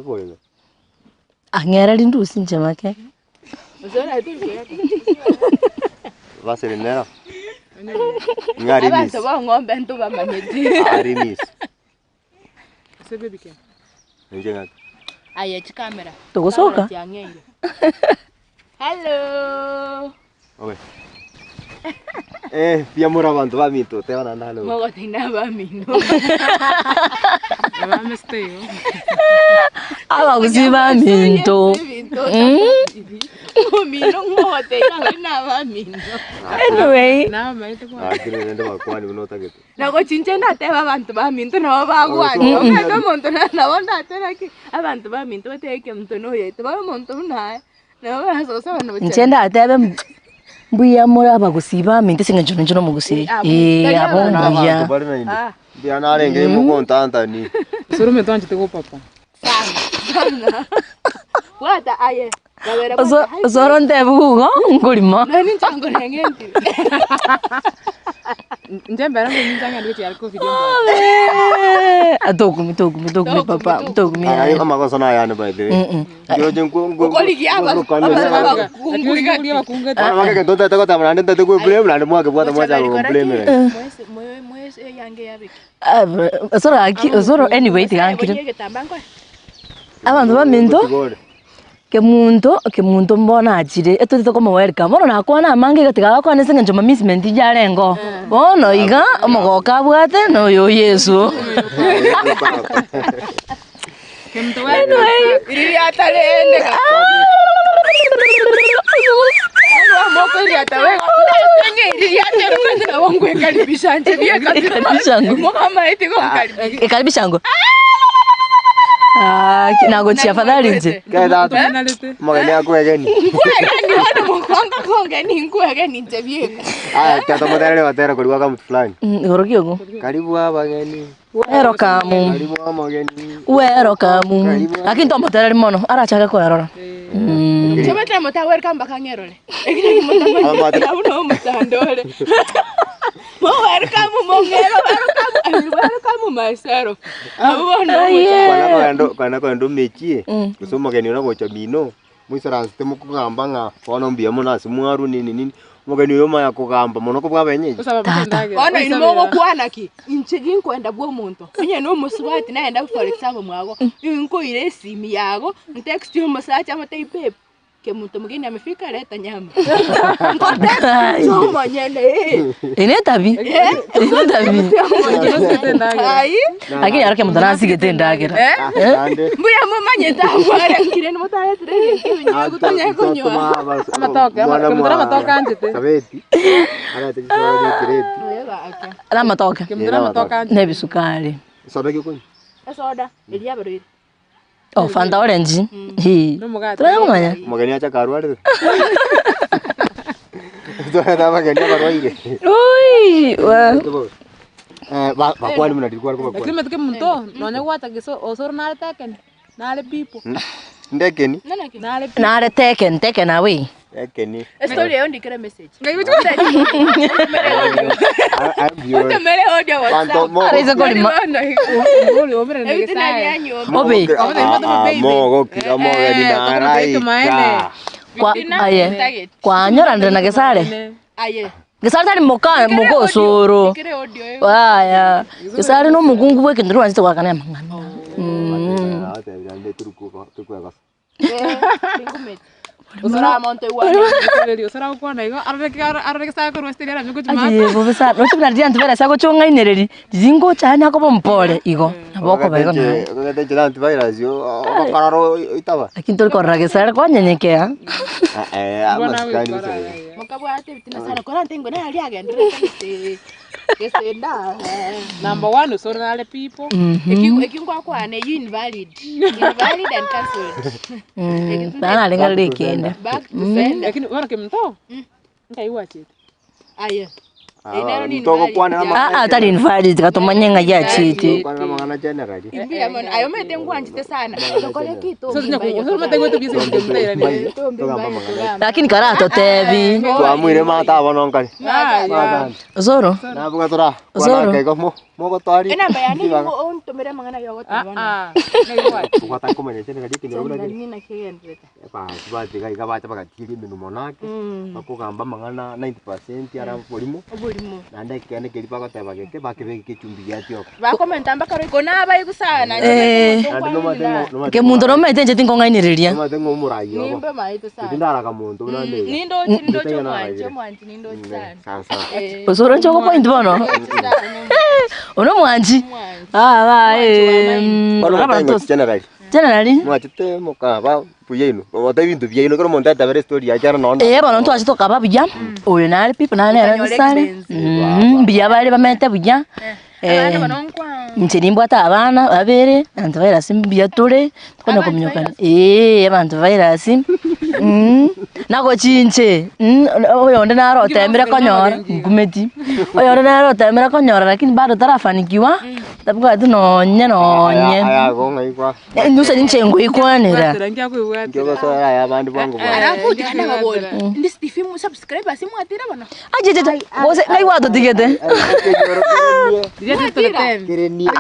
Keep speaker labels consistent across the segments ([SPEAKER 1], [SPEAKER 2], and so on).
[SPEAKER 1] bakore.
[SPEAKER 2] Angera lindu sinje make.
[SPEAKER 3] Osoro tu.
[SPEAKER 1] Vaselinera. Ngari miss.
[SPEAKER 3] Abantu bangombe nto bamanyeti.
[SPEAKER 1] Ari miss.
[SPEAKER 3] Sebebike.
[SPEAKER 1] Njenga.
[SPEAKER 3] Aya chikamera.
[SPEAKER 2] Togosoka.
[SPEAKER 3] Hello.
[SPEAKER 1] Okay. Pia mura bantu baminto te wana nalo.
[SPEAKER 3] Mogo tina bamino. Bamesteo.
[SPEAKER 2] Aba kuziba minto.
[SPEAKER 3] Mino mogo tina bamino.
[SPEAKER 2] Anyway.
[SPEAKER 3] Na maite kwa.
[SPEAKER 1] Kile nende bakwani unota ketu.
[SPEAKER 3] Nako chinchenda te babantu baminto no bagwani. Ngaka monto na wanda tena ki abantu baminto teke mto no yete ba monto na. No baso so no.
[SPEAKER 2] Nchenda atebe mbuya mura bagusiba minto singa jono mu Gusii. Abonja.
[SPEAKER 1] Bia na renge mu kontanta ni.
[SPEAKER 3] Suru me tonje te go papa. Sana. Wata aye.
[SPEAKER 2] Osoro ndebugo ngulimo.
[SPEAKER 3] Nani chango ngenti. Njembera ngo nyanga ndike yari ko video mba.
[SPEAKER 2] Atogumi papa, atogumi.
[SPEAKER 1] Ayo kama ko sana yana by the way. Yo jengo
[SPEAKER 3] Koligi aba. Kunguri bakunga.
[SPEAKER 1] Mama ke tonta ko tamana ndente te ko blame na mo ke bota mo cha ko blame.
[SPEAKER 3] Moyo yange yabiki.
[SPEAKER 2] Osoro anyway tigankire. Abantu baminto. Kemunto mbona achire etotito como welcome bono nakwana mange gatiga kwa nese njo mamisment jarengo bono iga omogoka bwate no yo Yesu
[SPEAKER 3] Kemto wewe iri atalende ka moko iri atawe nge iri atero kwenda wongwe kalibishanje bia kalibishango mama eti ko
[SPEAKER 2] kalibishango kinago chia fadhali nje.
[SPEAKER 1] Kaida magani akwegeni.
[SPEAKER 3] Kwegeni wana mkwanga kwegeni kwegeni nje bieko.
[SPEAKER 1] Tato modele watera kuliwa kama mtu fulani.
[SPEAKER 2] Ngorokiyogo.
[SPEAKER 1] Karibu hapa geni.
[SPEAKER 2] Wero kamu.
[SPEAKER 1] Karibu hapa geni.
[SPEAKER 2] Wero kamu. Lakini ndo modele mono arachaka kwa rora.
[SPEAKER 3] Chama tena mota welcome bakangerole. Ekini mota uno mutandole. Mo welcome mongero welcome myself.
[SPEAKER 1] Kana ndo mechie. Kusoma geni una gocha mino. Mwisara stemo kugamba nga fono mbia mona simwaru nini. Mugeni yoma ya kugamba mono kubwa benyeje.
[SPEAKER 3] Ona inomo kwanaki. Inchigi nkwenda bwo muntu. Inye no muswati naenda for example mwago. Inko ile simu yago. Text yo masacha mataipe. Kemunto mgeni amefika leta nyama. Ngote somo nyene.
[SPEAKER 2] Ine tabi. Ine tabi.
[SPEAKER 3] Ai.
[SPEAKER 2] Lakini arake mutana sigetendagira.
[SPEAKER 3] Mbuya mama nyeta kware ngire mutana tere. Kutanya kunyo.
[SPEAKER 4] Amatoka, kemutana matoka anjete.
[SPEAKER 1] Sabeti. Ara tekisho kireti.
[SPEAKER 2] Ala matoka.
[SPEAKER 4] Kemutana matoka anjete.
[SPEAKER 2] Nebi sukari.
[SPEAKER 1] Soda kiko.
[SPEAKER 3] Soda. Elia bero.
[SPEAKER 2] Oh, Fanta orange. Tunamanya.
[SPEAKER 1] Magani acha karuare. Ndio magani karuare.
[SPEAKER 2] Ui,
[SPEAKER 1] bakwani mnadilikuwa kwa
[SPEAKER 4] Lakini metike muntu nonya gwata giso osoro nale teken. Nale pipo.
[SPEAKER 1] Ndekeni.
[SPEAKER 2] Nale teken away.
[SPEAKER 1] Ekeni.
[SPEAKER 3] Story yo ndikira message.
[SPEAKER 1] Mere
[SPEAKER 3] audio WhatsApp.
[SPEAKER 2] Araiza kolima.
[SPEAKER 4] Ngoli omere ngesaye.
[SPEAKER 2] Obe.
[SPEAKER 1] Mogo kila moga ni narai.
[SPEAKER 2] Kwa aye. Kwa nyora ndena Gesare.
[SPEAKER 3] Aye.
[SPEAKER 2] Gesare tari mugo Osoro. Waya. Gesare no mugungu bwe kindru wanzite wakana mangana.
[SPEAKER 1] Ate birande tukuega.
[SPEAKER 3] Osoro monte wana.
[SPEAKER 4] Osoro kwana igo arreke sa ko rwestera miko chuma.
[SPEAKER 2] Aye, bobesa. No chibna ndi antibera sako chonga inereri. Zingo chanya ko bompole igo. Naboko bego na.
[SPEAKER 1] Kagete chira Antivirus yo kararo itaba.
[SPEAKER 2] Lakini tulikorra Gesare kwa nyenyekea.
[SPEAKER 1] Amaskani sasa.
[SPEAKER 3] Mukabwate bitina sana kora ntengo na ali agendere kesenda.
[SPEAKER 4] Number 1 Osoro nale pipo.
[SPEAKER 3] Ekingwa kwane invalid and cancelled.
[SPEAKER 2] Bana lenga lekenda.
[SPEAKER 3] Back to sender.
[SPEAKER 4] Lakini wana kemto. Ndaiwa chete.
[SPEAKER 3] Aye.
[SPEAKER 1] Mtoko kwana na
[SPEAKER 2] atari invalid katomanya ya chiti.
[SPEAKER 1] kwana mangana generally.
[SPEAKER 3] Imbia mona ayo mete ngwanjite sana. Lokole kitu.
[SPEAKER 4] Sasa nyako mate gwetu bise mtera ni.
[SPEAKER 2] Lakini karato tebi.
[SPEAKER 1] Tuamwire mata abononkali.
[SPEAKER 2] Osoro.
[SPEAKER 1] Na buga tora.
[SPEAKER 2] Osoro.
[SPEAKER 1] Kwana kego mo tari.
[SPEAKER 3] Ena bayani on tomera mangana yogo tabona.
[SPEAKER 1] Kukwata komene chene kadi kinyo bula.
[SPEAKER 3] Nina kigendreta.
[SPEAKER 1] Ba tiga igabacha bakatiri minu monake. Bakugamba mangana 90% ara polimo.
[SPEAKER 3] Oburimo.
[SPEAKER 1] Nanda kene kelipa ko teba keke bakebe kechumbi yatyo.
[SPEAKER 3] Ba komenta mbaka kona abayi kusana.
[SPEAKER 2] Kemunto no mete nje tinkongainireria.
[SPEAKER 1] Mama tengo murayo.
[SPEAKER 3] Nimbe maito sana.
[SPEAKER 1] Ndara kamuntu nande.
[SPEAKER 3] Nindo mwanji nindo sana.
[SPEAKER 1] Sasa.
[SPEAKER 2] Osoro nchoko point bono. Ono mwanji. Ba generally.
[SPEAKER 1] Mwachite mukaba puyeno. Wata bintu byeno kero monta tabere story ya jara no.
[SPEAKER 2] Bano ntwachi tokaba bya. Oyo nali people nane sale. Bya bali bamete bya. Nchini mbwata abana babere Antivirus mbya tule tukona kumnyokana Antivirus nako chinche oyo ndo naro tembera konyora ngumeti oyo ndo naro tembera konyora lakini bado tarafanikiwa tabuka tunonye
[SPEAKER 1] Aya gonga ikwa.
[SPEAKER 2] Ndusa nchengo ikwanira
[SPEAKER 1] Ngego so ya bandu bangu ba.
[SPEAKER 3] Arakuti kana babona. Ndi stifimu subscribe asimu atira bana.
[SPEAKER 2] Ajeje wose ngai wato tigete
[SPEAKER 1] Kireni.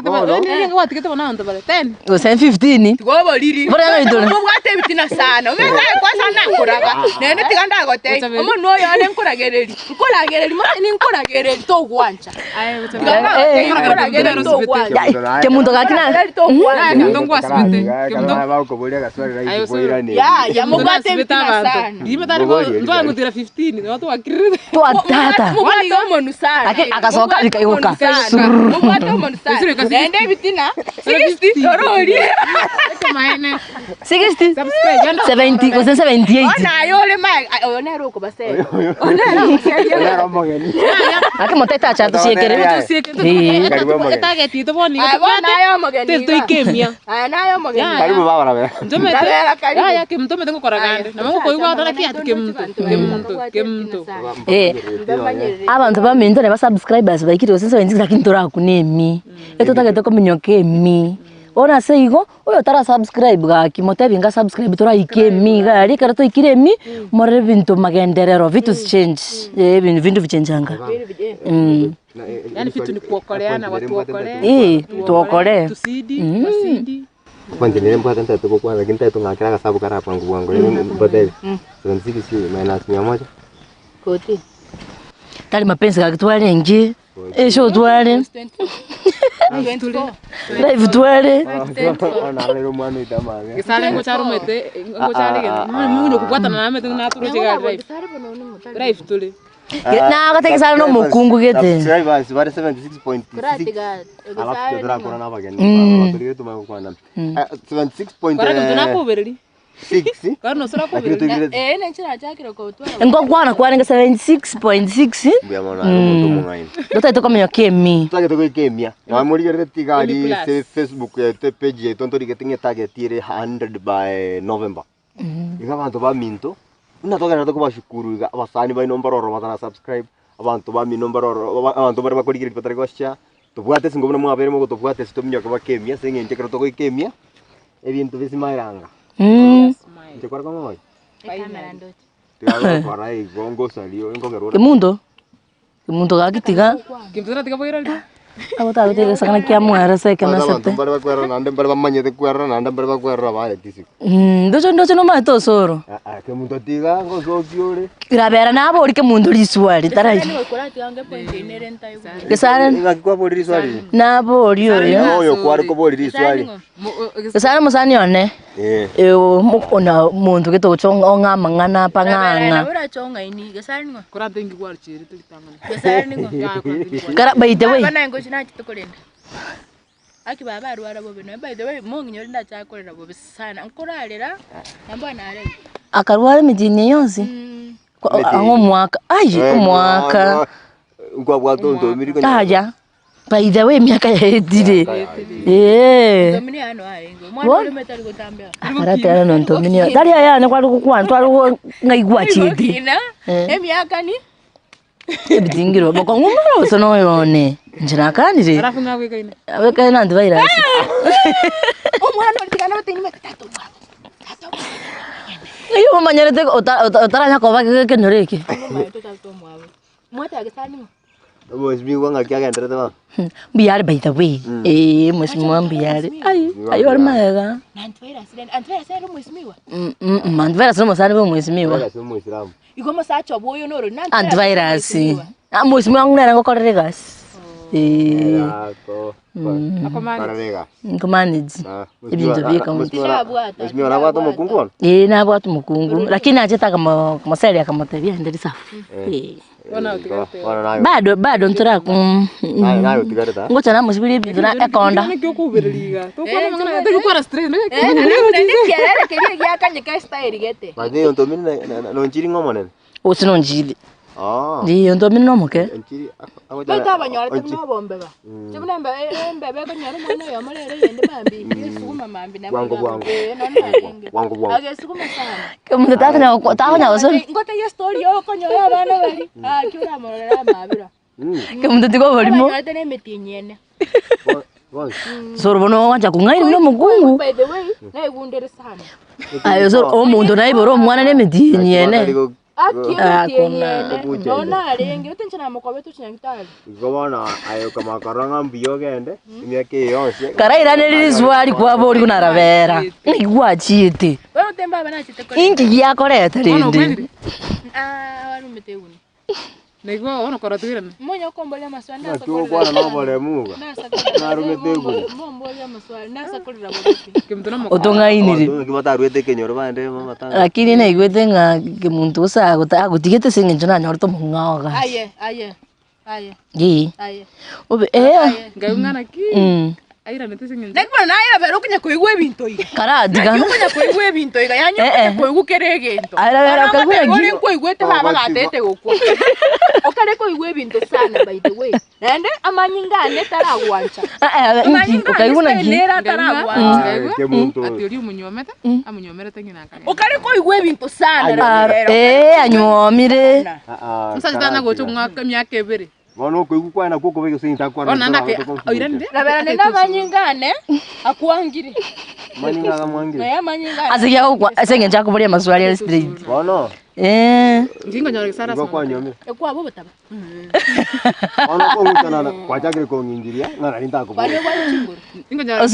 [SPEAKER 4] Ngo tikete bona ndo bale 10.
[SPEAKER 2] go 15
[SPEAKER 3] Gobo liri.
[SPEAKER 2] Bora ngidole.
[SPEAKER 3] Ubwate bitina sana. Umeka kwa sana kuraga. Nene tiganda gote. Omo no yo ne nkuragereri. Nkuragereri mo ni nkuragereri to gwancha.
[SPEAKER 4] Aye
[SPEAKER 3] Nkuragereri to gwancha.
[SPEAKER 2] Kemunto kakina.
[SPEAKER 4] Kemunto ngwasibite.
[SPEAKER 1] Kemunto ba ko bolia ga swali rai boira ni.
[SPEAKER 3] Ya mubwate bitina sana.
[SPEAKER 4] Ndime tari ndo ngutira 15 watu wakirire.
[SPEAKER 2] To atata.
[SPEAKER 3] Mubwate omo sana.
[SPEAKER 2] Akasoka bikayoka.
[SPEAKER 3] Mubwate omo sana. Nende bitina. 60 orori.
[SPEAKER 4] Maene.
[SPEAKER 2] 60 70 ko 78.
[SPEAKER 3] Ona yole mai. Ona roko base.
[SPEAKER 1] Ona mogeni.
[SPEAKER 2] Akimoteta cha tusiekere.
[SPEAKER 4] Target ito boni.
[SPEAKER 3] Bona yo mogeni.
[SPEAKER 4] Teto ikemia.
[SPEAKER 3] Nayo mogeni.
[SPEAKER 1] Karibu baba be.
[SPEAKER 4] Njome. Ya Kemunto metengo koragande. Namango koiwa tara kiatu Kemunto.
[SPEAKER 2] Abantu baminto ne ba subscribers baikiri 76 lakini tora kunemi. Eto tagete ko minyokemi. Ona seigo oyo tara subscribe ga kimotebi nga subscribe tora ikemi ga ari karato ikiremi more bintu magenderero vitu change bintu vichenjanga
[SPEAKER 4] yani vitu ni kuokoleana watu waokoleana
[SPEAKER 2] tuokole
[SPEAKER 4] tusidi basidi
[SPEAKER 1] Kwanza nile mpata nta tuko kwanza lakini nta tungakira kasabu kara kwa nguvu wangu nile mbadeli 76 minus 100
[SPEAKER 3] koti
[SPEAKER 2] tali mapenzi kakitwale nje show twale live twale
[SPEAKER 1] ona lero mwana itamanga
[SPEAKER 4] Gesare ngo charumete ngo charige munyo kukwatana na mete na turu chiga live tule
[SPEAKER 2] na akateke sana no mukungu gete
[SPEAKER 1] subscribers bare 76.6 alafu tudra kona na bageni baturi tu mako kwana 76.
[SPEAKER 4] Para tunakubereri
[SPEAKER 1] 6
[SPEAKER 4] karno sura kubereri
[SPEAKER 3] nchira chakiro ko twala
[SPEAKER 2] ngo kwana 76.6
[SPEAKER 1] bia mona muntu mungaini
[SPEAKER 2] dota to komyo kemi
[SPEAKER 1] target ko kemia ya muri gere tigari Facebook te page ye tonto digetinge target ire 100 by November igabantu ba minto unatoka na ko bashukuru iga abasani ba nombororo batana subscribe abantu ba minombororo abantu bari bakurikira patari gosha tubwate singomna mwabere mo tubwate sitomyo ko bakemia sengente kero to ko kemia ebintu bisimairanga nje kwa kama moyo
[SPEAKER 3] kamera ndoto
[SPEAKER 1] tiga kwa gongo salio ingongero
[SPEAKER 2] Kemunto kakitiga
[SPEAKER 4] kimtuna tiga boira
[SPEAKER 2] abo ta tege sakana kya mwara se kana sate
[SPEAKER 1] bara kwera nande bara manyete kwera nande bara kwera ba tisi
[SPEAKER 2] ndocho no mato Osoro
[SPEAKER 1] Kemunto tiga ngo sokiore
[SPEAKER 2] irabera nabo uri Kemunto liswali taraji
[SPEAKER 3] kora tiange point inere ntai
[SPEAKER 2] Gesare
[SPEAKER 1] ngakwa bori swali
[SPEAKER 2] nabo ori
[SPEAKER 1] oyo kwari ko bori swali
[SPEAKER 2] Gesare musani one ona muntu geto chonga mangana panganga
[SPEAKER 3] ura chonga ini Gesare ngo
[SPEAKER 4] kora tengi kwar chiri tulitangana
[SPEAKER 3] Gesare ngo
[SPEAKER 2] kara by the way
[SPEAKER 3] bana ngo china chitukolenda aki baba arwara bobe no by the way mongi nyorinda chakolera bobe sana nkoralera ambana are
[SPEAKER 2] akarwara mijini yonsi ngo mwaka mwaka
[SPEAKER 1] ngwa bwatonto miriko
[SPEAKER 2] taja by the way miaka yedire
[SPEAKER 3] domini ano arengo mwana ule metali gotambea
[SPEAKER 2] arata no ntomini dari aya ne kwali kukwana twali ngaigwa chidi
[SPEAKER 3] miaka ni
[SPEAKER 2] Ebitingiro boko ngumuro sono yone. Njira kanire.
[SPEAKER 4] Arafu ngawekaine.
[SPEAKER 2] Awekaine Antivirus.
[SPEAKER 3] Omwana otikana batini matatu.
[SPEAKER 2] Iyo manyerete otaranya koba kenoreke.
[SPEAKER 3] Mwata Gesare mo.
[SPEAKER 1] Mheshimiwa wanga kiagenda tata.
[SPEAKER 2] Biare by the way. Mheshimiwa biare. Ayo armaga.
[SPEAKER 3] Antivirus era mheshimiwa.
[SPEAKER 2] Antivirus no musani bo mheshimiwa.
[SPEAKER 1] Sio Muislamu.
[SPEAKER 3] Igoma sacho boyo noro nani.
[SPEAKER 2] Antivirus. Mheshimiwa ngunera ngokorere gas.
[SPEAKER 1] Yako.
[SPEAKER 4] Akomani.
[SPEAKER 2] Nkomanage. Ibintu bika
[SPEAKER 1] Mheshimiwa nabwata mukungu.
[SPEAKER 2] Nabwata mukungu. Lakini ajeta kama seri akamatebia ndiri safu. Bado ntira ku.
[SPEAKER 1] Nayo tigareta.
[SPEAKER 2] Ngocha na musibiri bintu na ekonda.
[SPEAKER 4] Tokona mangana tekukora stress.
[SPEAKER 3] Kiara keria gyakanye ka style gete.
[SPEAKER 1] Bade onto mini no njiri ngomone.
[SPEAKER 2] Osino njili. Ndi onto mini no moke.
[SPEAKER 1] Njiri
[SPEAKER 3] Bata abanyora tino bombe ba. Tibuna mbebe ko nyara mwana yo molere yende mambi. Sukuma mambi na
[SPEAKER 1] wangu.
[SPEAKER 3] Agesukuma sana.
[SPEAKER 2] Kemunto takanya osoro.
[SPEAKER 3] Ngote ye story yo ko nyora bana bali. Kyura molera mabira.
[SPEAKER 2] Kemunto tiko bolimo.
[SPEAKER 3] Nyora tene metinyene.
[SPEAKER 2] Soro bono wanja kungairi no mukungu.
[SPEAKER 3] By the way, na igundere sana.
[SPEAKER 2] Ayo soro omuntu naiboro mwana ne metinyene.
[SPEAKER 3] Nona arenge utenchana mukobe tuchinyangitali.
[SPEAKER 1] Gobona ayo kama karanga mbiyo gende. Imyake yose.
[SPEAKER 2] Karaira ne zwari kwa bori kunaravera. Ngwachite.
[SPEAKER 3] Wewe utemba bana chite ko.
[SPEAKER 2] Inki yakoreta rindi.
[SPEAKER 3] Warumete uni.
[SPEAKER 4] Nego ono koratuirana.
[SPEAKER 3] Monyo kombolia maswanda
[SPEAKER 1] Tuko kwa na bole muga. Narumete uni.
[SPEAKER 3] Mombolia maswali nasa kulira bote.
[SPEAKER 4] Kemunto no
[SPEAKER 2] Otongainire.
[SPEAKER 1] Kimata ruete kenyoro bande mama ta.
[SPEAKER 2] Lakini na igwete nga kemuntu sa agutigete singe njona nyorto mungaga.
[SPEAKER 3] Aye.
[SPEAKER 2] Yi. Obe
[SPEAKER 4] Gaungana ki. Aira netesinge.
[SPEAKER 3] Nekwa na aira pero kunya koigwe binto iga.
[SPEAKER 2] Kara diga.
[SPEAKER 3] Kunya koigwe binto iga yanyo koigwe keregento.
[SPEAKER 2] Aira kagwe ngi.
[SPEAKER 3] Oli koigwe te baba gatete gukwa. Okare koigwe binto sana by the way. Nende amanyingane taragwancha.
[SPEAKER 2] Ngi okaiguna ngi.
[SPEAKER 3] Nera taragwancha.
[SPEAKER 1] Kemunto.
[SPEAKER 4] Atiori umunyometa. Amunyomera tengina kanga.
[SPEAKER 3] Okare koigwe binto sana.
[SPEAKER 2] Anyomire.
[SPEAKER 4] Sasa tana gocho ngaka myaka ebere.
[SPEAKER 1] Bono koigu kwa na koko bege sinta kwa.
[SPEAKER 4] Ona ndake oirande.
[SPEAKER 3] Rabera nenda manyingane akuangiri.
[SPEAKER 1] Maninga mwangire.
[SPEAKER 3] Ya manyingane.
[SPEAKER 2] Asikia kwa senge njako bori maswali ya street.
[SPEAKER 1] Bono.
[SPEAKER 4] Ngingo nyora Gesare
[SPEAKER 1] Ngo kwa nyome.
[SPEAKER 3] Kwa bobo taba.
[SPEAKER 1] Ono ko ngutana kwa chakire ko ngingiria ngana ninta ko.
[SPEAKER 3] Bale kwa chinguru.
[SPEAKER 4] Ngingo nyora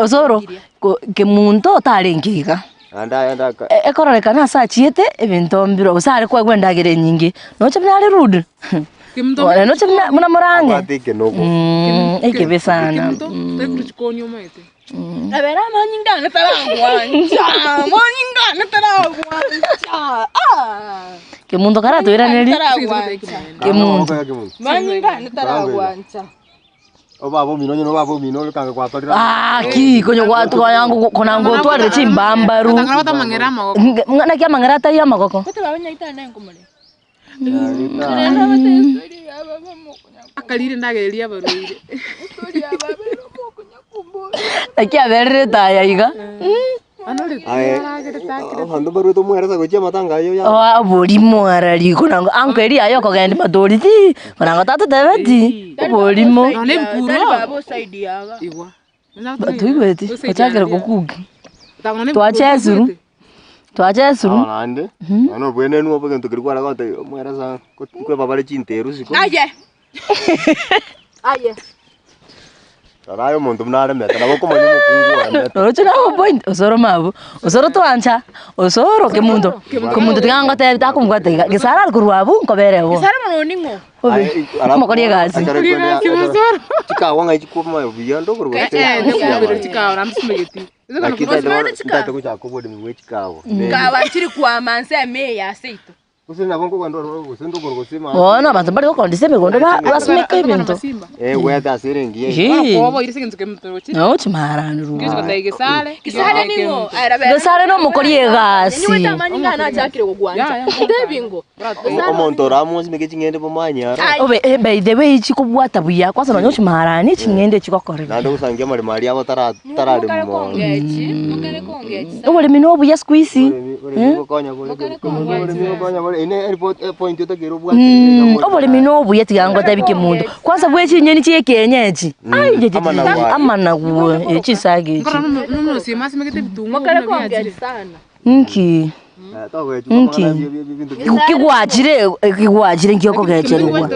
[SPEAKER 2] Osoro kemunto tarengiga.
[SPEAKER 1] Anda ka.
[SPEAKER 2] Ekorekana sa chiete ebinto mbiro usare kwa gwendagire nyingi. No chapnale rude.
[SPEAKER 4] Kemunto.
[SPEAKER 2] Wala no chapna muna morange.
[SPEAKER 1] Atike noko.
[SPEAKER 2] Eke besana.
[SPEAKER 4] Kemunto tekuchikonyo maite.
[SPEAKER 3] Rabera manyingane taragwancha. Manyingane taragwancha.
[SPEAKER 2] Kemunto karato era neri.
[SPEAKER 3] Kemunto. Manyingane taragwancha.
[SPEAKER 1] Obabo mino no babo mino kanga kwa torira.
[SPEAKER 2] Ki konyo kwa tu yangu kona ngoto ari chimbambaru.
[SPEAKER 4] Ngana wata mangera magoko.
[SPEAKER 2] Ngana kya mangera ta ya magoko.
[SPEAKER 3] Kote baba nyaita na ngomole.
[SPEAKER 4] Akalire ndagereria baruire.
[SPEAKER 2] Akia verre ta ya iga.
[SPEAKER 1] Hando baru to muera go chama tanga yo ya.
[SPEAKER 2] Bori moarari kona ankeri ayo ko gandi madori ti. Kona ngata tebeti. Bori mo.
[SPEAKER 4] Nane mpuro.
[SPEAKER 3] Babo side yaga.
[SPEAKER 4] Igwa.
[SPEAKER 2] Tu ibeti. Ochakera kokugi.
[SPEAKER 4] Tangone.
[SPEAKER 2] Twachezuru. Twachezuru.
[SPEAKER 1] Ande. Ano bwene nuo peke ntukirikwa raga te muera sa ko baba le chinteru siko.
[SPEAKER 3] Aye.
[SPEAKER 1] Tarayo muntu mnare meta nabo ko manyo mukungu.
[SPEAKER 2] Ocho na point. Osoro mabu. Osoro twancha. Osoro kemunto. Kemunto tinganga te ta kumgwate. Gesare alkurwabu nkoberewo.
[SPEAKER 3] Gesare moningo.
[SPEAKER 2] Mo korie gasi.
[SPEAKER 1] Chikawa ngai chikuma biyando kurwa.
[SPEAKER 4] Ndekubira chikawa ramsumegeti.
[SPEAKER 1] Ndata ko chako bode mwe chikawa.
[SPEAKER 3] Kawa chiri kwa manse me ya seito.
[SPEAKER 1] Usina bongo kwando usendo gorgo sima.
[SPEAKER 2] Bona abantu bari ko ndiseme gondo basmeka ibintu.
[SPEAKER 1] Weta asirengi.
[SPEAKER 4] Kobo irisengenze kemutochi.
[SPEAKER 2] No chimaranuru.
[SPEAKER 4] Ngizo kataye Gesare.
[SPEAKER 3] Gesare ningo.
[SPEAKER 2] Gesare no mukorie gasi.
[SPEAKER 3] Nyuta manyinga na chakire kugwanja. Ndebingo.
[SPEAKER 1] Omonto ramos meke chingende pomanyara.
[SPEAKER 2] Obe by the way chikubwata buya kwasa no chimarani chingende chikokore.
[SPEAKER 1] Nando usangia mari abo tarade mo.
[SPEAKER 3] Mukare kongechi.
[SPEAKER 2] Obole minobu ya squeeze.
[SPEAKER 1] Konya ine point utakiro bwa.
[SPEAKER 2] Obole minobu yetigango tabi Kemunto. Kwanza bwechi nyeni chie kienyeji. Ai jeje amana guwe echisage echi.
[SPEAKER 4] No si masi megete bitungo.
[SPEAKER 3] Mokale kongea sana.
[SPEAKER 2] Nki. Kigwajire ngioko gecherwa.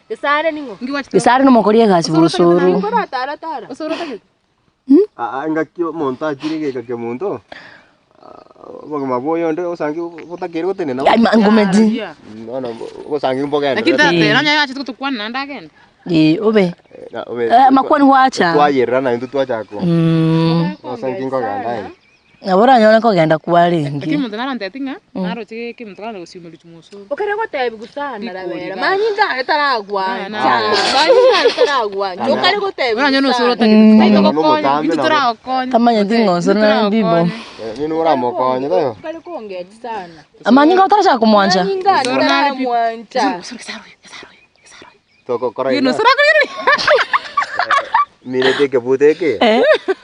[SPEAKER 3] Gesare ningo.
[SPEAKER 2] Gesare no mokorie gasi Osoro.
[SPEAKER 3] Ngora tara.
[SPEAKER 4] Osoro take.
[SPEAKER 1] Ngakio monta chiri ke Kemunto. Boga maboyo ndo osangi botakere gotene na.
[SPEAKER 2] Ai mangomedi.
[SPEAKER 1] No osangi mbogenda.
[SPEAKER 4] Lakini tate nanya yachi tukwana ndagenda.
[SPEAKER 2] Obe. Makwani wacha.
[SPEAKER 1] Twayera na ndu twachako. Osangi ngoganda.
[SPEAKER 2] Abora nyona ko genda kwaringi.
[SPEAKER 4] Kemunto narantetinga naro chike Kemunto kana gusimeli chumusoro.
[SPEAKER 3] Okare gotebi gusana rabera. Manyinga etaragwa. Manyinga etaragwa. Okare gotebi.
[SPEAKER 4] Ora nyono Osoro take. Itokokonya, itorakonya.
[SPEAKER 2] Tamanya dingo Osoro na bibo.
[SPEAKER 1] Nini uramokonya tayo.
[SPEAKER 3] Okare kongea sana.
[SPEAKER 2] Amanyinga utarasha kumwanja.
[SPEAKER 3] Manyinga etaragwa.
[SPEAKER 4] Gesare.
[SPEAKER 1] Toko korai.
[SPEAKER 4] Yino Osoro kiri.
[SPEAKER 1] Mire teke buteke.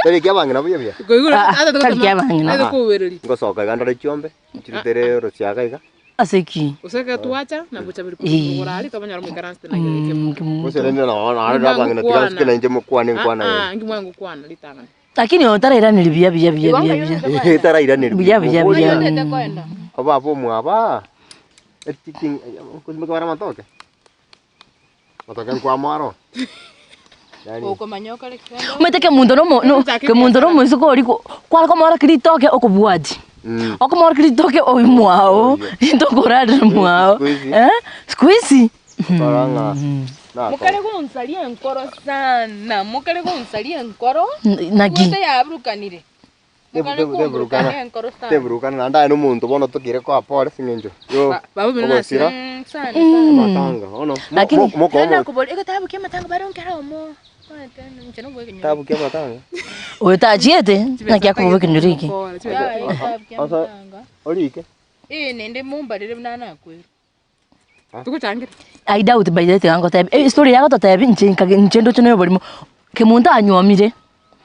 [SPEAKER 1] Tari kya bangina buya buya.
[SPEAKER 4] Goigura ata
[SPEAKER 2] Kali kya bangina.
[SPEAKER 4] Ata ko wereri.
[SPEAKER 1] Ngosoka gandara chombe. Chirutere rosiaga iga.
[SPEAKER 2] Aseki.
[SPEAKER 4] Useka tuacha na Bochaberi kurali tabanya mu karanste na Kemunto.
[SPEAKER 1] Musere nina na bangina tigaske na nje mukwane nkwana.
[SPEAKER 4] Ngi mwangu kwana litanga.
[SPEAKER 2] Lakini otara nilibia bia.
[SPEAKER 1] Tara ira ni.
[SPEAKER 2] Bia.
[SPEAKER 3] Tete kwenda.
[SPEAKER 1] Aba hapo mwaba. Etiking kusimeka matoke. Matoke kwa maro.
[SPEAKER 3] Oko manyoka lekenda.
[SPEAKER 2] Umete Kemunto no musuko liko. Kwala kama ora kiritoke okubwadi. Okomora kiritoke oimwao. Ndokorada mwao. Squeezy.
[SPEAKER 1] Paranga.
[SPEAKER 3] Mukale kunsalia enkoro sana. Mukale kunsalia enkoro.
[SPEAKER 2] Nagi.
[SPEAKER 3] Kuta yaburukanire.
[SPEAKER 1] Teburukana nanda n'umuntu bono tukire kwa pole singenjo. Yo.
[SPEAKER 4] Baba bina
[SPEAKER 3] sana.
[SPEAKER 1] Matanga. Ono.
[SPEAKER 2] Lakini
[SPEAKER 3] Nenda kubole ekatabu ke matanga baronkera omo.
[SPEAKER 1] Tabu kya matanga.
[SPEAKER 2] Utajiete na kya kuvuka nduriki.
[SPEAKER 1] Asa olike.
[SPEAKER 3] Nende mumbarire nana kwero.
[SPEAKER 4] Tukuchangira.
[SPEAKER 2] I doubt by that yango tabe. Story yako totabe nchendo chono bolimo. Kemunto anyomire.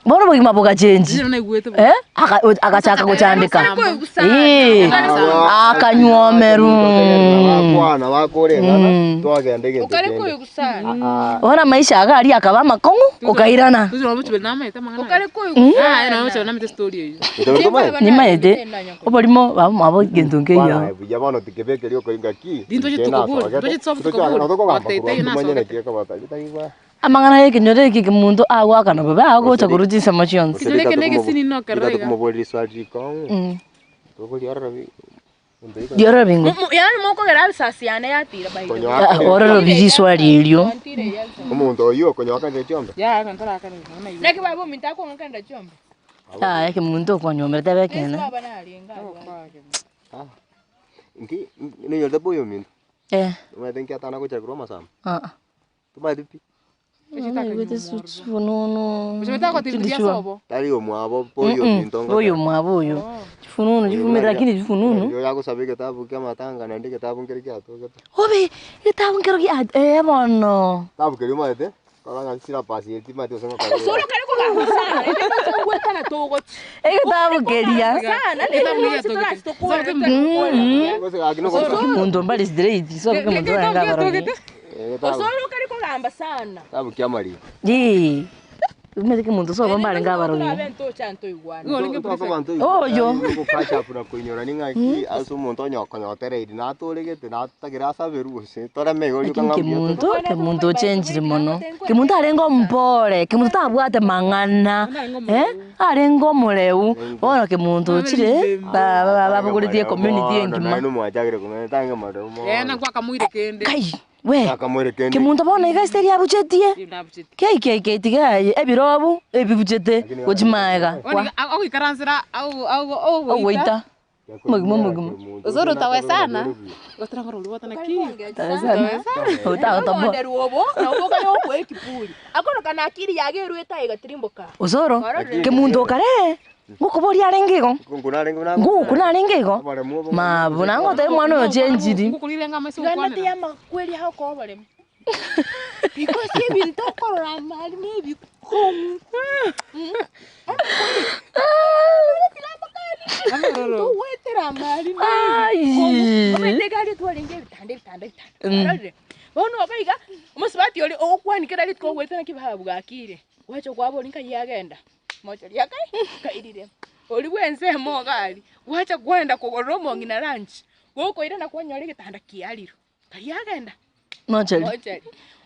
[SPEAKER 2] Bono bogi maboga change. Akachaka kuchandika. Akanyomeru.
[SPEAKER 1] Akwana wakorenga twagende gete.
[SPEAKER 3] Ukare koyo gusana.
[SPEAKER 2] Ora maisha agari akaba makongo ukairana.
[SPEAKER 3] Ukare koyo.
[SPEAKER 4] Na mucho na mite story
[SPEAKER 1] iyo.
[SPEAKER 2] Ni maede. Obolimo babo gendunge yo.
[SPEAKER 1] Buya bono tikebeke lyo koinga ki.
[SPEAKER 4] Dinto chitukuburi. Dinto chitsofu tukuburi. Watete ina so.
[SPEAKER 2] Amangana yake nyore yake Kemunto agwa no baba ago chakuruji samachons.
[SPEAKER 4] Sileke nege sini no karega.
[SPEAKER 1] Kumoboli swali kong. Tokoli arabi.
[SPEAKER 2] Diora bingo.
[SPEAKER 3] Yani moko gerali sasiane yatira bayi.
[SPEAKER 2] Ora biji swali ilio.
[SPEAKER 1] Kemunto yo konyoka nje chombe.
[SPEAKER 4] Ya kantara kana.
[SPEAKER 3] Nake babo mitako ngakanda chombe.
[SPEAKER 2] Yake Kemunto kwanyomera tabekena.
[SPEAKER 3] Baba nalinga.
[SPEAKER 1] Ngi no yo daboyo min. Umedenki atana ko chakro masam. Tumadipi.
[SPEAKER 2] Fununu.
[SPEAKER 4] Ushimeta kwa timu ya sobo.
[SPEAKER 1] Tari omwabo poyo mintonga.
[SPEAKER 2] Poyo mwaboyo. Fununu jifumira lakini fununu.
[SPEAKER 1] Yo yako sabe kitabu kya matanga na ndike kitabu ngeri kya to.
[SPEAKER 2] Obe kitabu ngero kya mono.
[SPEAKER 1] Tabu keri maete. Kala ngasira pasi eti mate osema kala.
[SPEAKER 3] Solo kare ko gamba sana. Ete kwa kana togo.
[SPEAKER 2] Kitabu keria.
[SPEAKER 3] Sana le
[SPEAKER 4] Kitabu ya
[SPEAKER 3] to.
[SPEAKER 2] Kemunto mbali straight. So Kemunto anga baroni.
[SPEAKER 3] Osoro kare ko gamba sana.
[SPEAKER 1] Tabu kya mari.
[SPEAKER 2] Umeze Kemunto so bambale ngabaroni.
[SPEAKER 3] Abento chanto igwana.
[SPEAKER 2] Oh yo.
[SPEAKER 1] Ko kacha pura kuinyora ninga ki asu monto nyoko nyotere iri na tolegete na tagira saberu se tora mego yukanga.
[SPEAKER 2] Kemunto change mono. Kemunto arengo mpole. Kemunto tabwate mangana. Arengo muleu. Bona Kemunto chire baba bukulitie community engima.
[SPEAKER 1] No mwajagire kumene tanga mado.
[SPEAKER 4] Na kwa kamwire kende.
[SPEAKER 2] We, Kemunto bona igaisteri abuchetie. Kei tigaye ebirobu ebibuchete gochimaega.
[SPEAKER 4] Au ikaransira au
[SPEAKER 2] Waita. Magmo.
[SPEAKER 4] Osoro tawe sana. Gotra ngoro luwata na ki.
[SPEAKER 2] Sana. Ota
[SPEAKER 3] Obo na obo kana okwe ekipuri. Akono kana akiri yage rueta igatirimboka.
[SPEAKER 2] Osoro. Kemunto kare. Ngukubori arengego. Ngukuna arengego. Mabuna ngote mwana yo chenjiri.
[SPEAKER 4] Ngukulire ngama isi
[SPEAKER 3] ukwana. Ngana ya makweli hako bare. Because ibintu korora mali maybe kom. Tu wetera mali.
[SPEAKER 2] Ai.
[SPEAKER 3] Umete gari tu alinge bitande. Bono akaiga umusibati oli okwanikira litko gwetana kibahabu gakire. Wacho kwabo linka yagenda. Mocho lyakai kairire. Oli bwense mo gari. Wacha kwenda kugoromo ngina lunch. Goko ira na kwanyore gitanda kialiro. Kayagenda.
[SPEAKER 2] Mocho.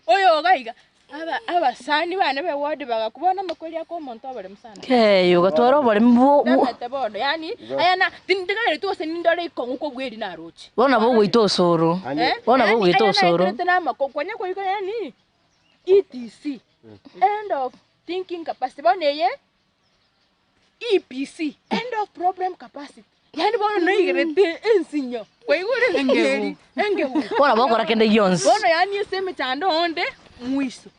[SPEAKER 3] Oyo gaiga abasani bane be ward bagakubona makoli akomonto abale musana.
[SPEAKER 2] Yo gatwara bale mbo.
[SPEAKER 3] Ndamete bondo yani ayana tindigale tu senindole ikonguko gweri na rochi.
[SPEAKER 2] Bona bo gwito Osoro. Bona bo gwito Osoro.
[SPEAKER 3] Tena makokwanya ko iko yani ETC. End of thinking capacity boneye EPC. End of problem capacity. Yani bono no igerete ensinyo. Kwigure ngeri. Engewu.
[SPEAKER 2] Bona bo kora kende yons.
[SPEAKER 3] Bono yani eseme chando onde mwiso.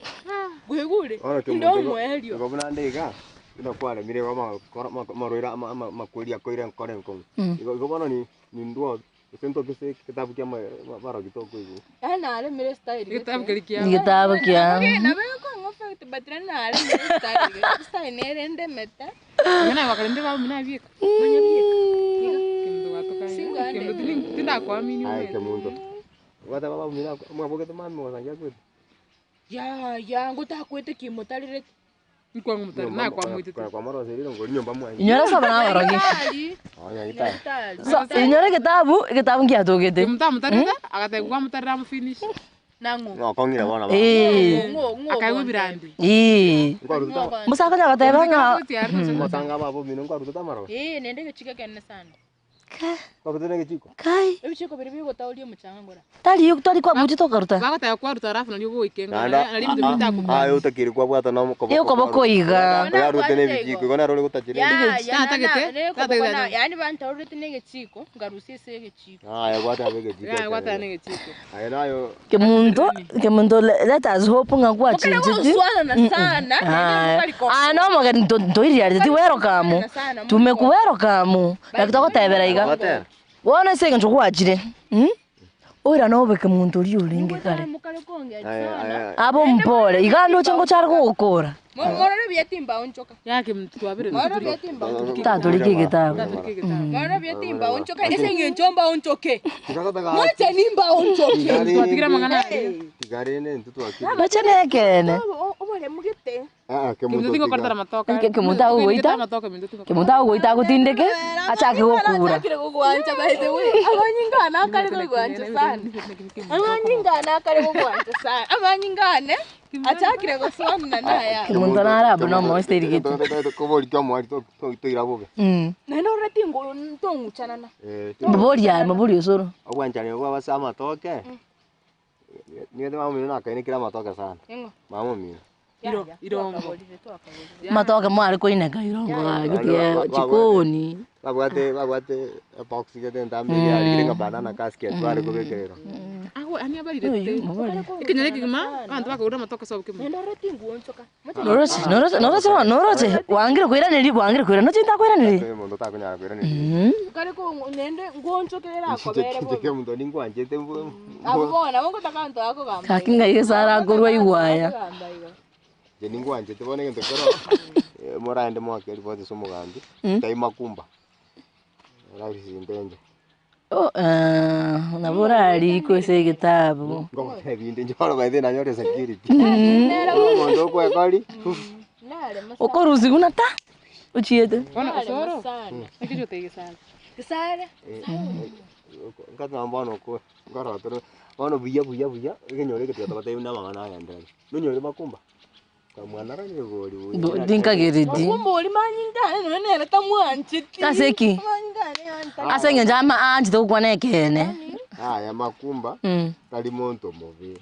[SPEAKER 3] Kwigure. Ndo mwelio.
[SPEAKER 1] Ngobona ndega. Ino kwale mire wa maroira makolia koira nkorenko. Ngobona ni ndwa. Sento kese kitabu kya mara kitoko hivi.
[SPEAKER 3] Ana ale mire style.
[SPEAKER 4] Kitabu kilikia.
[SPEAKER 2] Kitabu kya.
[SPEAKER 3] Na bego ko ngofa tibatrana ale mire style. Style nerende meta.
[SPEAKER 4] Ngana wakalende ba mina bieka.
[SPEAKER 3] Manya bieka.
[SPEAKER 4] Kendo watoka. Kendo tinda kwa mini.
[SPEAKER 1] Ai Kemunto. Wata baba mina mwaboke to mami wasangia kwetu.
[SPEAKER 3] Ya ngutakwete kimutalire.
[SPEAKER 4] Kwa ngumutari na kwa mwite.
[SPEAKER 1] Kwa mara zeriro ngoli nyomba mwa.
[SPEAKER 2] Inyora sabana barogi.
[SPEAKER 1] Aya ita.
[SPEAKER 2] So inyora kitabu ngia togete.
[SPEAKER 4] Mutari akategwa mutari ra finish.
[SPEAKER 3] Nangu.
[SPEAKER 1] No kongira bana ba.
[SPEAKER 4] Akaiwe birandi.
[SPEAKER 1] Ngwaruta.
[SPEAKER 2] Musaka nya bateba nga.
[SPEAKER 1] Matanga babo mino ngwaruta tamaro.
[SPEAKER 3] Nende gechika kenne sana.
[SPEAKER 1] Kwa kutene gechiko.
[SPEAKER 2] Kai.
[SPEAKER 3] Ebichiko biri bigo tawli muchanga ngora.
[SPEAKER 2] Tali kwa buti tokaruta.
[SPEAKER 4] Bakata kwa ruta rafu nalyo go ikenga. Ali mtu bitako.
[SPEAKER 1] Ayo utakiri kwa bwata no mukobo.
[SPEAKER 2] Iyo koboko iga.
[SPEAKER 1] Ya rutene bichiko kona role gutachire.
[SPEAKER 3] Yani banta rutene gechiko ngarusi se gechiko.
[SPEAKER 1] Ya bwata abege gechiko.
[SPEAKER 4] Ya bwata ne gechiko.
[SPEAKER 1] Ayo nayo.
[SPEAKER 2] Kemunto let us hope ngakwa chinjiti. No moga ndoiri ati welcome. Tumekuwero kamu. Nakitoko tebera iga. Wona senge nchukwaachire. Oira no beke muntu uri uringe kare. Abo mpole igano chengo chari gukora.
[SPEAKER 3] Morore byetimba onchoka.
[SPEAKER 4] Yake mtu wabire.
[SPEAKER 3] Morore byetimba onchoka.
[SPEAKER 2] Tatu kigitabu.
[SPEAKER 3] Morore byetimba onchoka ese nchomba onchoke. Mwache nimba onchoke.
[SPEAKER 4] Twatikira mangana.
[SPEAKER 1] Tigarene ntutu akiri.
[SPEAKER 2] Bachene kene.
[SPEAKER 3] Obole mugite.
[SPEAKER 1] Kemunto.
[SPEAKER 4] Tingo kortara matoka.
[SPEAKER 2] Kemunto agoita. Kemunto agoita gutindeke. Achake gukura.
[SPEAKER 3] Achake gukwancha by the way. Abanyingana akari gukwancha sana. Abanyingana akari gukwancha sana. Abanyingane achakire guswana naya.
[SPEAKER 2] Kemunto narabu no mo sterigito.
[SPEAKER 1] Kobori kya mwari to irabobe.
[SPEAKER 3] Neno retingo ntong'uchanana.
[SPEAKER 2] Mabori Osoro.
[SPEAKER 1] Ogwanchane kwa basama toke. Niye mama mimi nakaine kila matoka sana. Mama mimi.
[SPEAKER 4] Irongo.
[SPEAKER 2] Matoka mwari koineka irongo gitie chikoni.
[SPEAKER 1] Bagwate box gete ndambi ya girenga banana casket bale kubekerera.
[SPEAKER 4] Aho ani abari rete. Ikinyere kigima abantu bakagura matoka sobuke mu.
[SPEAKER 3] Neno retingo onchoka.
[SPEAKER 2] Noroche. Wangire kwiraniri wangire kwira no chinta kwiraniri.
[SPEAKER 1] Mundo takunyara kwiraniri.
[SPEAKER 3] Kare ko nende ngonchokerera ko bere bo.
[SPEAKER 1] Tike mundo ningwanje tembo.
[SPEAKER 3] Abona bongo takanto ako gamba.
[SPEAKER 2] Kakinga yesara gorwa iwaya.
[SPEAKER 1] Je ningwanje tebone ngento kero. Moraende mwake ripoti somugambi. Taima kumba. Rauri sindenje. Nabora aliko ese gitabu. Ngo hebinde njoro baide na nyore security. Mondo kwa kali.
[SPEAKER 2] Okoruzi kunata. Uchiete.
[SPEAKER 4] Bona Osoro. Ikijo tege sana.
[SPEAKER 3] Gesare.
[SPEAKER 1] Ngata mbano ko ngara toro. Bano buya ikinyore ketata bataye na mangana yandere. Nunyore makumba. Kamwana ranye gori.
[SPEAKER 2] Dinka geridi.
[SPEAKER 3] Kumbo oli manyinga nene tamwanchiti.
[SPEAKER 2] Aseki. Asenge njama anti to kwane kene.
[SPEAKER 1] Ya makumba. Kali monto move.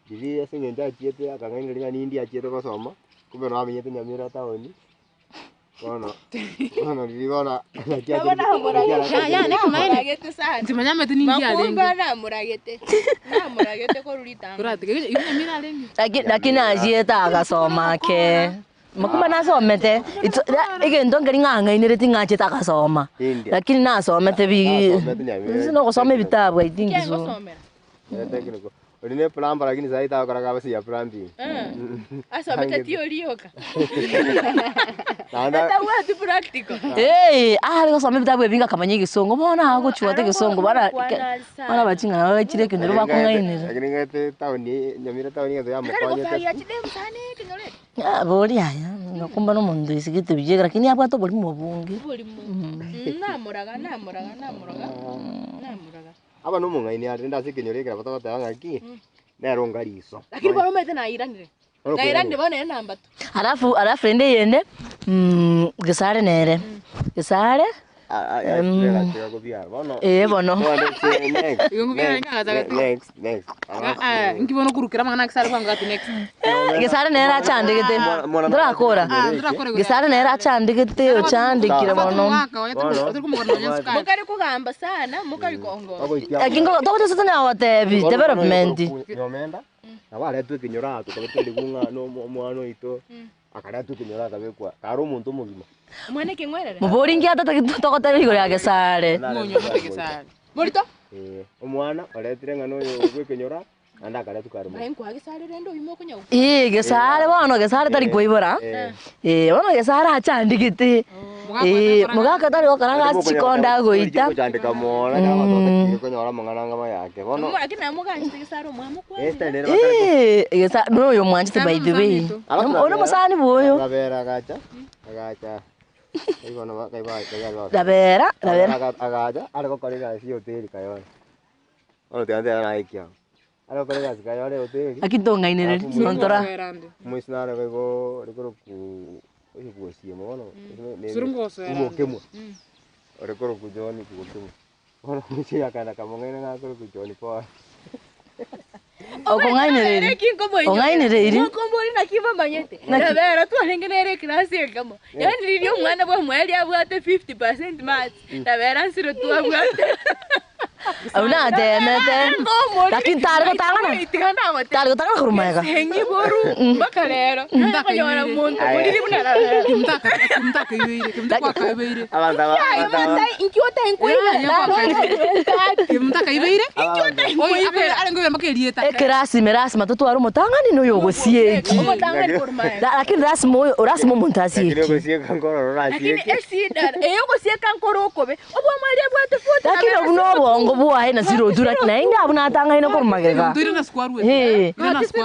[SPEAKER 1] Bibi asenge nda chiete akangenge linga ni India chiete ko soma. Kumbe no amenyete nyamira taoni. Bona bibiona.
[SPEAKER 3] Ya muragete sana.
[SPEAKER 4] Timanya meti ningi alenge.
[SPEAKER 3] Makumba na muragete ko rulita.
[SPEAKER 4] Kurati ke mira alenge.
[SPEAKER 2] Lakini ajieta akasoma ke. Makumba nasomete. Igendo ngeringa inireti ngacheta akasoma. Lakini nasomete bi. Sino kusoma ibitabu I think so.
[SPEAKER 1] Uline plumber lakini sasa itakora kama si ya plumbing.
[SPEAKER 3] Asa umetatio ulioka.
[SPEAKER 1] Nanda.
[SPEAKER 3] Hata wewe tu practical.
[SPEAKER 2] Ariko some bitabu ebinga kamanye gisongo bona ako chuate gisongo bara bachinga nawe chire kinero bakungainira.
[SPEAKER 1] Lakini ngate tauni nyamira tauni ngazo ya
[SPEAKER 3] Kari
[SPEAKER 1] mkonye.
[SPEAKER 3] kwa ya chidemu sana kinole.
[SPEAKER 2] Bori aya nakumba no mundu isigite bijega lakini abwa to bori mu bunge.
[SPEAKER 3] Buri mu. Namuraga.
[SPEAKER 1] Aba no mungaini arenda sikinyorekera batagata bangaki. Neronga riso.
[SPEAKER 3] Lakini bora umete na iranire. Na iranire bone namba tu.
[SPEAKER 2] Alafu ende yende Gesare nere. Gesare bono.
[SPEAKER 1] Next.
[SPEAKER 4] Nkibono kurukira mangana Gesare kwanga ati next.
[SPEAKER 2] Gesare nere achandikite. Ndrakora. Gesare nere achandikite ochandikira bono.
[SPEAKER 3] Mukari kugamba sana, mukari kongo.
[SPEAKER 2] Akingo tokote sitana watebi development.
[SPEAKER 1] Nyomenda. Abale tu kinyora tu kabete kunga no mwana ito. Akara tu kinyora kabekwa. Karo muntu mugima.
[SPEAKER 3] Mwana kingwerere.
[SPEAKER 2] Mubori ngiata tokote bigo ya Gesare.
[SPEAKER 4] Ngonyo mate Gesare.
[SPEAKER 3] Morito?
[SPEAKER 1] Omwana aletire ngano yo gwekenyora anda kare tukaro.
[SPEAKER 3] Kwa Gesare rendo uimo kunyago.
[SPEAKER 2] Gesare bono Gesare tari kuibora. Bono Gesare achandikite. Mugaka tari okaranga chikonda goita.
[SPEAKER 1] Chandika mona kama toto kunyora mangana ngama yake. Bono.
[SPEAKER 3] Akina muganjite Gesare mwamu kwa.
[SPEAKER 2] Gesare no yo mwanjite by the way. Ono musani boyo.
[SPEAKER 1] Rabera agacha. Ibono
[SPEAKER 2] Rabera.
[SPEAKER 1] Agacha algo korega si hotel kayo. Ono te ande na ikia. Algo korega si kayo hotel.
[SPEAKER 2] Akitonga inere nontora.
[SPEAKER 1] Muisnara go rekoro ku kuosie mono.
[SPEAKER 4] Surungoso era.
[SPEAKER 1] Kemo. Rekoro ku joni ku kemo. Ono muchi akana kamongaina ngakoro ku joni po.
[SPEAKER 2] Okongainere. Ongainere.
[SPEAKER 3] Mukombori na kiva manyete. Rabera tu alengenere klasi kama. Yani nilio mwana bwa mwali abwate 50% maths. Rabera nsiro tu abwate.
[SPEAKER 2] Una temete. Lakini tariko tangana. Tariko tangana kurumaga.
[SPEAKER 3] Hengi boru bakalero. Ndakanyora muntu muri bunara.
[SPEAKER 4] Kimtaka ibeire.
[SPEAKER 1] Abanda.
[SPEAKER 3] Inkiota enkuiba.
[SPEAKER 4] Kimtaka ibeire. Oi ape alengo makerieta.
[SPEAKER 2] Kerasi matutu arumo tangani no yogo sieki. Lakini rasmo muntasi.
[SPEAKER 1] Lakini sieki kankoro rasi.
[SPEAKER 3] Lakini esida. Yogo sieki kankoro kobe. Obwa mali abwate 40.
[SPEAKER 2] Lakini unobo bua haina zero dura na inga abuna tanga ina kurumagega.
[SPEAKER 4] Ndiri na square we.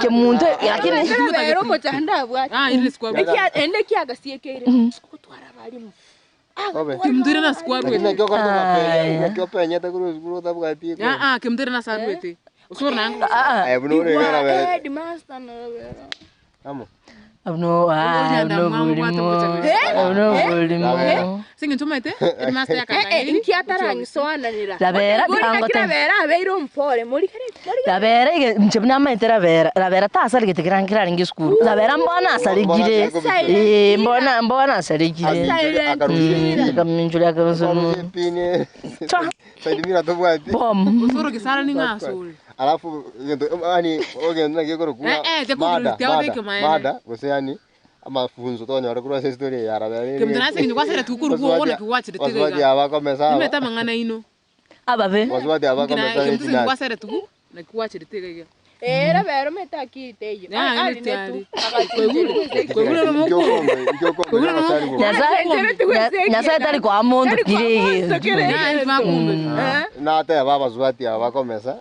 [SPEAKER 2] Kemunto lakini
[SPEAKER 3] rero mo chanda bwa.
[SPEAKER 4] Ile square we.
[SPEAKER 3] Ende kiaga siekere. Kutwara balimu.
[SPEAKER 4] Kimdiri na square we.
[SPEAKER 1] Nekyo kondo kapenya. Nekyo penya takuru tabugati.
[SPEAKER 4] Kimdiri na sarwete. Usoro nangu.
[SPEAKER 1] Buno regara we.
[SPEAKER 3] Headmaster na vera.
[SPEAKER 1] Amo.
[SPEAKER 2] Abno
[SPEAKER 4] Singin tumete. Headmaster yakanga.
[SPEAKER 3] Inkiatara ngisona nira.
[SPEAKER 2] Rabera
[SPEAKER 3] angote. Rabera abeiro mpole. Muri kare.
[SPEAKER 2] Rabera mchebna maite rabera ta asali kitikirankira ringi skuru. Rabera mbona asaligire. Mbona asaligire. Akaminjuli akamusuru.
[SPEAKER 1] Pine. Saidimira tobwati.
[SPEAKER 2] Bom.
[SPEAKER 4] Usoro Gesare ni ngasuri.
[SPEAKER 1] Alafu yani ogenda ngekoro kuwa. Mada goseyani amafunzo tonya arakura history ya rabera.
[SPEAKER 4] Kimdana singi kwasere tukuru kuwa ona kiwachire tegega.
[SPEAKER 1] Waswati abakomesa.
[SPEAKER 4] Nimeta mangana ino.
[SPEAKER 2] Ababe.
[SPEAKER 1] Waswati abakomesa.
[SPEAKER 4] Kimdana singi kwasere tuku na kiwachire tegega.
[SPEAKER 3] Rabera meta kiteyo.
[SPEAKER 2] Nyasa tari kwa muntu kirege.
[SPEAKER 1] Na ate baba zwati abakomesa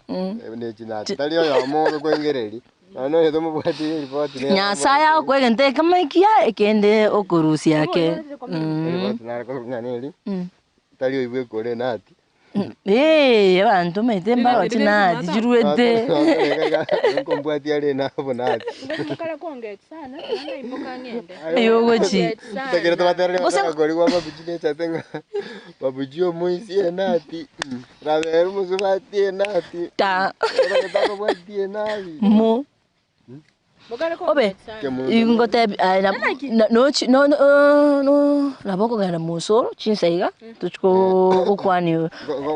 [SPEAKER 1] ne chinati tali yo mo kwengereri. Ano yedo mo bwati report ne.
[SPEAKER 2] Nyasa ya kwegente kama ikia ekende okurusi yake.
[SPEAKER 1] Report na ko nganeli. Tali yo ibwe kore nati.
[SPEAKER 2] Abantu maite mbaro china dijuruete.
[SPEAKER 1] Ngombwati ale na bonati.
[SPEAKER 3] Ngokala kongete sana, nanga imboka niende.
[SPEAKER 2] Yogochi.
[SPEAKER 1] Tekere to batere na gori kwa babujine chatenga. Babujio muisi enati. Raberu musubati enati.
[SPEAKER 2] Ta.
[SPEAKER 1] Ko bwati enali.
[SPEAKER 2] Mo. Obe. Ingote no laboko gana musoro chinsaiga tuchko ukwani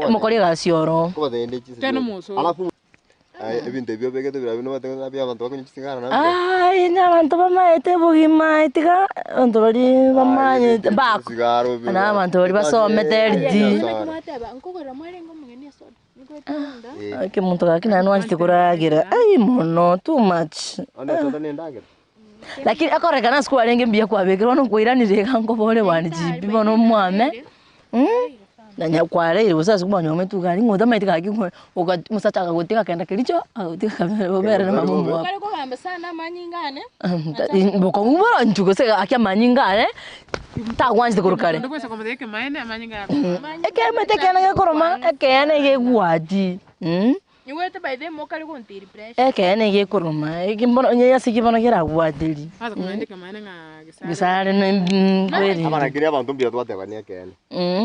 [SPEAKER 2] mokori gasioro
[SPEAKER 1] Ko badende chisi.
[SPEAKER 4] Teno musoro.
[SPEAKER 1] Alafu ebintu byo begete birabino batenga na bya abantu bakunyitsinga na.
[SPEAKER 2] Abantu bamaete bugima itika ndori bamanye bako.
[SPEAKER 1] Sigaro.
[SPEAKER 2] Na abantu bari basomete rdi.
[SPEAKER 3] Mateba nkokora mwere ngomugeni soda.
[SPEAKER 2] Kemunto kakina nwanzi tekuragira. Ai mono too much.
[SPEAKER 1] Ana toto nendagira.
[SPEAKER 2] Lakini akorekana siku alenge mbia kwa bekero no kuiranire kango bole wani jibi bono mwame. Nanya kwale usasa kubanya umetugani ngoda maitika kingo uka musata akagotika kaenda kilicho akagotika bobera na mamumu wako.
[SPEAKER 3] Kale ko bamba sana manyingane.
[SPEAKER 2] Boko ngubara njugo se akia manyingane. Ta wanzi kurukare.
[SPEAKER 4] Ndo kwesa komode ke maene amanyinga.
[SPEAKER 2] Eke metekana ke koroma eke ene ke gwadi.
[SPEAKER 3] Niwete by them mokale ko ntiri pressure.
[SPEAKER 2] Eke ene ke koroma eke mbono nya sikibona kera gwadiri.
[SPEAKER 4] Hata komende ke maene nga
[SPEAKER 2] Gesare no kweli.
[SPEAKER 1] Abana kiri abantu mbia twatebania kene.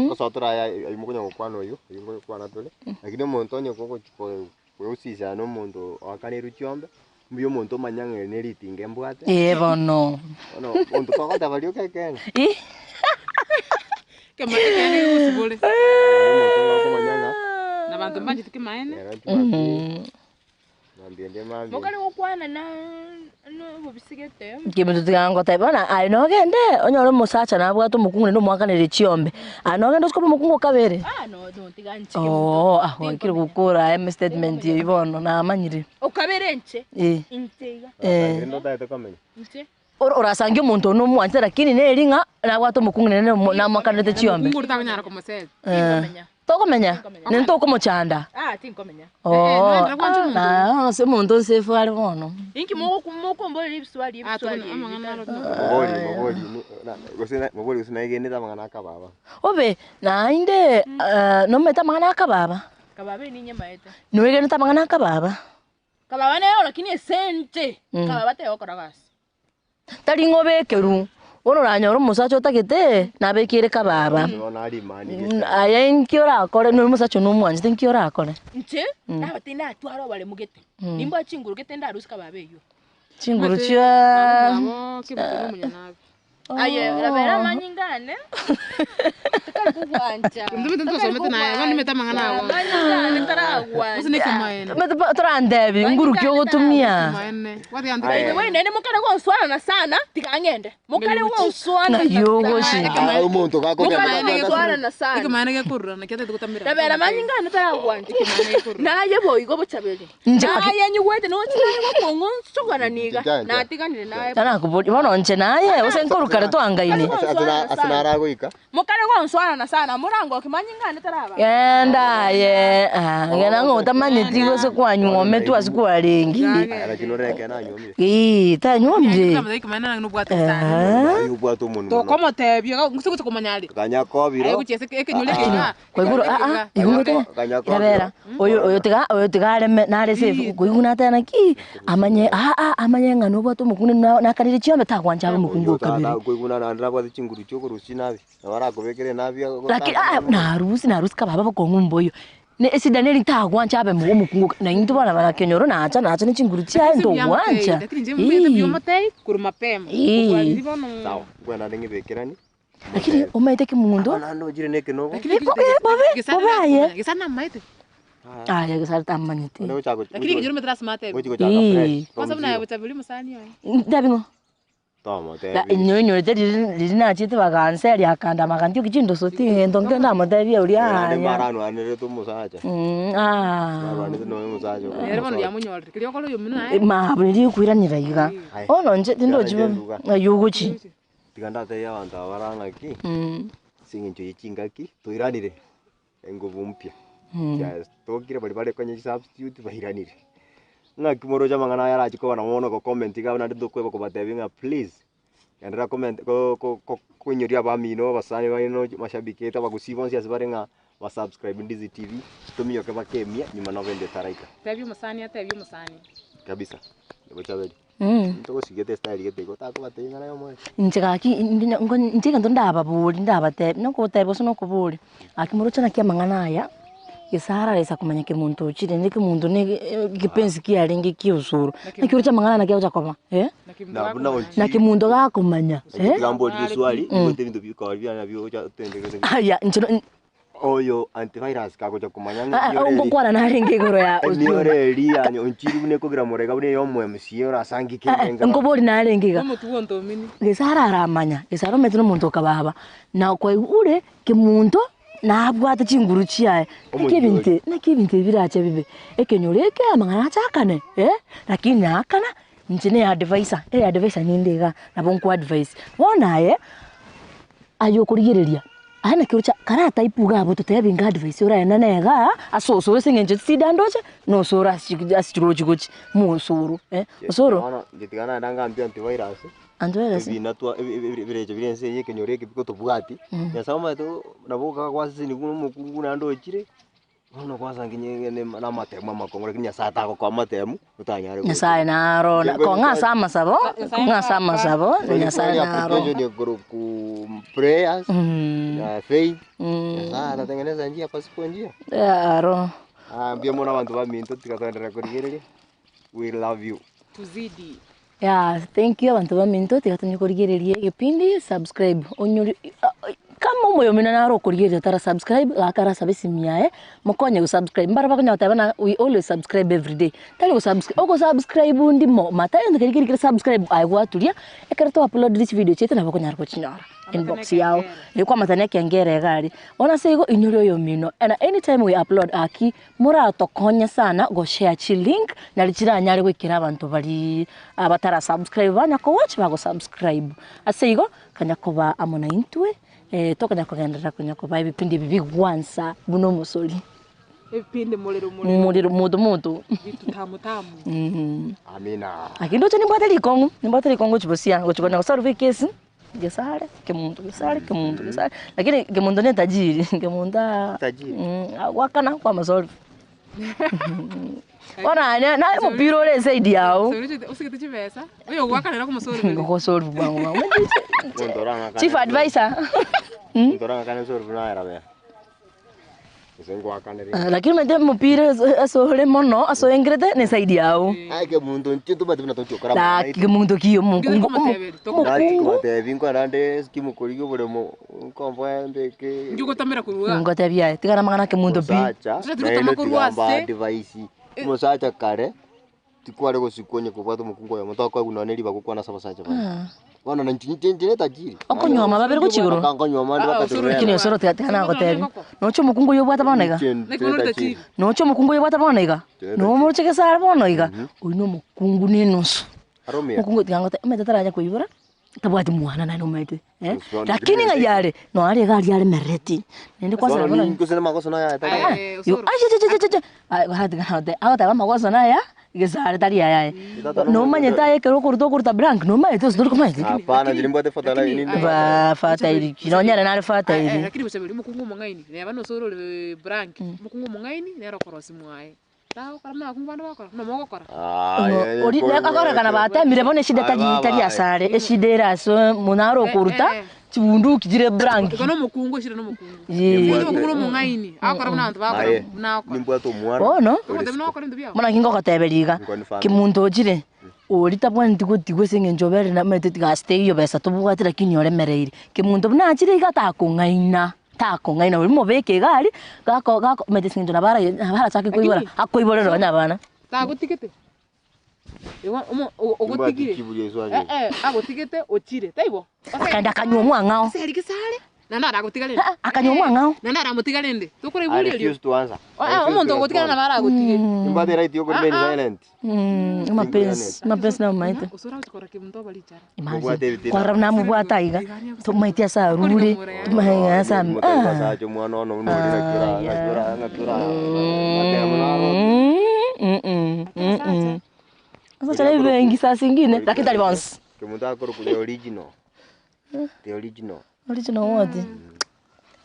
[SPEAKER 1] Kosotora ya imukunya gukwano yu ingo kwana tole. Lakini omuntu onye koko usisa no muntu akaniru chiombe. Mbio muntu manyange neritinge mbwate.
[SPEAKER 2] Bono.
[SPEAKER 1] Ono muntu tokota balio kekene.
[SPEAKER 4] ke maene usibole.
[SPEAKER 1] Muntu ngakomanyanga.
[SPEAKER 4] Na bantu mbanji tuke maene.
[SPEAKER 1] Nambiende mambi.
[SPEAKER 3] Mokale ko kwana na no bobisigete.
[SPEAKER 2] Kemunto tigango taibona ai no gende onyore musacha na bwato mukungune no mwakanire chiombe. Ano gende sikopo mukungo kabere.
[SPEAKER 3] No tiganchi.
[SPEAKER 2] Wakiri gukura statement yibono na amanyire.
[SPEAKER 3] Okabere nche. Intega.
[SPEAKER 1] Ndo taite komenya.
[SPEAKER 3] Nche.
[SPEAKER 2] Orasange umuntu no mwanze lakini neringa na bwato mukungune na mwakanire chiombe.
[SPEAKER 4] Mungu takanyara komosel.
[SPEAKER 3] Komenya.
[SPEAKER 2] Tokomenya. Nento komochanda.
[SPEAKER 3] Tinkomenya.
[SPEAKER 2] Na se muntu sefu ali bono.
[SPEAKER 3] Inki moko mbole libswali.
[SPEAKER 1] Moboli usina igene tamangana kababa.
[SPEAKER 2] Obe na inde no meta mangana kababa.
[SPEAKER 3] Kababa ni nyama eta.
[SPEAKER 2] No igene tamangana kababa.
[SPEAKER 3] Kababa nayo lakini esente. Kababa te okora gas.
[SPEAKER 2] Tari ngobe keru. Ono ranyoro musacho takete na bekire kababa. Aya inkiora akore no musacho no mwanzi inkiora akore.
[SPEAKER 3] Nche? Na batina twaro bale mugete. Nimba chinguru gete ndarusi kababa yo.
[SPEAKER 2] Chinguru chia.
[SPEAKER 4] Kibuno munyana.
[SPEAKER 3] Aye, rabera manyingane. Tukali kugwanja.
[SPEAKER 4] Ndimete ntosomete naye, bani meta mangana.
[SPEAKER 3] Manyingane taragwa.
[SPEAKER 4] Usine kamaene.
[SPEAKER 2] Meta trandebi nguru kyo gutumia.
[SPEAKER 4] Maene. Wadi andi.
[SPEAKER 3] Wewe nene mukale kwa uswana sana tikangende. Mukale kwa uswana.
[SPEAKER 2] Yogoshi.
[SPEAKER 1] Umuntu kako
[SPEAKER 3] mukale uswana na sana.
[SPEAKER 4] Ikamaene ke kurra na kete tukutamira.
[SPEAKER 3] Rabera manyingane taragwa.
[SPEAKER 4] Ikamaene ke kurra.
[SPEAKER 3] Naye boy go Bochaberi. Naye nyuwete no china kwa ngongo sokwana niga. Na tikanire naye.
[SPEAKER 2] Tana kubodi bono nche naye usenkuru kare to angaine.
[SPEAKER 1] Asinara goika.
[SPEAKER 3] Mukale kwa uswana na sana murango kimanyingane taraba.
[SPEAKER 2] Yenda ye. Ngena ngota manyitigo se kwanyu ometu asikualengi.
[SPEAKER 1] Ala kinoreke na nyomi.
[SPEAKER 2] Ta nyomje.
[SPEAKER 4] Kama ikamaene no bwata sana.
[SPEAKER 1] Yubwato umuntu.
[SPEAKER 4] To komo tebyo ngusikuti komanyali.
[SPEAKER 1] Kanya Kobiro.
[SPEAKER 4] Ayo kuchese ekenyuleke ina.
[SPEAKER 2] Kwa iguru iguru yabera. Oyo tigare nare se kuiguna tana ki amanye amanye ngano bwato mukune na kanire chiombe takwanja mukungo kabiri.
[SPEAKER 1] Kuiguna na ndabwa chinguru cyo kurusi nabi. Abara kubekere nabi.
[SPEAKER 2] Lakini narusi kababa ko ngumboyo. Ne esidaneli takwanja abe mukungo na into bana bana kenyoro na acha ni chinguru chia ndo wanja.
[SPEAKER 4] Lakini nje mbete byo matei kuru mapema. Kwa ndibono.
[SPEAKER 1] Sawa. Bwana ndingibekerani.
[SPEAKER 2] Lakini umaite kimundo.
[SPEAKER 1] Ana ndo jire neke no.
[SPEAKER 2] Babe.
[SPEAKER 4] Gisana maite.
[SPEAKER 2] Ya Gesare tamanyite.
[SPEAKER 4] Lakini kijoro metras mate.
[SPEAKER 1] Gochi gocha fresh.
[SPEAKER 4] Kwa sababu na Bochaberi musani yo.
[SPEAKER 2] Ndabingo.
[SPEAKER 1] Toma te.
[SPEAKER 2] La nyonyo tedi na chite vakanse ali akanda makantyo kichindo soti ndonge na madavi uri
[SPEAKER 1] Ane marano anere to musacha. Marano no musacha.
[SPEAKER 4] Yero bano yamunyolre. Kiriyo kolo yo mina.
[SPEAKER 2] Ma buri kuiranira yiga. Ono nje tindo jibo. Yuguchi.
[SPEAKER 1] Tiganda te ya wanta waranga ki. Singincho yichinga ki. Tuiranire. Nguvu mpya. Ya tokire bali kwenye substitute bahiranire. Ngakimoro jamangana yara chiko na wono ko comment ga na ndo kweba ko batebinga please. Yandira comment ko kunyoria ba mino basani baino mashabiki eta bagusii bonsi asibarenga wa subscribe NDIZI TV. Tumiyo ke bakemia nyuma na vende taraika.
[SPEAKER 4] Tebyo musani
[SPEAKER 1] Kabisa. Bochaberi. Ntoko sigete style gete ko ta ko batebinga na yo mo.
[SPEAKER 2] Njekaki njeka ndo ndaba buli ndaba te noko tebo sono ko buli. Akimoro chana kia mangana ya. Gesare resa kumanya Kemunto chire ndike mundu ne kipenzi kialingi kiusuru. Nakiro cha mangana na kya kwa na Kemunto ga kumanya.
[SPEAKER 1] Gambo di swali ngote bintu biko bya na byo cha tendeke.
[SPEAKER 2] Aya nchino
[SPEAKER 1] Oyo Antivirus kako cha kumanya
[SPEAKER 2] ngo kwa na ringe goro ya
[SPEAKER 1] Ore ria nyo nchiru ne ko gira morega bune yo mwe msiyo rasangi kenga.
[SPEAKER 2] Ngo boli na ringe ga.
[SPEAKER 4] Mutu wonto mini.
[SPEAKER 2] Gesare aramanya. Gesare metino muntu kababa. Na kwa ure Kemunto nabwate chinguru chiae nekibinte birache bibe ekenyoreke amangana chakane lakini akana njine advisor advisor nindega nabonku advice wonaye ayo kurigereria ana kirucha karata ipuga abo tutebinga advice ora nega asosoro singenje sidandoche no sora asichuruchuchi mu osoro osoro
[SPEAKER 1] gitigana ndanga antivirus
[SPEAKER 2] Antivirus
[SPEAKER 1] binatwa bireje birense yekenyoreke biko tubwati yasama to naboka kwasi ni kuno mukungu nando chire ono kwasa nginye na matemu amakongore kinya sata ko kwa matemu utanyare
[SPEAKER 2] nyasaye naro ko ngasama sabo nyasaye naro
[SPEAKER 1] ni ku prayers faith nyasaye atengeneza njia pasipo njia
[SPEAKER 2] aro
[SPEAKER 1] ambia mona abantu baminto tikatondera kurigereria we love you
[SPEAKER 3] tuzidi.
[SPEAKER 2] Thank you abantu baminto tikatondera kurigereria gipindi subscribe onyuri kama moyo mina naro kurigereria tara subscribe akara sabisimiae mukonye go subscribe mbara bakonya tabana we always subscribe every day tali go subscribe ndimo mata ndikirikira subscribe aigwa tulia ekerto upload this video chete na bakonya arko chinyara inbox yao yekwa matane kengere gari ona sego inyoro yo mino and anytime we upload aki mura tokonya sana go share chi link na lichira nyari gwikira abantu bari abatara subscribe banya ko watch bago subscribe asego kanya koba amona intwe toka na kugendera kunya ko baby pindi bibi gwansa buno musoli
[SPEAKER 3] Epinde muliro
[SPEAKER 2] mudu
[SPEAKER 3] Getamutamu.
[SPEAKER 1] Amina
[SPEAKER 2] akindo chani mbata likongo chibosia gochikona kusaru vikesi Gesare Kemunto lakini Kemunto ni tajiri wakana kwa mazuri ona na mupiro le zaidi yao
[SPEAKER 3] usikete chivesa uyo wakana na kumusori
[SPEAKER 2] ngo solve bwangu chief advisor
[SPEAKER 1] ndoranga kana solve na era be
[SPEAKER 2] lakini mende mupira asole mono aso engrede ne zaidi yao
[SPEAKER 1] Kemunto ntinto bati na tochokara
[SPEAKER 2] la Kemunto kiyo mukungu
[SPEAKER 1] vinko rande skimu korigo boremo komboende ke
[SPEAKER 3] njuko tamera kuruga
[SPEAKER 2] ngo tabia tigana magana Kemunto bi
[SPEAKER 1] device musacha kare tikware gosikonye kubwato mukungo ya mutako agunaneri bagukwana sabasacha bana wana na ntinje tajiri
[SPEAKER 2] okonyoma babere kuchigoro
[SPEAKER 1] akanyoma ndi bakatore
[SPEAKER 2] kini osoro tigana go tebi nocho mukungo yo bwata bonega nocho mukungo yo bwata bonega no muche Gesare bonega uino mukungu ni nusu mukungo tigango te metataraja kuibura tabwati mwana na nomete lakini ngayare no ari gari ale mereti nende kwa sana
[SPEAKER 1] ni kusema makosa na ya
[SPEAKER 2] yo hata makosa na ya Gesare tali ya no manyeta ye kero kurto kurta blank no manyeta sdur kuma
[SPEAKER 1] hapana ndirimbo te fatala ini
[SPEAKER 2] ba fata iri kinonyara na fata iri
[SPEAKER 3] lakini Bochaberi mukungu mongaini ne bano soro le blank mukungu mongaini ne rokorosi mwae tao karama kumbanda bakora no mogokora
[SPEAKER 2] ori akora kana bata mire bone shida tali asare eshidera so munaro kurta chibundu kijire blank
[SPEAKER 3] kono mukungu shira no mukungu mukungu mongaini akora bantu bakora nako
[SPEAKER 1] nimbwato mwana
[SPEAKER 2] no mona kingo katebeliga Kemunto jire ori tabwa ndigwe sengenjobere na mete tigaste yo besa tubwatira kinyore mereire Kemunto bna jire igatakung'aina uri mobeke gari gako mete sengenjo nabara chake kuibora akoiborero nyabana
[SPEAKER 3] tagutikete ogotigire agotigete ochire taibo
[SPEAKER 2] akanda kanywa mwangao
[SPEAKER 3] seri Gesare nana aragotigale
[SPEAKER 2] akanywa mwangao
[SPEAKER 3] nana aramutigale ndi tukore ibulio
[SPEAKER 1] refuse to answer
[SPEAKER 3] umuntu ogotigala na bara agotigire
[SPEAKER 1] imbade right yo remain silent
[SPEAKER 2] mapenzi na maite
[SPEAKER 3] usora ukora Kemunto balichara
[SPEAKER 2] kwa ramna mubwata iga tumaitia sa rure tumaiya sa
[SPEAKER 1] sacho mwana ono unuri nakura
[SPEAKER 2] sasa chale vengi saa zingine lakini tali once
[SPEAKER 1] Kemunto akoro kule original
[SPEAKER 2] what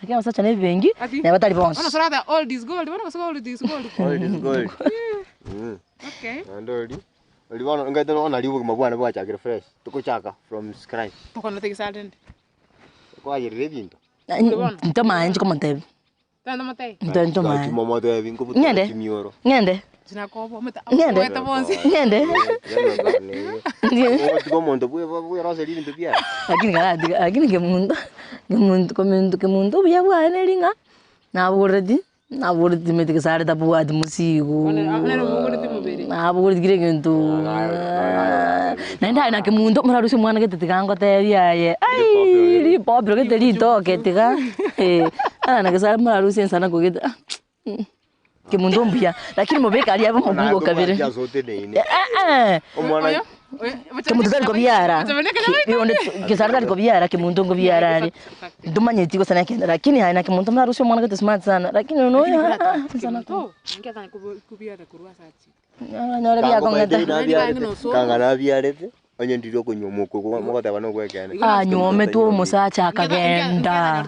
[SPEAKER 2] lakini sasa chale vengi na batali once
[SPEAKER 3] ono sora all this gold all this gold okay
[SPEAKER 1] andoli Olivano ngaita ona liwo mabwana bwa chakira fresh tukuchaka from scratch
[SPEAKER 3] tokona tegisale ndi
[SPEAKER 1] kwa yire binto
[SPEAKER 2] nto manje como tebe
[SPEAKER 3] tanda matei
[SPEAKER 2] nto manje
[SPEAKER 1] mama tebe ngobuta chimioro
[SPEAKER 2] ngende
[SPEAKER 3] sinakobo meta
[SPEAKER 2] ngende
[SPEAKER 1] tipo mondo bwe rose linto pia
[SPEAKER 2] lakini Kemunto bya bwana linga na already Na buri timete Gesare tabuwa musigo. Na buri kire kintu. Nenda ina Kemunto murarusi mwana getetigango teria ye. Ai, ri popro geteri toke tiga. Na Gesare murarusi sana kugeta. Kemunto mbia lakini mobeka ali aba mubugo kabere.
[SPEAKER 1] Omwana
[SPEAKER 2] Kemunto tari kobiara. Gesare tari kobiara Kemunto ngobiara. Dumanye tiko sana kenda lakini haina Kemunto murarusi mwana gete smart sana lakini no sana
[SPEAKER 4] to ngeta kubiara kurwa sati.
[SPEAKER 2] Nyora bia kongeta.
[SPEAKER 1] Kangana biarete. Onye ndiro kunyomoko kwa mukota bano kwekene.
[SPEAKER 2] Nyome tu musacha akagenda.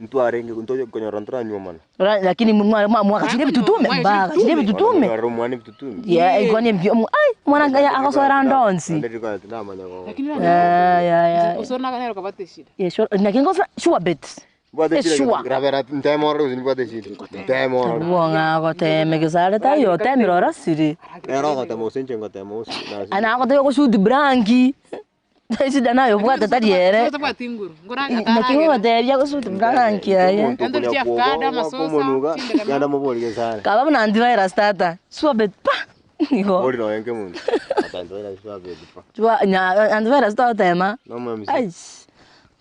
[SPEAKER 1] Mtu arenge kuntoje konyorantra nyomana.
[SPEAKER 2] Lakini mwa kachire bitutume mbaga kachire bitutume.
[SPEAKER 1] Romani bitutume.
[SPEAKER 2] Yeah, igone mbio ai mwana ngaya akosora ndonzi.
[SPEAKER 4] Lakini
[SPEAKER 2] ya.
[SPEAKER 4] Osoro kana kabate shida.
[SPEAKER 2] Yeah, sure. Nakingo sure bet.
[SPEAKER 1] Bode shida. Gravera temoro ni bode shida. Temoro.
[SPEAKER 2] Buonga gote Gesare tayo temiro rasiri.
[SPEAKER 1] Era gote mosenche gote mos.
[SPEAKER 2] Ana gote ko shoot branki. Taisi dana yo bwata tariere.
[SPEAKER 4] Tabati nguru. Ngoranga tara.
[SPEAKER 2] Nakingo gote bya ko shoot branki ya.
[SPEAKER 4] Ando tia kada masosa.
[SPEAKER 1] Yanda mobori Gesare.
[SPEAKER 2] Kaba na Antivirus tata. Sure bet pa. Igo.
[SPEAKER 1] Ori no enke mun. Antivirus sure bet pa.
[SPEAKER 2] Tua nya Antivirus ta tema.
[SPEAKER 1] No mami.
[SPEAKER 2] Ai.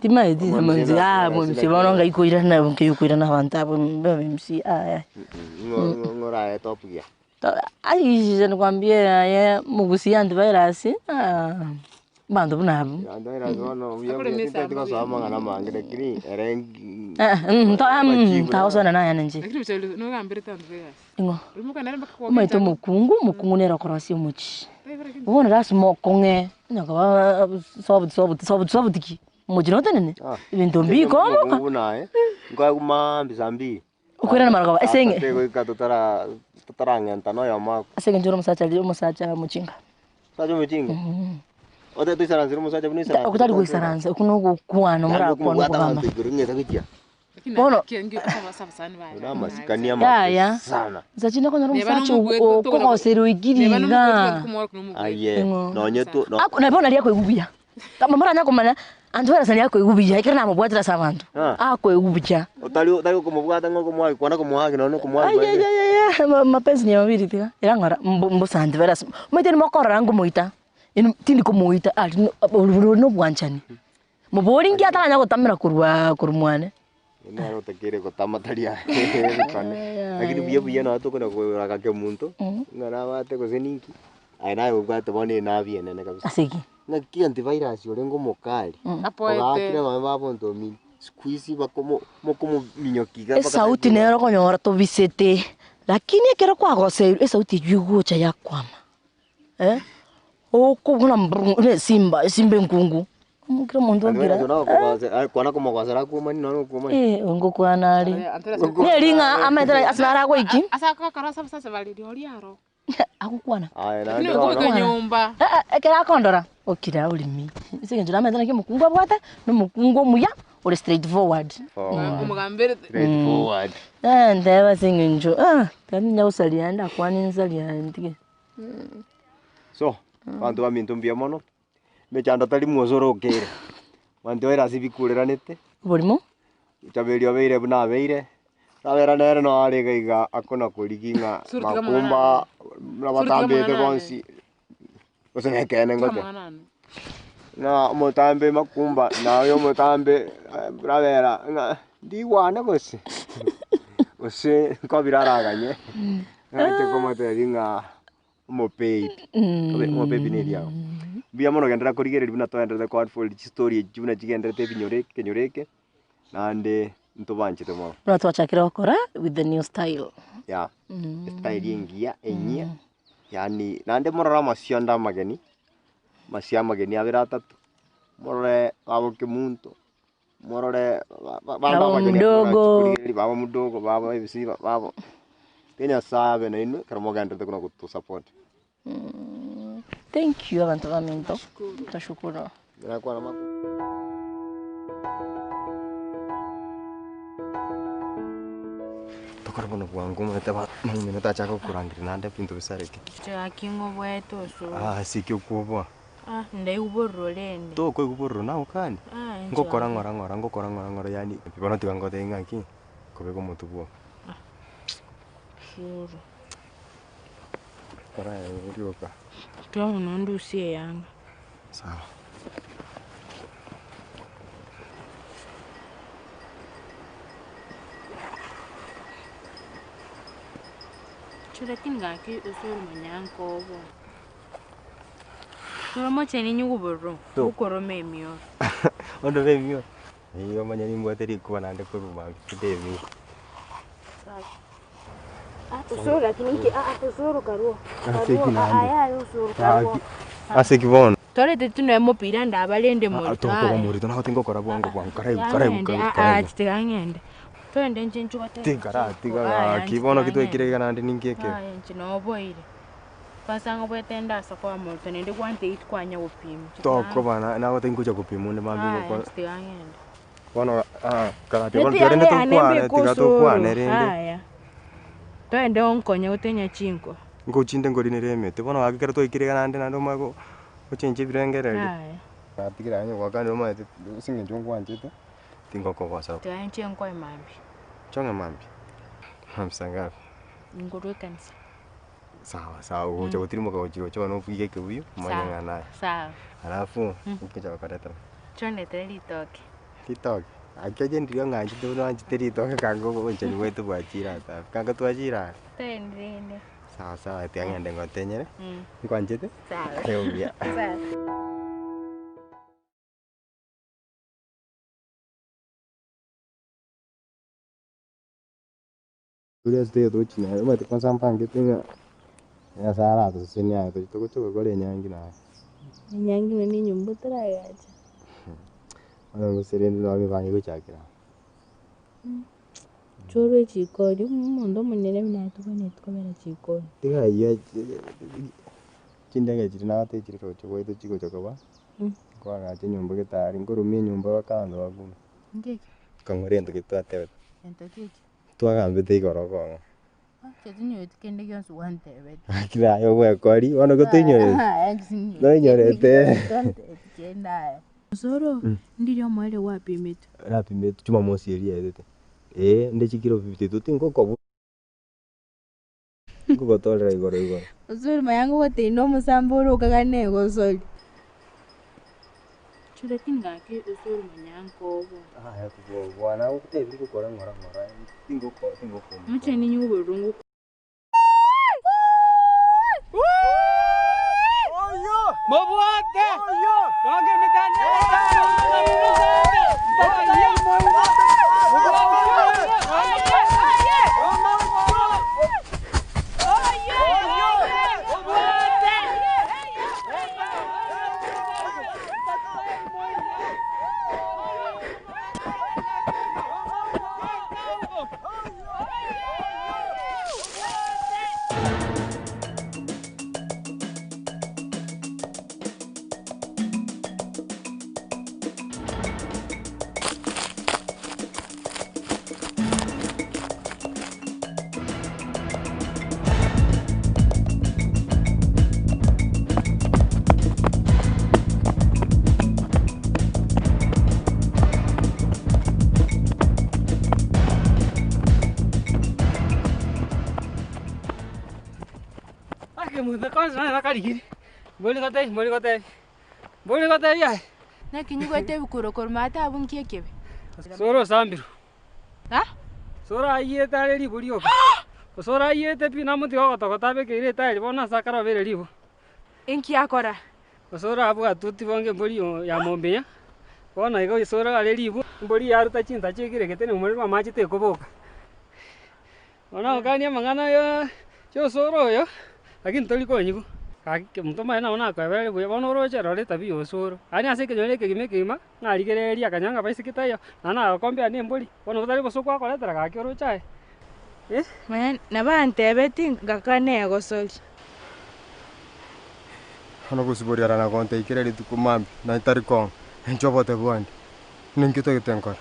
[SPEAKER 2] Tima edi manzi mumsi bononga ikoira na bonke na vantabo mumsi
[SPEAKER 1] ngora top ya.
[SPEAKER 2] Ai je nakwambia ya Gusii Antivirus bando bunabo.
[SPEAKER 1] Antivirus no ya tiko sama ngana mangere kini erengi.
[SPEAKER 2] Tawo sana na yanenje.
[SPEAKER 4] Lakini mselo no gambere Antivirus.
[SPEAKER 2] Ingo.
[SPEAKER 4] Rumuka nare bakako.
[SPEAKER 2] Maito mukungu nera korasi muchi. Ubona ras mokonge. Nyaka sobu tiki. Mujinota nene. Ibintu mbiko.
[SPEAKER 1] Unae. Ngwa kumambi zambi.
[SPEAKER 2] Ukwira na maragaba. Esenge.
[SPEAKER 1] Tego ikatotara ngenta no yama.
[SPEAKER 2] Esenge njoro musacha muchinga.
[SPEAKER 1] Sajo muchinga. Ote tu isaranzira musacha bunu isaranzira.
[SPEAKER 2] Ukutari kuisaranza ukuno kuano mura kuano kubamba.
[SPEAKER 1] Ngeta kitia.
[SPEAKER 2] Bono.
[SPEAKER 4] Kiengi kama sana baya.
[SPEAKER 1] Na masikania ma sana.
[SPEAKER 2] Zachina kono musacha ko seru igiringa.
[SPEAKER 1] Aye. No nyeto no.
[SPEAKER 2] Na bona liako igubia. Kama mara nyako mana Antivirus yako igubia ikira na mubwatira sabantu. Ako igubia.
[SPEAKER 1] Utali kumubwata ngo kumwaki kwana kumwaki no kumwaki.
[SPEAKER 2] Ya mapenzi ni mabiri tika. Irangara mbusa Antivirus. Mwite ni mokora rangu muita. Tindi kumuita no bwanchani. Mubori ngi atanya gutamira kurumwane.
[SPEAKER 1] Ina rotekere kutamataria. Lakini biye na to kuna ko Kemunto. Ngana bate ko seninki. Aina ubate bone na biene na kabisa.
[SPEAKER 2] Asiki.
[SPEAKER 1] Na ki Antivirus yo lengo mokali. Akira mama bonto mi. Squeeze bakomo minyokiga
[SPEAKER 2] baka. Sauti nero konyora to visete. Lakini kero kwa gose sauti jugo cha yakwama. Kuna mbru simba nkungu. Mukira mondo ngira.
[SPEAKER 1] Kwana kuma kwasara kuma ni no kuma.
[SPEAKER 2] Ngo kwana ali. Ne ringa ametera asara ko iki.
[SPEAKER 4] Asaka karasa sasa bali oriaro.
[SPEAKER 2] Akukwana.
[SPEAKER 4] Ni ko nyumba.
[SPEAKER 2] Kera kondora. Okira ulimi. Isenge njira ametera ki mukungu bwata no mukungu muya or straight forward.
[SPEAKER 4] Umugambere
[SPEAKER 1] straight forward.
[SPEAKER 2] Ndeba singenjo. Kandi nyawusali anda kwani nzali andike.
[SPEAKER 1] So, bantu baminto mbia mono. Mechanda tali Osoro kere. Bantu era sibikuliranete.
[SPEAKER 2] Bolimo?
[SPEAKER 1] Chaberio beire buna beire. Sabera nere no ari gaiga akona kuriginga makumba na batambete bonsi. Osene kene ngote. Na motambe makumba na yo motambe bravera nga diwana gosi. Ose Kobiro araganye. Ate como te dinga mopei. Mopei ni dia. Bia mono gendera kurigereri buna twendera quadfold story juna jigendera te binyoreke. Nande ntobanche tomo.
[SPEAKER 2] Bro twachakira okora with the new style.
[SPEAKER 1] Yeah. Style ingia enyia. Yani nande morora masianda mageni. Masia mageni abira tatu. Morore abo Kemunto. Morore baba mageni. Baba mudogo, baba ibisi baba. Tenya sabe na inu karamo gendera kuna kutu support.
[SPEAKER 2] Thank you abantu baminto. Tashukuru.
[SPEAKER 1] Gracias na mako. Tokora bono bwangu mtaba mumino tachako kurangira nande pinto bisareke.
[SPEAKER 3] Chakingo bweto so.
[SPEAKER 1] Sikyo kubo.
[SPEAKER 3] Ndai uboro lende.
[SPEAKER 1] To ko uboro na ukani. Ngokora ngora yani. Bibono tibango tenga ki. Kobe mutubuo.
[SPEAKER 3] Osoro.
[SPEAKER 1] Kora urioka.
[SPEAKER 3] Tuwa unondusie yanga.
[SPEAKER 1] Sawa.
[SPEAKER 3] Lakini ngaki Osoro manyankobo. Turomoche ni nyuguboro. Ukorome mio.
[SPEAKER 1] Ondo mio. Iyo manyani mwateri kuwa nande kwa mama kidemi.
[SPEAKER 3] Osoro lakini iki Osoro karuo. Aya Osoro karuo.
[SPEAKER 1] Ase kibona.
[SPEAKER 3] Tore tetune mopira ndabalende mo.
[SPEAKER 1] Atoko muri tona hotingo kora bwango bwango kare.
[SPEAKER 3] Chitangende. Twende nchenchu kate.
[SPEAKER 1] Tiga kibono kitwekire kanande ninkeke.
[SPEAKER 3] Nchino boire. Pasanga bwetenda sakwa moto nende kwante itkwanya gupima.
[SPEAKER 1] Toko bana na gote nkuja kupima ne mambi ko.
[SPEAKER 3] Chitangende.
[SPEAKER 1] Bono karate bono twende tukwane tiga tukwane rende.
[SPEAKER 3] Haya. Twende onkonya utenya chinko.
[SPEAKER 1] Ngochinde ngorine remete bono agikera twekire kanande nando mago ochenje birengereri.
[SPEAKER 3] Haya.
[SPEAKER 1] Atikira anyo wakandi oma singe jongo anjete. Tingo ko kwasa.
[SPEAKER 3] Twanche nkoi mambi.
[SPEAKER 1] Chonga mambi. Hamsanga.
[SPEAKER 3] Ngorwe kanisa.
[SPEAKER 1] Sawa uja utirimo kwa ujiwa chwa no fike ke uyu manya naye.
[SPEAKER 3] Sawa.
[SPEAKER 1] Alafu ukija wakareta.
[SPEAKER 3] Chonde teli toke.
[SPEAKER 1] TikTok. Akaje ndiyo nganje ndo nganje TikTok kango ko nje wetu bwachira ta. Kanga twachira.
[SPEAKER 3] Tende.
[SPEAKER 1] Sawa tiangende ngotenyere. Ngwanjete?
[SPEAKER 3] Sawa.
[SPEAKER 1] Teobia.
[SPEAKER 3] Sawa.
[SPEAKER 1] Tulia stay to china. Mate kwa sampange tinga. Ya sara to senya to kucho ko le nyangi na.
[SPEAKER 3] Nyangi ni nyumba tarayaje.
[SPEAKER 1] Ana ngosere ndo abivange kuchakira.
[SPEAKER 3] Choro chikori mundo munene minatuko tukomera chikori.
[SPEAKER 1] Tiga iya chindenge chirina te chiro choko ito chiko chokoba. Kwa gache nyumba getari ngorumie nyumba wakando wagumu.
[SPEAKER 3] Ngeke.
[SPEAKER 1] Kangorento kitwatebe.
[SPEAKER 3] Entokeke.
[SPEAKER 1] Twagambe te igorogongo.
[SPEAKER 3] Chetinyo tikende kyonso wantebe.
[SPEAKER 1] Kila yo we kori wono gotinyo. No inyorete.
[SPEAKER 3] Kenda. Osoro ndirio mwele wapi mitu.
[SPEAKER 1] Rapi mitu chuma mosi eria edete. Ndechikiro 52 tingo kobu. Ngo tolera igoro.
[SPEAKER 3] Osoro mayango wote no musamboro kagane gosoli. Lakini ngaki Osoro manyankobo.
[SPEAKER 1] Ya kubo bwana ukutebe ngukora ngora. Tingo ko.
[SPEAKER 3] Muche ni nyuburungu.
[SPEAKER 5] Mobwate! Donge mitanya! Kemunto kwanza na karigiri. Boli kote ya.
[SPEAKER 3] Na kinyugwete bikorokoro mata abunkie kebe.
[SPEAKER 5] Soro sambiru.
[SPEAKER 3] Ha?
[SPEAKER 5] Soro ayete ale libu lioka. Soro ayete pi namuti okotokota bekire tali bona sakara bere libu.
[SPEAKER 3] Inki akora.
[SPEAKER 5] Soro abu atuti bonge boli ya mombeya. Bona igo soro ale libu. Boli ya ruta chinta chekire ketene umurwa machi te koboka. Ona okania mangana yo soro yo. Lakini toliko nyigo. Kemunto maena ona kwa bere bwe bono roche rore tabi Osoro. Ani ase kenyole kegima ngarigereria akanyanga baisikita yo. Nana akombe ani mboli. Bono tari bosoko akoletera gake rochae.
[SPEAKER 3] Man nabantebe ngakane gosoli.
[SPEAKER 1] Ono kusibori arana konte ikireri tukumambi na itarikong. Enjobote bwandi. Ninkito gitenkor.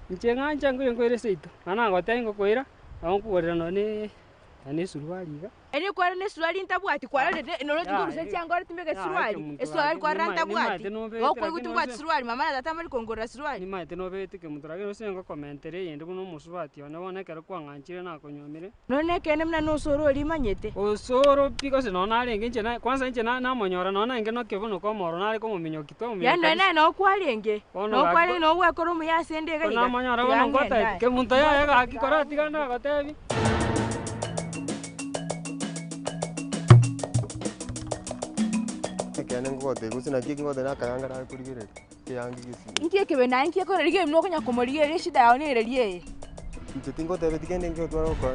[SPEAKER 5] Nchenga nchangu yengo ireseito. Nana ngotengo koira. Aonku gorera none ani suruali ga.
[SPEAKER 3] Eni kwa ne suruali ntabwati kwa rede noloti nguruse cyangwa timeke suruali. Suruali kwa ranta bwati. Okwe gutubwati suruali mama na tata muri kongora suruali.
[SPEAKER 5] Ni maite no bete Kemunto rage no sengo commentere yende buno musubati ona bona kare kwanganchire na konyomire.
[SPEAKER 3] None kene mna no Osoro limanyete.
[SPEAKER 5] Osoro because no na renge nje na kwanza nje na monyora no na nge no kebuno ko moro na ko muminyo kitwa muminyo.
[SPEAKER 3] Ya no no kwalenge. No kwale no we koro mu yasende ga.
[SPEAKER 5] Na monyora bona ngota Kemunto ya ga akikora tigana gotebi.
[SPEAKER 1] Kene ngote gusina kiki ngote na kayanga ra kurigire kiyangi Kisii.
[SPEAKER 3] Inkie kebe na inkie ko rige no kunya komorige shida yaone irelie.
[SPEAKER 1] Nje tingo tebe tikende ngo twaro ko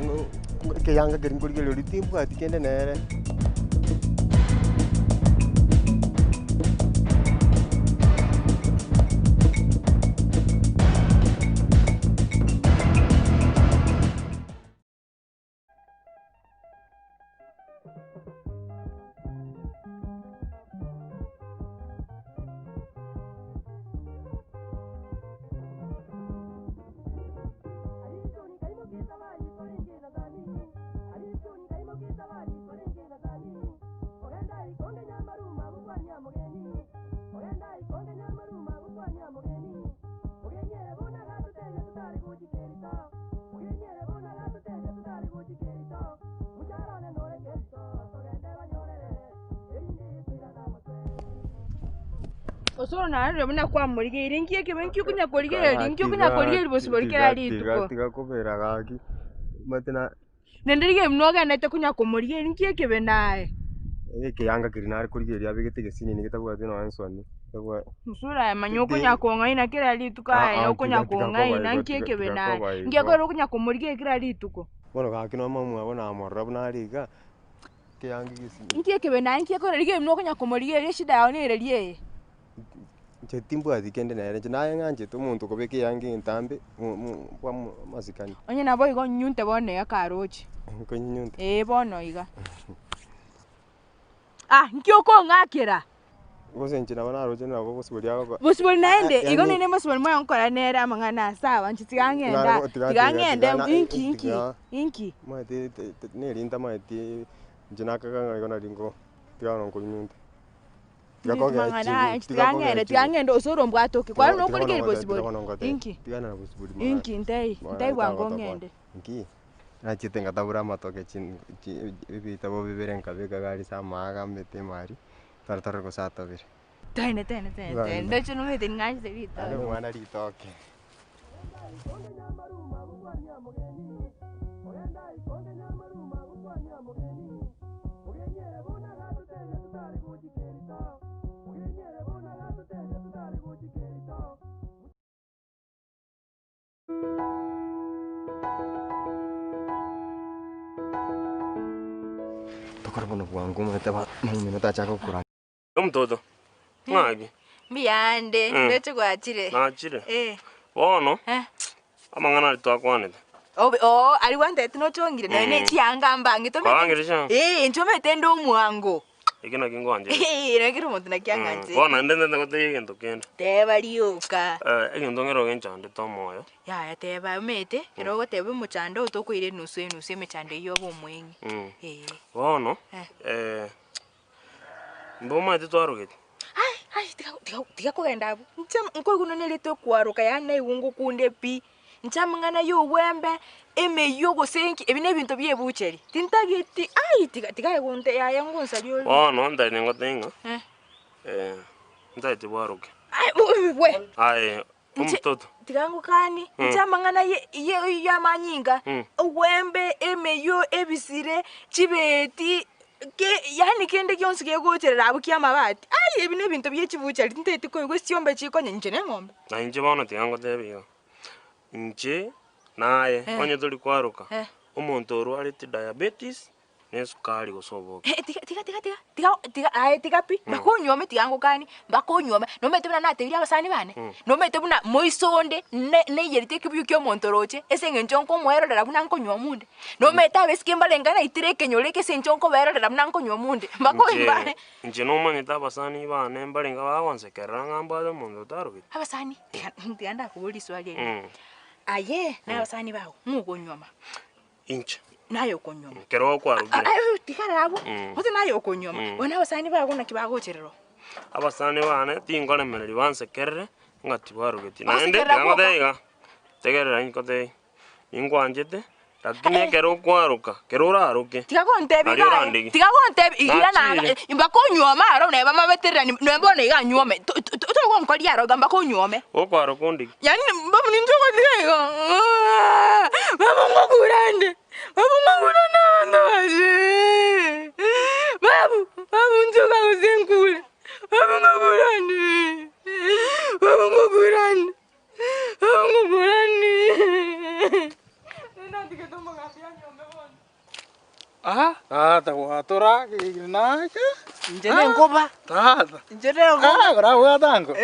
[SPEAKER 1] kiyanga kiri kurigire uri timbu atikende nere.
[SPEAKER 3] Osoro na rero muna kwa morige iringie kebe nkyo kunya korige ringyo kunya korige bosiborikira rituko.
[SPEAKER 1] Tiga kubera gaki. Matena
[SPEAKER 3] Nenderige mnoga na te kunya komorige iringie kebe nae.
[SPEAKER 1] Kiyanga kiri nari kurigire abigete Kisii ni gitabwate no answani.
[SPEAKER 3] Musura ya manyoko nya konga ina kira rituka ya kunya konga ina nkie kebe nae. Ngie ko kunya komorige kira rituko.
[SPEAKER 1] Bono gaki no mamu abona amorra buna riga. Kiyanga Kisii.
[SPEAKER 3] Nkie kebe nae nkie ko rige mnoga nya komorige shida yaone irelie.
[SPEAKER 1] Nje timbu atikende nere nje naye nganje to muntu kobeke yangi ntambe kwa masikani.
[SPEAKER 3] Onye nabo igo nyunte bone ya karochi.
[SPEAKER 1] Ko nyunte.
[SPEAKER 3] Bono iga. Nkyo ko ngakira.
[SPEAKER 1] Gose nje nabana roje nabo bosibuli yako.
[SPEAKER 3] Bosibuli naende igo nene bosibuli moyo nkora nera mangana sawa nchitsigangenda. Tigangenda inki.
[SPEAKER 1] Mate ne linda mate nje nakaganga igo na lingo. Tigano ko nyunte. Tigangenda
[SPEAKER 3] Osoro mbwatoke kwa no kurigire bosibuli. Inki.
[SPEAKER 1] Tigana na bosibuli.
[SPEAKER 3] Inki ndai wango ngende.
[SPEAKER 1] Inki. Nachite ngatabura matoke chin ibitabo bibere nkabega gari samaga mete mari tartar ko satabire.
[SPEAKER 3] Tene. Ndacho no mete nganje rito.
[SPEAKER 1] Ane mwana ritoke. Tokora bono bwangu meta minota chako kura.
[SPEAKER 6] Mtoto. Ngagi.
[SPEAKER 3] Mbiande ndecho gwachire.
[SPEAKER 6] Nachire. Bono. Amangana litwakwanete.
[SPEAKER 3] Ali wante tino chongire nene chianga mbangi to.
[SPEAKER 6] Bangirisha.
[SPEAKER 3] Nchomete ndo mwango.
[SPEAKER 6] Ikina kingwanje.
[SPEAKER 3] Nakiro muntu nakyanganje.
[SPEAKER 6] Bona ndende ngote yegento kenda.
[SPEAKER 3] Teba liuka.
[SPEAKER 6] Egento ngero genchande tomoyo.
[SPEAKER 3] Ya teba umete, kero gotebe muchando utokwire nusu emechande yo bomwengi.
[SPEAKER 6] Bono. Mboma titwarugete.
[SPEAKER 3] Tiga kugenda abo. Nko kuno nelete kwaruka yana iwungu kunde pi. Nchamangana yo wembe eme yo gosenki ebine bintu byebucheri. Tintageti tiga gunte ya yangonsa lyo.
[SPEAKER 6] No ndane ngotenga. Ndate bwaruke.
[SPEAKER 3] We.
[SPEAKER 6] Mtoto.
[SPEAKER 3] Tigangu kani nchamangana ye ya manyinga wembe eme yo ebisire chibeti yani kende kyonse kegocherera abo kyamabati ebine bintu byechibucheri ntete ko gwesiombe chikonye nje ngombe
[SPEAKER 6] na nje bono tigango tebiyo nje naye onye tuli kwaruka umuntu orwarite diabetes nesukari gosoboka tiga pi bakonyome tigango kani bakonyome no mete bana natebiria abasani bane no mete buna moisonde ne yerite kibyukyo montoroche esenge njonko mwerorera buna nkonywa munde no mete abesikemba lengana itireke nyoreke senjonko berorera buna nkonywa munde bakoimba nje no manyita abasani bane mbalenga bawansekera ngamba mondo tarugite abasani tiganda kubuli swali aye na abasani bawo mugonyoma inche nayo konyoma.
[SPEAKER 7] Kero kwarugire.
[SPEAKER 6] Tikarabo. Ote nayo konyoma. Wana basani bagona kibagocherero.
[SPEAKER 7] Abasane bane tingoremereri bansekerere ngati barugeti. Naende ngoteiga. Tegerera inkote. Ingwanjete. Lakini kero kwaruka. Kero raruke.
[SPEAKER 6] Tikakontebi igira na imbakonyoma aro neba mabeterera nembo nega nyome. Tuko nkoli aro gamba konyome.
[SPEAKER 7] Okwaro kundi.
[SPEAKER 6] Yani babu ninjoko tiga. Babu ngogurande. Babu ngogurande andaje. Babu njoka uzenkule. Babu ngogurande. Babu ngogurande. Babu ngogurande. Nena tiga tomo ngapia nyome wona.
[SPEAKER 8] Tata watora kinaka.
[SPEAKER 6] Njene ngoba.
[SPEAKER 8] Tata.
[SPEAKER 6] Njene ngoba.
[SPEAKER 8] Ora watango.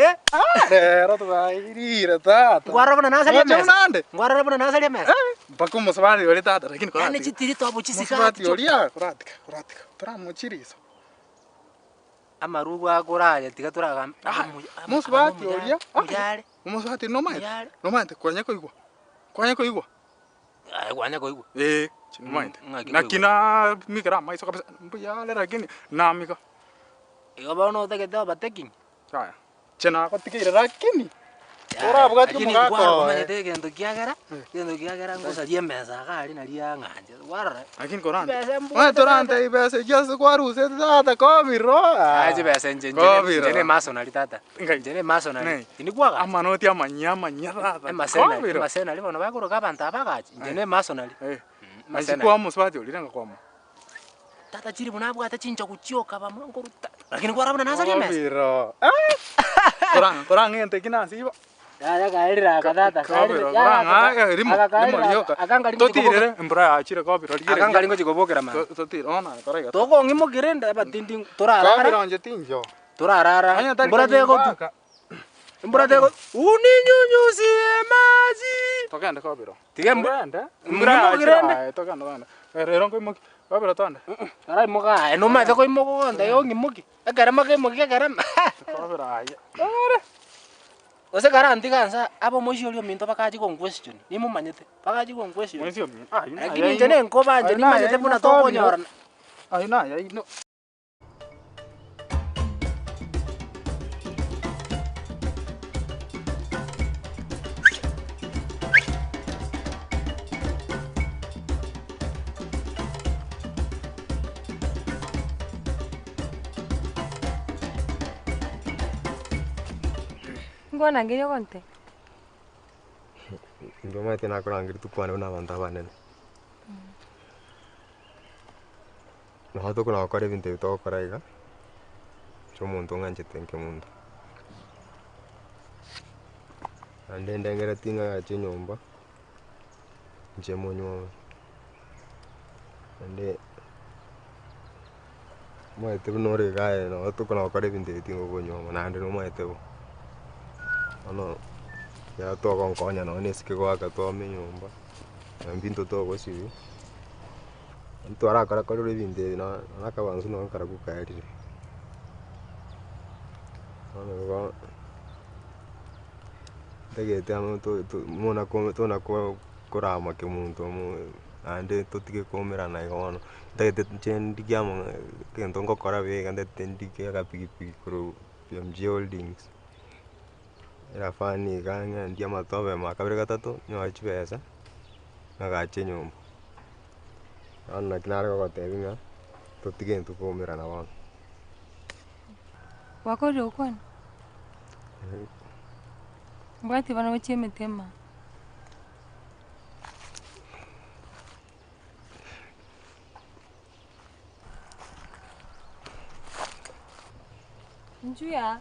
[SPEAKER 8] Era tuairira tata.
[SPEAKER 6] Ngwarabona nasalia mesa.
[SPEAKER 8] Nande.
[SPEAKER 6] Ngwarabona nasalia mesa.
[SPEAKER 8] Pakumo sabani oli tata lakini kwa.
[SPEAKER 6] Ane chitiri to abuchisi ka.
[SPEAKER 8] Sabati oli ya kuratika. Tora muchiriso.
[SPEAKER 6] Amarugo akoraya tiga turaga.
[SPEAKER 8] Musabati oli ya.
[SPEAKER 6] Mujale.
[SPEAKER 8] Musabati no mai. No mai kwanya koigwa. Kwanya koigwa.
[SPEAKER 6] Kwanya koigwa.
[SPEAKER 8] Mind. Nakina mikra mai so kabisa mbuya le lakini na mika.
[SPEAKER 6] Igaba no tegete bateking.
[SPEAKER 8] Haya. Chena ko tikira lakini. Ora bugati ko mugako.
[SPEAKER 6] Manyete kendo kiagera ngosalie mesa kali na lia nganje. Warra.
[SPEAKER 8] Lakini koranda. Torante ibese just kwaruse tata Kobiro.
[SPEAKER 6] Aje bese njene masonali tata. Njene masonali. Inikwaga.
[SPEAKER 8] Amanoti amanya tata.
[SPEAKER 6] Masena libono bakuru kabanta abagachi. Njene masonali.
[SPEAKER 8] Masikuwa muswati oliranga kwamo.
[SPEAKER 6] Tata chiri bunabwa tachinja kuchioka bamongo ruta. Lakini kwarabona nasalia mesa.
[SPEAKER 8] Kobiro. Koranga ente kinasiba.
[SPEAKER 6] Ya kairira katata.
[SPEAKER 8] Kobiro. Koranga rimo yoka. Totirere mbra achire Kobiro.
[SPEAKER 6] Akanga lingo chikobokera man.
[SPEAKER 8] Totire ona korega.
[SPEAKER 6] Toko ngimo kirenda batindi torara.
[SPEAKER 8] Kobiro nje tinjo.
[SPEAKER 6] Torara. Mbura teko. Uninyunyusie maji.
[SPEAKER 8] Tokanda Kobiro.
[SPEAKER 6] Tigemba.
[SPEAKER 8] Mbra kirenda. Tokanda. Rero ngoimoki. Kobiro tonda.
[SPEAKER 6] Ara imoka. No ma teko imoko onda yo ngimoki. Agarama ke imoki agarama.
[SPEAKER 8] Kobiro aya.
[SPEAKER 6] Ose garanti kansa abo moshi olio minto pakaji ko question. Nimo manyete. Pakaji ko question.
[SPEAKER 8] Moshi omi.
[SPEAKER 6] Lakini njene nkoba nje ni manyete buna toko nyorana.
[SPEAKER 8] Ayuna ya no.
[SPEAKER 4] Ngona ngiyo konte.
[SPEAKER 1] Ndio maana tena kurangiri tukwane una bantu abanene. No hato kuna wakare binte to koraiga. Chomuntu nganjete Kemunto. Ande ndengera tinga ya chinyomba. Njemonyo. Ande maete bunore gae no hato kuna wakare binte tingo bonyo na ande no maete bo. Ano ya to con konya no ni sike kwa ka to me nyumba mbinto to go sibi nto ara kara karo binde na aka banzu no kara ku kairi ano go tege te amo to mona ko to na ko korama Kemunto mo ande to tike komera na go no tege te chen digiamo ke ntongo kora be gande tendike ka pigi kuro PMG Holdings. Era fani ganga ndia matobe makabire gatatu nyoachi pesa nagache nyumba ana kinara ko tebinga totige ntukomera na wana
[SPEAKER 4] Wakori ukona. Mbati bana wacheme tema. Njuya.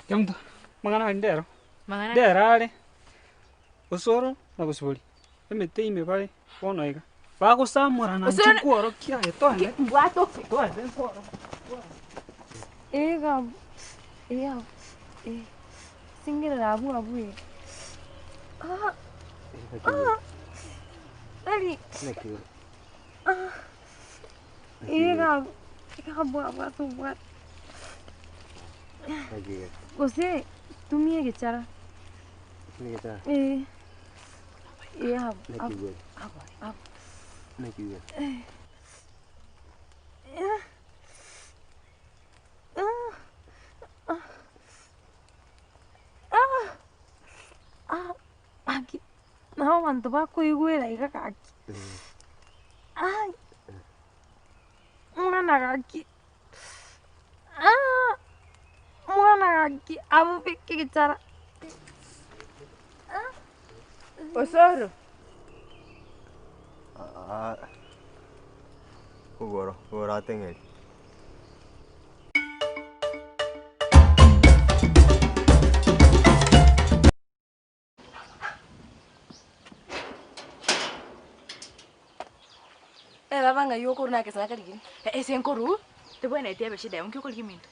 [SPEAKER 5] Kemunto, mangana ndero.
[SPEAKER 4] Mangana.
[SPEAKER 5] Derare. Osoro na Gusii. Emete ime pale bono iga. Bago samura na chikuoro kia etonde.
[SPEAKER 6] Mbwato.
[SPEAKER 5] Toende soro.
[SPEAKER 4] Ega. Ega. Singira abu. Dali. Ega. Ega buat.
[SPEAKER 9] Gusii tumie Gesare. Yeah. Aki. Nao bantu bakuigwira igakaki. Ai. Mwana gaki. Mwana gaki abubiki Gesare.
[SPEAKER 3] Osoro.
[SPEAKER 1] Ugoro ateng'eri.
[SPEAKER 2] Baba ngayo ko na kesana kali.
[SPEAKER 6] Ese nkuru. Tebona ite abashida yonke ukuri kiminto.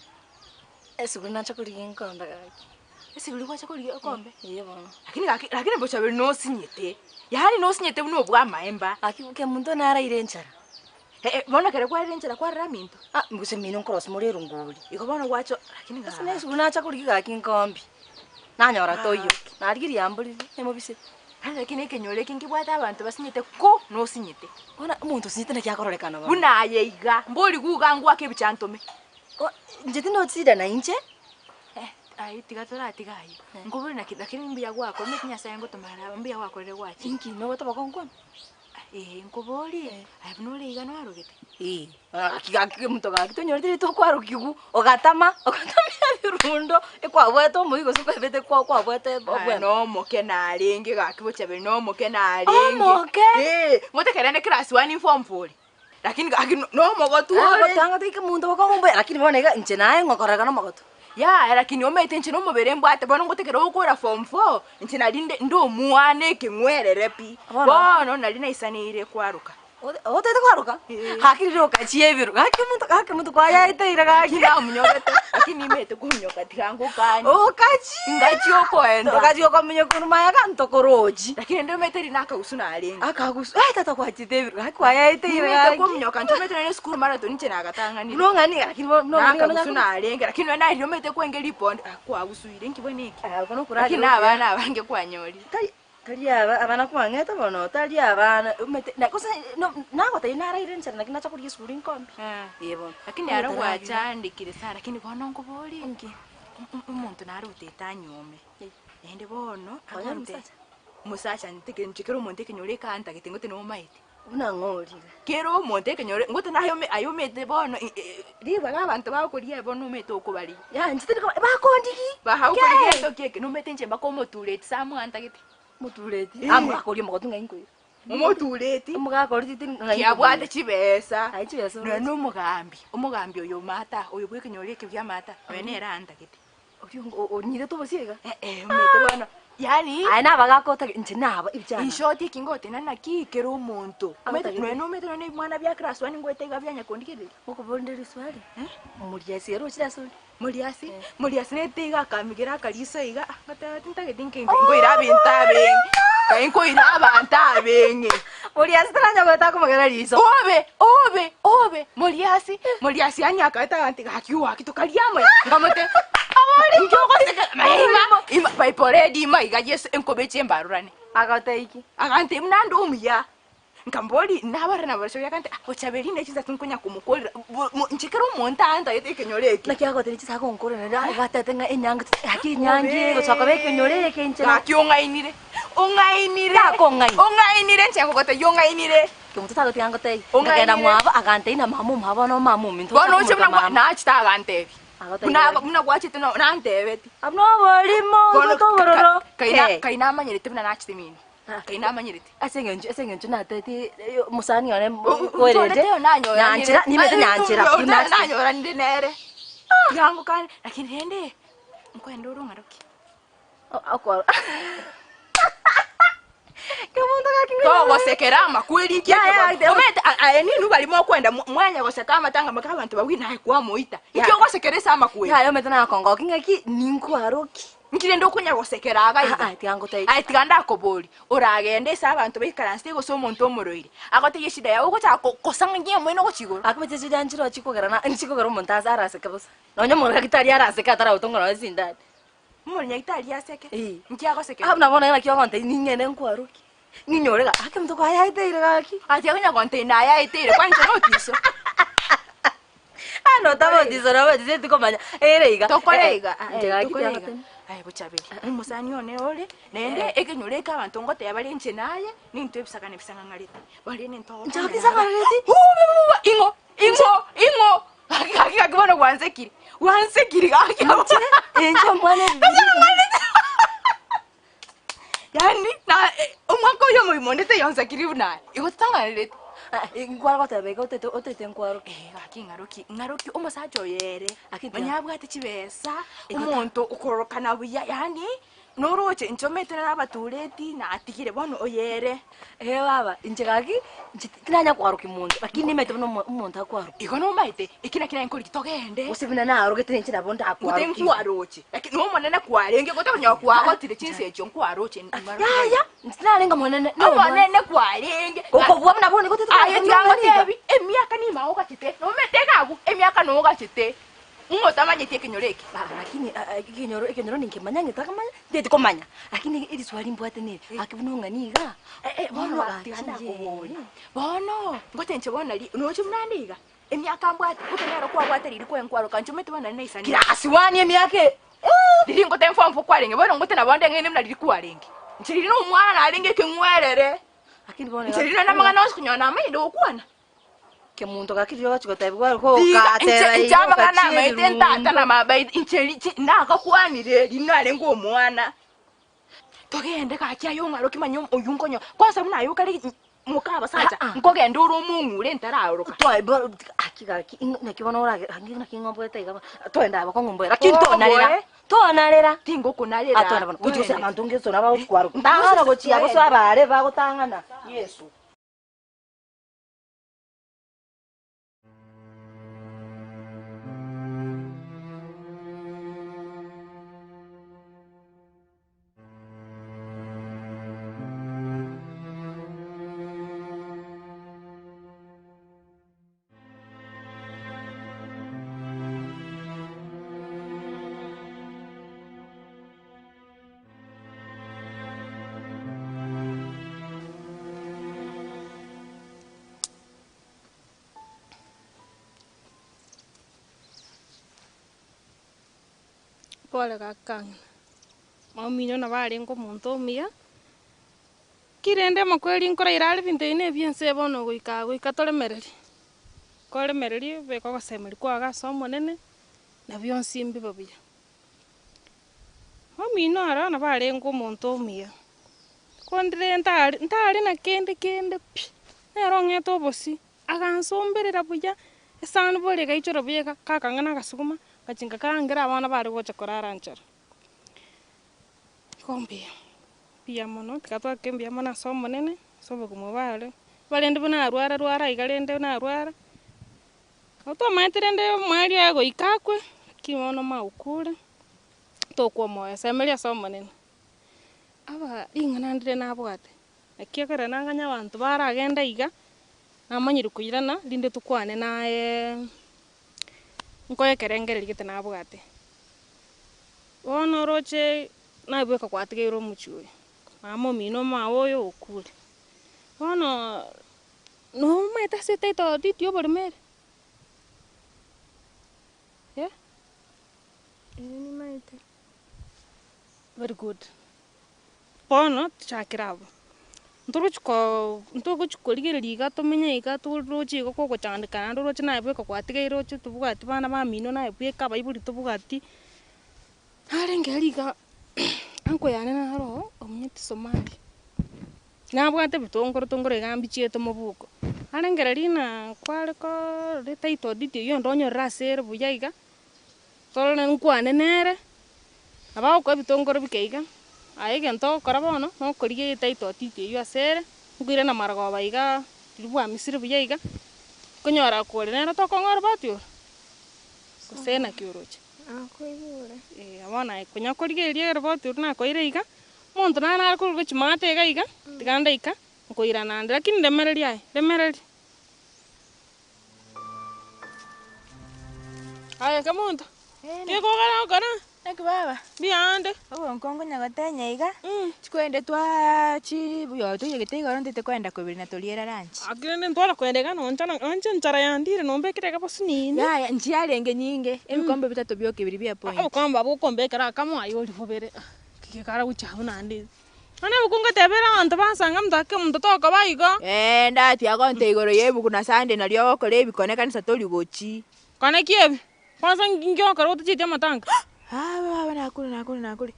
[SPEAKER 2] Esukuri na chakuri nkombe gaki.
[SPEAKER 6] Ese uli kwa chakuri kombe.
[SPEAKER 2] Yebo.
[SPEAKER 6] Lakini Bochaberi no sinyete. Yahari no sinyete buno bwa maemba.
[SPEAKER 2] Akibuke muntu nara irenchara.
[SPEAKER 6] Bona kare kwa irenchara kwa raminto.
[SPEAKER 2] Mbuse mino cross muri runguli.
[SPEAKER 6] Iko bona wacho lakini
[SPEAKER 2] nga. Sine esukuri na chakuri gaki nkombe. Nanyora toyo. Narigiri yambuli emobise.
[SPEAKER 6] Lakini kenyole kinkibwata abantu basinyete ko no sinyete.
[SPEAKER 2] Bona umuntu sinyete na kyakorekana ba.
[SPEAKER 6] Buna yeiga mboli gugangwa kebichantome.
[SPEAKER 2] Njeti no tsida na inche?
[SPEAKER 6] Ai tigatora tigayi. Ngoburi na lakini mbia gwako mekinya sayengo tomara mbia gwako rere gwachi.
[SPEAKER 2] Inki no bata bakongwa.
[SPEAKER 6] Ngobori. Ai bunole iga no arugete.
[SPEAKER 2] Akigakike muntu gaki tonyorire to kwarukigu ogatama birundo ekwabweto muigo sukabete kwabwete obwe
[SPEAKER 6] no moke na aringe gaki Bochaberi no moke na aringe. Mote kerene class 1 form 4. Lakini gaki no mogotu
[SPEAKER 2] ore. Tanga tike muntu bakongombe lakini bona iga nche naye ngokoreka no mogotu.
[SPEAKER 6] Ya lakini omete nche no mubere mbwate bona ngotekera ukora form 4 nche nalinde ndo muane kingwerere pi. Bona nalina isanire kwaruka.
[SPEAKER 2] Otete kwaruka? Hakiri okachie biru. Haki muntu kwa yaite ira gaki
[SPEAKER 6] na munyogete. Lakini imete kunyoka tikangu kani.
[SPEAKER 2] Okachi.
[SPEAKER 6] Ngachi okoenda.
[SPEAKER 2] Okachi okomunyoka maya kantokoroji.
[SPEAKER 6] Lakini ndo mete rinaka usuna alenga.
[SPEAKER 2] Akagusu. Tata kwa chite biru. Haki kwa yaite ira gaki.
[SPEAKER 6] Imete kunyoka ndo mete na school marathon nche nagatanga ni.
[SPEAKER 2] No ngani lakini no
[SPEAKER 6] usuna alenga. Lakini na ndo mete kwengeli pond kwa gusuire nkiboneki.
[SPEAKER 2] Kono kuraje.
[SPEAKER 6] Lakini abana abange kwanyori.
[SPEAKER 2] Tali abana kwangeta bono tali abana umete na kosa nago tali nara irenchara nakina chakuri yesuri nkombi. Yebo.
[SPEAKER 6] Lakini ara gwachandikire sana lakini bono ngobori ngi umuntu nari uteta nyome. Ende bono akonte. Musacha ntike nchikero umuntu kenyore kanta gitingote no maite.
[SPEAKER 2] Una ngori.
[SPEAKER 6] Kero umuntu kenyore ngote nayo ayomete bono riba abantu bakuriye bono umete okubari.
[SPEAKER 2] Ya ntitiko bakondiki.
[SPEAKER 6] Bahawukuriye to keke no mete nchemba ko motulete samu antagiti.
[SPEAKER 2] Mutuleti. Amukakori mugotunga inkoyo.
[SPEAKER 6] Mutuleti.
[SPEAKER 2] Mugakori tinga.
[SPEAKER 6] Kyabwate chibesa.
[SPEAKER 2] Ai chibesa.
[SPEAKER 6] No mugambi. Umugambi oyo mata, oyo bwekenyore kebya mata. Wene randa kiti.
[SPEAKER 2] Onyire to bosiega.
[SPEAKER 6] Umete bana. Yani
[SPEAKER 2] ai nabagakota nje naba ibyana.
[SPEAKER 6] Inshoti kingote nana kikero umuntu. Umete no mwana bya class 1 ngwete gabyanya kondikire.
[SPEAKER 2] Ukubondera swali. Umuriasi yero kirasuri.
[SPEAKER 6] Muriasi netiga kamigira kaliso iga ngata tinke ngoira bintabe kainkoira abantabe
[SPEAKER 2] Muriasi taranya gweta kumagara liso
[SPEAKER 6] obe Muriasi anyaka tanti hakiwa kitukaliamo ngamote awali njoko seka mahima paipore ma iga yes enkobeche mbarurane
[SPEAKER 2] agateiki
[SPEAKER 6] agante mnando umya Nkamboli nabara nabasho yakante Bochaberi nechiza tunkonya kumukolera nchikero umuntu anda yete kenyoreke
[SPEAKER 2] nakiyago tenichiza konkorera nda gatatenga enyanga haki nyange gochakabe kenyoreke nchena
[SPEAKER 6] akiongainire nchako gote yongainire
[SPEAKER 2] kemuntu tagotianga tei ngagenda mwaba agante ina mama no mamu minto
[SPEAKER 6] bono chemna na chita agante muna gwachite no nantebeti
[SPEAKER 2] abno bolimo gotobororo
[SPEAKER 6] kaina manyirite muna nachitemini kaina manyirite
[SPEAKER 2] asengenje natete musani yone koreje nyanchira nimete nyanchira
[SPEAKER 6] nanyora ndinere yangu kane lakini ende nkwenda urungaruki
[SPEAKER 2] akora
[SPEAKER 6] Kemunto kakinga gosekera makweli nkeke omete ayeni nubalimo kwenda mwanya goseka matanga makabantu babwina kwa moita ikyo gosekeresa makweli
[SPEAKER 2] yayo mete na kongo kingaki ninko aroki
[SPEAKER 6] Nkire ndokunya gosekera agaiga.
[SPEAKER 2] Tigangote.
[SPEAKER 6] Ai tiganda kobori. Uragende sa abantu bikaranste go so muntu omuroi. Agote shida yawe gocha kosangie mwino gochigoro.
[SPEAKER 2] Akubete shida nchiro chikogera na nchikogera umuntu azaraseka busa. Nonye mu gitari araseka atara utongora wazindani.
[SPEAKER 6] Mu gitari aseke. Nkiagoseke.
[SPEAKER 2] Nabona yana kyogonte ningene nkwaruki. Ninyorega ake mtoko ayaiteire gaki.
[SPEAKER 6] Ati akunya gonte na ayaiteire kwanje notiso.
[SPEAKER 2] No tabo disora we dise tikomanya. Ereiga.
[SPEAKER 6] Tokoreiga. Tokoreiga. Ai Bochaberi. Umusani one ole nende ekenyureka abantu ngote yabali nche naye nintu ebisaka nebisanga ngalita. Bali nento.
[SPEAKER 2] Njabisa ngaliti.
[SPEAKER 6] Ingo. Hakika kibono wanzekiri. Wanzekiri gaki.
[SPEAKER 2] Enjo mwane.
[SPEAKER 6] Yani na umwako yo muimonete yanzekiri una. Igotanga
[SPEAKER 2] Ingwara gotebeka otete nkwaro.
[SPEAKER 6] Gaki ngaroki umusajo yere. Banyabwa ati kibesa umuntu ukorokana buya yani noroche inchomete n'abatureti na atigire bono oyere.
[SPEAKER 2] Baba injegaki kinanya kwaruka imuntu lakini mete no umuntu akwaruka.
[SPEAKER 6] Igono maite ikina inkori kitogende.
[SPEAKER 2] Usibina na arugete nchira bonda akwaruka.
[SPEAKER 6] Mutemfu waroche lakini no monene kwarenge gotonya kwago tire chinse echo nkwaroche.
[SPEAKER 2] Ya ntinalenga monene.
[SPEAKER 6] No monene kwarenge.
[SPEAKER 2] Kokobwa mna bone gotete.
[SPEAKER 6] Aye tiango tebi emiaka ni maoka chite. No meteka agu emiaka no oga chite. Ngotamanye tekinyoreke.
[SPEAKER 2] Lakini ikinyoro ninkimanya ngitakamanya ndeti komanya. Lakini ili swali mbwate nini? Akibunonga niga.
[SPEAKER 6] Bono atianda kubona. Bono ngote nchobona li nochi mnandiga. Emiaka mbwate kutenero kwa bwate lili kwenkwaro kanchomete bana naisa ni.
[SPEAKER 2] Kira asiwani emiake.
[SPEAKER 6] Lili ngote mfamfu kwarenge bono ngote nabonde ngene mna lili kwarenge. Nchiri no mwana alinge kengwerere.
[SPEAKER 2] Lakini bono.
[SPEAKER 6] Nchiri na mangana osikunyona amaido okwana.
[SPEAKER 2] Kemunto kakiriyo gachikotabwa ko katera
[SPEAKER 6] iyo cyamagana maite ntata na mabayi incheri ndakakwanire lino alengo mwana togende kakya yo ngaro kimanyo oyunkonyo kwanza muna yo kali mukaba sacha nkogenda uri umungure ntararuka
[SPEAKER 2] toy akigaki nakibona ora ngina kingombo etaiga toenda abakongombo lakini tonarera
[SPEAKER 6] tingo kunarera
[SPEAKER 2] atona bana kujuse abantu ngezo naba ukwaruka ndahara gochiya boso abare bagotangana Yesu.
[SPEAKER 4] Pole kakang. Maminyo na bari ngo muntu umia. Kirende makweli nkora irali binte ine biense bono goika tolemereri. Kolemereri be ko gasemeri kwaga somo nene na bionsi mbi babia. Mamino ara na bari ngo muntu umia. Kondire ntari na kende nero ngeto bosi agansomberera buya esanu bole gaichoro buya kakangana gasuguma kachinga kangira abana bari gocha korara nchara kombi pia mono tikatwa kembia mona somo nene sobo kumubale balende buna arwara igalende na arwara auto maeterende mwali yago ikakwe kimono maukule tokwo moya semelia somo nene aba ingana ndire nabwate akiakara nanganya abantu baragenda iga namanyiri kuyirana linde tukwane nae nkoye kerengere ligete nabwate ono roche naibweka kwatigero muchuwe mamo mino mawoyo okule ono no maita sete to ditio bormere
[SPEAKER 9] ni maite
[SPEAKER 4] very good ono chakirabo nturuchko ligeriga tumenye iga turochi go kuchandikana ndorochi naibweka kwatigero chu tubugati bana ba mino naibweka baiburi tubugati arengeriga anko yane naro omnyeti somali nabwate bitongoro igambi chieto mubuko arengereri na kwale ko retaito diti yo ndonyo rasere buyaiga tolone nkwane nere abao ko bitongoro bikeiga aige nto karabono no koriye taito titi yo asere ngwire na marago baiga libwa misiri buyaiga kunyora kore nero to kongor batyo sena kiuroche Akoibure. Abona kunyakorigeria report uruna koireika. Muntu nana akurgo chimate gaiga. Tiganda ika. Koira nande lakini ndemereri ai. Ndemereri. Aya Kemunto. Kiko kana.
[SPEAKER 6] Nek baba.
[SPEAKER 4] Biande.
[SPEAKER 6] Owo nkongo nyagotenya iga. Chikwende twa chi buyo tu yegitega ronte kwenda Kobiro na toliera ranch.
[SPEAKER 4] Akirende ntwara kwendega oncha nchara yandire nombe kireka basunini.
[SPEAKER 6] Ya nchiarenge nyinge. Ebikombe bitatu byo kibiri bya point.
[SPEAKER 4] Obukombe bukombekera kama ayoli hobere. Kikara uchahu nandi. Ana bukunga tebera antu basanga mutake muntu toka bayiga.
[SPEAKER 6] Ndati akonte igoro yebu kuna sande na lyo kole bikone kanisa toli gochi.
[SPEAKER 4] Kana kiebi. Kwanza ngingyo karo tuchite matanga.
[SPEAKER 6] Baba nakule.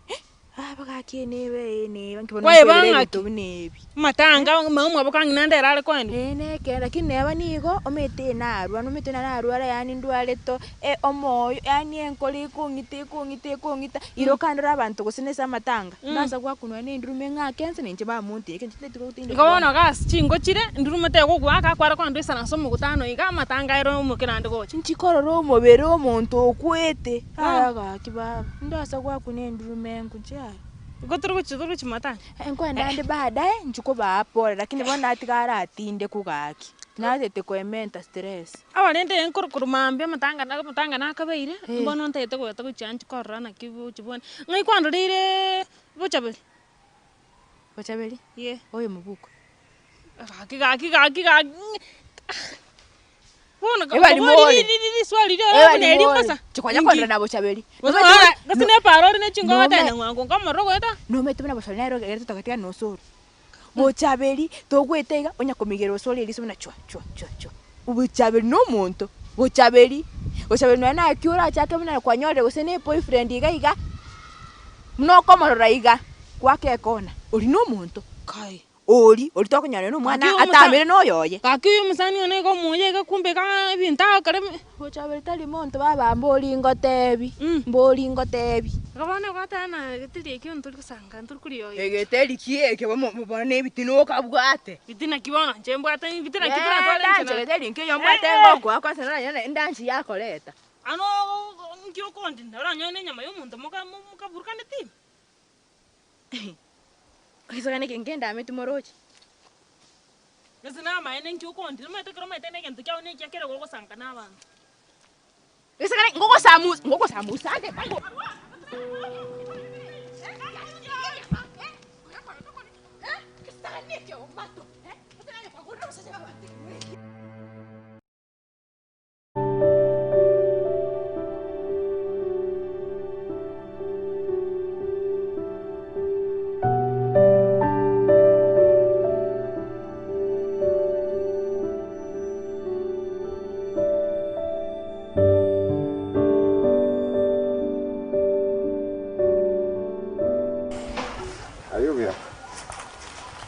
[SPEAKER 6] Baka kienebe ene bankibona.
[SPEAKER 4] Kwa banga tunebi. Matanga mamwe bukangi nande rale kwende.
[SPEAKER 6] Neke lakini neba nigo omete narwa nomete narwa yani ndwale to omoyo yani enkoli kungita irokandira abantu gusinesa matanga. Ndaza kwa kunwa ne ndrume ngakense nenje ba muntu yeke ntite tukutinde.
[SPEAKER 4] Ikabona gas chingo chire ndrume te gugwa ka kwara kwando isana somo gutano iga matanga iro mukirande gochi.
[SPEAKER 6] Nchikororo omobere omuntu okwete. Aga kibaba. Ndaza kwa kunne ndrume nkunja.
[SPEAKER 4] Goturu chimata.
[SPEAKER 6] Enkwenda ndi baadaye nchuko bapora lakini bona atigara atinde kugaki. Natete kwementa stress.
[SPEAKER 4] Abalende enkurukuru mambe matanga nakabeire. Mbona ntete kweta kuchanchi korana kibu chibone. Ngai kwando rire Bochaberi.
[SPEAKER 6] Bochaberi?
[SPEAKER 4] Ye.
[SPEAKER 6] Oyo mubuko.
[SPEAKER 4] Gaki. Bona
[SPEAKER 6] ka.
[SPEAKER 4] Swali dio neli masa.
[SPEAKER 6] Chikwanya kwanda na Bochaberi.
[SPEAKER 4] Gasine parori ne chingo watana ngwango kamaro eta.
[SPEAKER 6] No metu na Bochaberi nero gereta takatia no Osoro. Bochaberi togwetega onya komigero Osoro eliso na chwa. Bochaberi no muntu. Bochaberi na akiura chake mna kwanyore gusene boyfriend iga. Mno komorora iga. Kwake kona. Uri no muntu.
[SPEAKER 4] Kai.
[SPEAKER 6] Ori tokonyana no mwana atamire no yoye.
[SPEAKER 4] Kakiyo musani one ko muye ga kumbe ka binta kare.
[SPEAKER 6] Bochaberi tali muntu baba mboli ngotebi. Mboli ngotebi.
[SPEAKER 4] Kabana kwatana getiri ekyo nturi kusanga nturi kuri yoye.
[SPEAKER 6] Egeteri kieke bomubona nebitino kabwate.
[SPEAKER 4] Bitina kibona njembwate bitina kibona twale
[SPEAKER 6] nchana. Egeteri nkiyo mbwate ngoko akwasana yana ndanchi yako leta.
[SPEAKER 4] Ano nkiyo kondi ndara nyama yo muntu muka burkane tim.
[SPEAKER 6] Kisagane kengenda ametumorochi.
[SPEAKER 4] Ngasina maene nkiyo kondi mete kro mete ne kentu kyaone kyakere go kusanga n'abantu.
[SPEAKER 6] Kisagane ngoko samusa ade bango.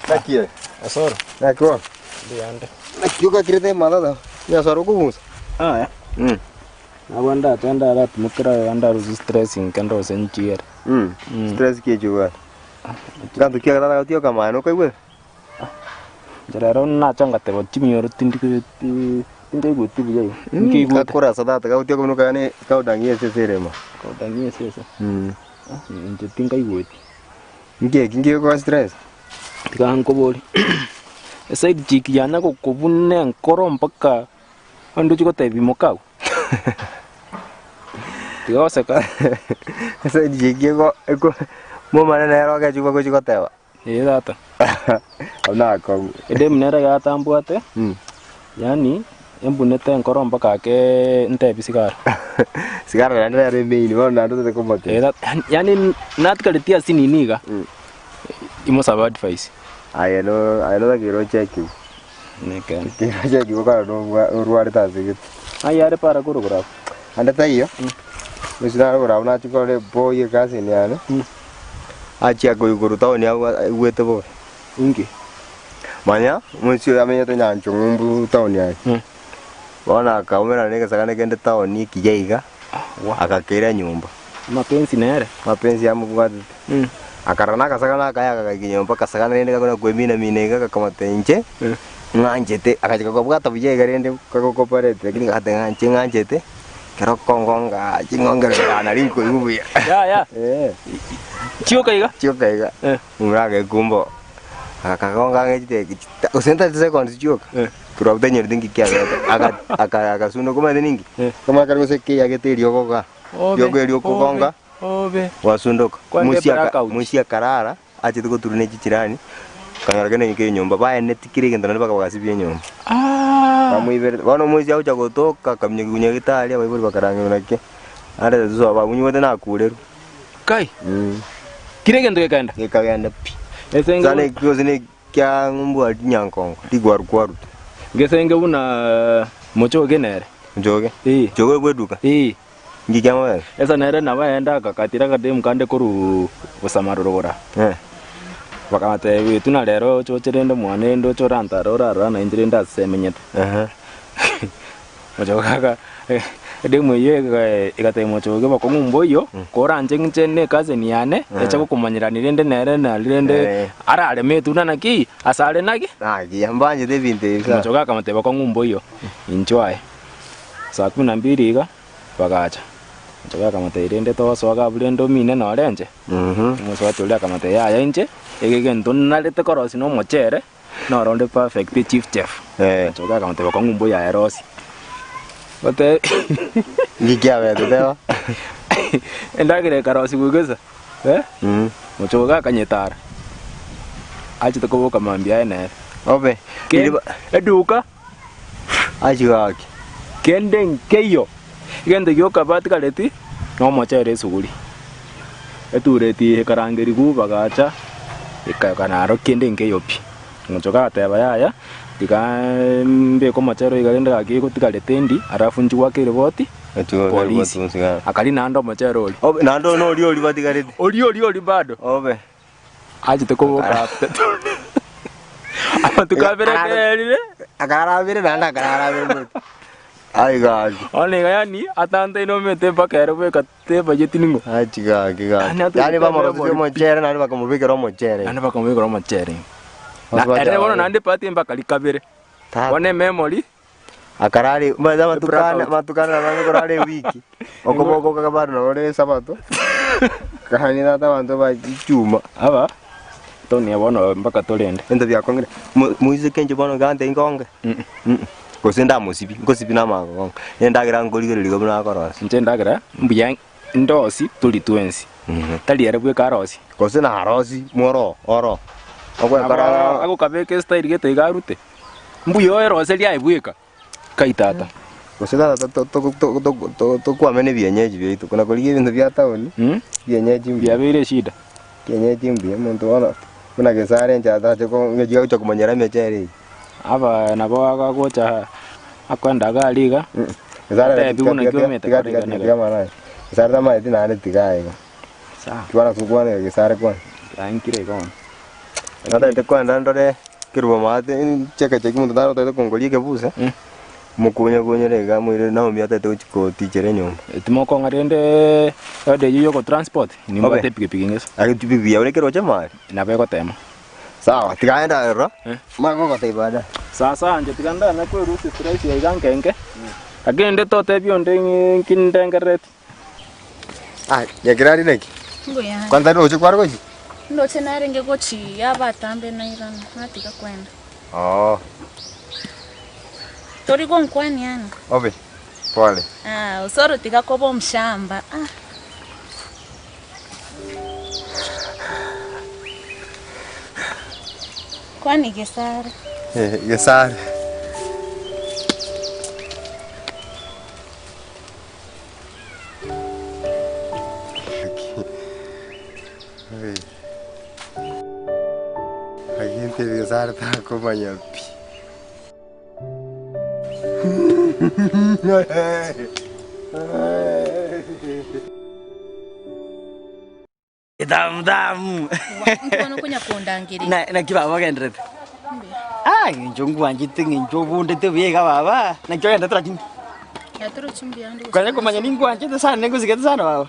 [SPEAKER 1] Nakire.
[SPEAKER 10] Osoro.
[SPEAKER 1] Nakwa.
[SPEAKER 10] Biande.
[SPEAKER 1] Nakiuka kirete madada. Ya soro kubusa.
[SPEAKER 10] Ya. Nawanda tenda rat mukra anda rusi stressing kando senchier.
[SPEAKER 1] Stress ke juga. Kantu kia kata kau kama no kai we.
[SPEAKER 10] Jararo na changa te botimi oro tindi guti bujai.
[SPEAKER 1] Nki kakura sadata kau tio kono kane kau dangi ese serema.
[SPEAKER 10] Kau dangi ese. Nje tinga guti.
[SPEAKER 1] Nki ko stress.
[SPEAKER 10] Tikan ko boli. Side chiki yana ko kubune nkoro mpaka ando chiko tebi mokau. Tiga saka.
[SPEAKER 1] Side chiki ko mo mana nero ka chiko tewa.
[SPEAKER 10] Data.
[SPEAKER 1] Ona ko.
[SPEAKER 10] Ede mnera ya tambuate. Yani embunete nkoro mpaka ke ntebi sigara.
[SPEAKER 1] Sigara ndio remeni wana ndo te komate.
[SPEAKER 10] Yani natkalitia sininiga. Imo saba advice.
[SPEAKER 1] I know that you're checking.
[SPEAKER 10] Nekan.
[SPEAKER 1] Kira checking ko karo ruare ta sigit.
[SPEAKER 10] Ayare para guru graf.
[SPEAKER 1] Anda tayo. Misna graf na chiko le boy kasi ni ana. Achi ko guru ta ni wete bo.
[SPEAKER 10] Ingi.
[SPEAKER 1] Manya, musio amenya to nyancho ngumbu ta ni ai. Bona ka umera ne kasakane kende ta ni kijaiga. Akakera nyumba.
[SPEAKER 10] Mapenzi nere.
[SPEAKER 1] Mapenzi ya mugwati. Akarana kasakana kaya kakinyo mpaka sakana nende kakona kwemina minega kakamatenge nganjete akachika kwa bwata buje garende kako koparete lakini ngate nganjete Kero kongonga chingongera na rinko yubi.
[SPEAKER 10] Ya. Chioka iga.
[SPEAKER 1] Ngurage kumbo. Akakonga ngejite. Usenta seconds chioka. Kuro tenyo dingi kya aka suno kuma deningi. Kama karo se ke yageterio goga. Yogerio kukonga.
[SPEAKER 10] Obe.
[SPEAKER 1] Wasundoka. Musia karara aje tuko turune chichirani. Kangaragene nyike nyumba bae netikire gendana baka bagasibye nyumba. Bamuibere bano muzi aucha gotoka kamye Nyagetiara baiburi bakarange nake. Are zo bamunyote na kuleru.
[SPEAKER 10] Kai. Kire gendo
[SPEAKER 1] gekagenda pi. Zane kyozine kya ngumbu Nyanchoka digwaru.
[SPEAKER 10] Ngesenge una mochoge nere.
[SPEAKER 1] Njoge? Joge bweduka. Ngijama.
[SPEAKER 10] Esa nere nabaenda kakatira kadem kande koru busamarorora. Bakamate witu na lero chocherende mwanendo choranta rora na indirenda semenyete. Mochoga demo ye igate mochoge bakongumbo yo koranje nchene kaze niyane echa kukumanyira nirende nere na lirende arare metuna naki asale naki
[SPEAKER 1] yambanje de 20
[SPEAKER 10] mochoga kamate bakongumbo yo enjoy saa 12 iga bagacha mochoga kamate irende to soga bulendo mine no renje mochoga tulia kamate ya nje egegento nalete korosi no mochere no ronde perfect chief chef mochoga kamate bakongumbo ya erosi Ote
[SPEAKER 1] ngikia wewe dewa
[SPEAKER 10] endagire karosi kugeza mochoga kanyetara aje tukoboka mambia ene
[SPEAKER 1] obe
[SPEAKER 10] eduka
[SPEAKER 1] aje gaki
[SPEAKER 10] kende nkeyo igende yoka batkaleti no mochere suguri etureti karangeri ku bagacha ikakanaro kende nkeyo pi mochoga ateba yaya tikambe ko machero igalenda gaki kutikalete arafu njuwa ke riboti polisi akali nando machero oli
[SPEAKER 1] obe nando no oli batikalete
[SPEAKER 10] oli bado
[SPEAKER 1] obe
[SPEAKER 10] aje tukoboka ama tukaberekelile
[SPEAKER 1] akarabire nanda akarabire ai gaji
[SPEAKER 10] oni gani atante no mete pakero be kateba yetiningo
[SPEAKER 1] aji gaki yani bamorozo mochere nani bakamubikira mochere
[SPEAKER 10] ere wono nande pati mpaka likabere one memory
[SPEAKER 1] akarari baza matukana nango korale wiki okoboko kabaro no ore sabato kahani nata bantu ba chuma
[SPEAKER 10] aba toni abono mpaka tolende
[SPEAKER 1] endo bya kongere muize kenje bono gante ingonge kosenda musibi ngosibi na mago endagira ngorigere ligo na korosi
[SPEAKER 10] ntendagira mbuya ndosi tuli twensi tali ere bwe karosi
[SPEAKER 1] kosena harosi moro oro
[SPEAKER 10] ako kabeke style gete igarute mbuyo erose lya ibweka kaitata
[SPEAKER 1] kosena to kwa mene byenyeji byetu kuna koliye ibintu bya town byenyeji
[SPEAKER 10] byabere shida
[SPEAKER 1] byenyeji mbye muntu wana kuna Gesare njata choko ngejiga cyo kumanyera mechere
[SPEAKER 10] aba nabo akagocha akwenda galiga
[SPEAKER 1] Gesare biguna kilomita kama Gesare tama itina ane tigaega
[SPEAKER 10] sawa
[SPEAKER 1] twana sukwane Gesare kwa
[SPEAKER 10] ankire kon
[SPEAKER 1] nada te kwenda ndore kiruba mate cheka cheki muntu ndaro te kongolie kebusa mukunye rega mwire na umya te uchiko tichere nyomba
[SPEAKER 10] timoko ngarende ode yuyo ko transport ni mbote pikipiki ngesa
[SPEAKER 1] ari tipipi ya urekero chama
[SPEAKER 10] na beko tema
[SPEAKER 1] sawa tikaenda ro mago ko teibada
[SPEAKER 10] sasa anje tikanda na kwe rusi stress ya igankenge agende to te bionde kindengeret
[SPEAKER 1] yakirari neki
[SPEAKER 6] ngoya
[SPEAKER 1] kwanda ndo chikwaro koji
[SPEAKER 6] ndo tena renge gochi yabatambe na irana natika kwenda tori kwa nkwani yani
[SPEAKER 1] obe pole
[SPEAKER 6] Osoro tikakobo mshamba kwani Gesare
[SPEAKER 1] Gesare Agente Gesare ta acompanha pi
[SPEAKER 11] Getamutamu.
[SPEAKER 6] Nkono kunya kundangiri.
[SPEAKER 11] Na kibaba gendrete. Njongu anjite njobu ndete biega baba. Na kyo gendete lakini.
[SPEAKER 6] Ya turu chumbi andu.
[SPEAKER 11] Kwa kumanya ningu anjite sana nengo zigete sana baba.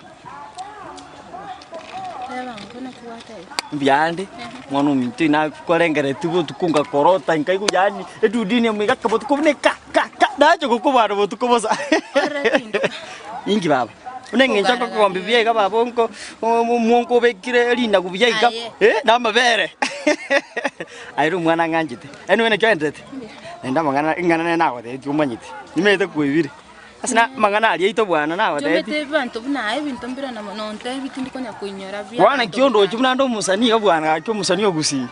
[SPEAKER 6] Yaba nkono kuwata.
[SPEAKER 11] Mbiande. Mwana mtu na korengere tubu tukunga korota nkai kujani. Edudini mwiga kabotu kubne ka. Dacho kukubara botu kubosa. Ingi baba. Unenge nchako kombi biega baba onko mwonko bekire linda kubiega. Na mabere. Airu mwana nganjite. Wene kyendete. Enda mangana ingana nawe de umanyite. Nimete kuibire. Asina mangana ali ito bwana nawe de.
[SPEAKER 6] Jomete bantu buna ebintu mbira na nonte bitindi konya kuinyora bya.
[SPEAKER 11] Bwana kiondo chimuna ndo musani bwana akyo musani Gusii.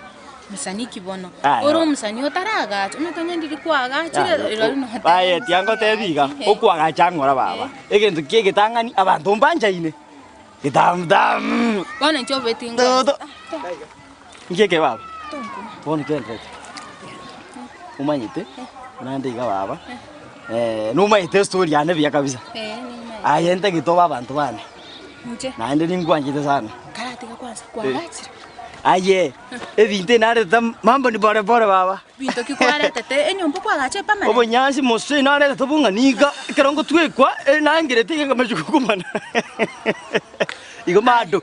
[SPEAKER 6] Musani kibono. Oro musani otaraga. Umetonye ndiri kwaga chire rero no.
[SPEAKER 11] Baye tiango tebiga okwaga changora baba. Egentu kigitangani abantu mbanjaine. Getamutamu.
[SPEAKER 6] Bwana ncho betingo.
[SPEAKER 11] Ngeke baba. Bwana kendete. Umanyite? Unandiga baba. Numayite story yane bya kabisa. Ayente gitoba abantu bane.
[SPEAKER 6] Nje.
[SPEAKER 11] Naende ningwanjite sana.
[SPEAKER 6] Karatika kwanza kwagachira.
[SPEAKER 11] Aye, ebinte nare mambo ni bore bore baba.
[SPEAKER 6] Binto kikware tete enyombo kwagache pamana.
[SPEAKER 11] Obonyansi mose nare tobunga niga kerongo twekwa nangire tike ngamajukumana. Igo bado.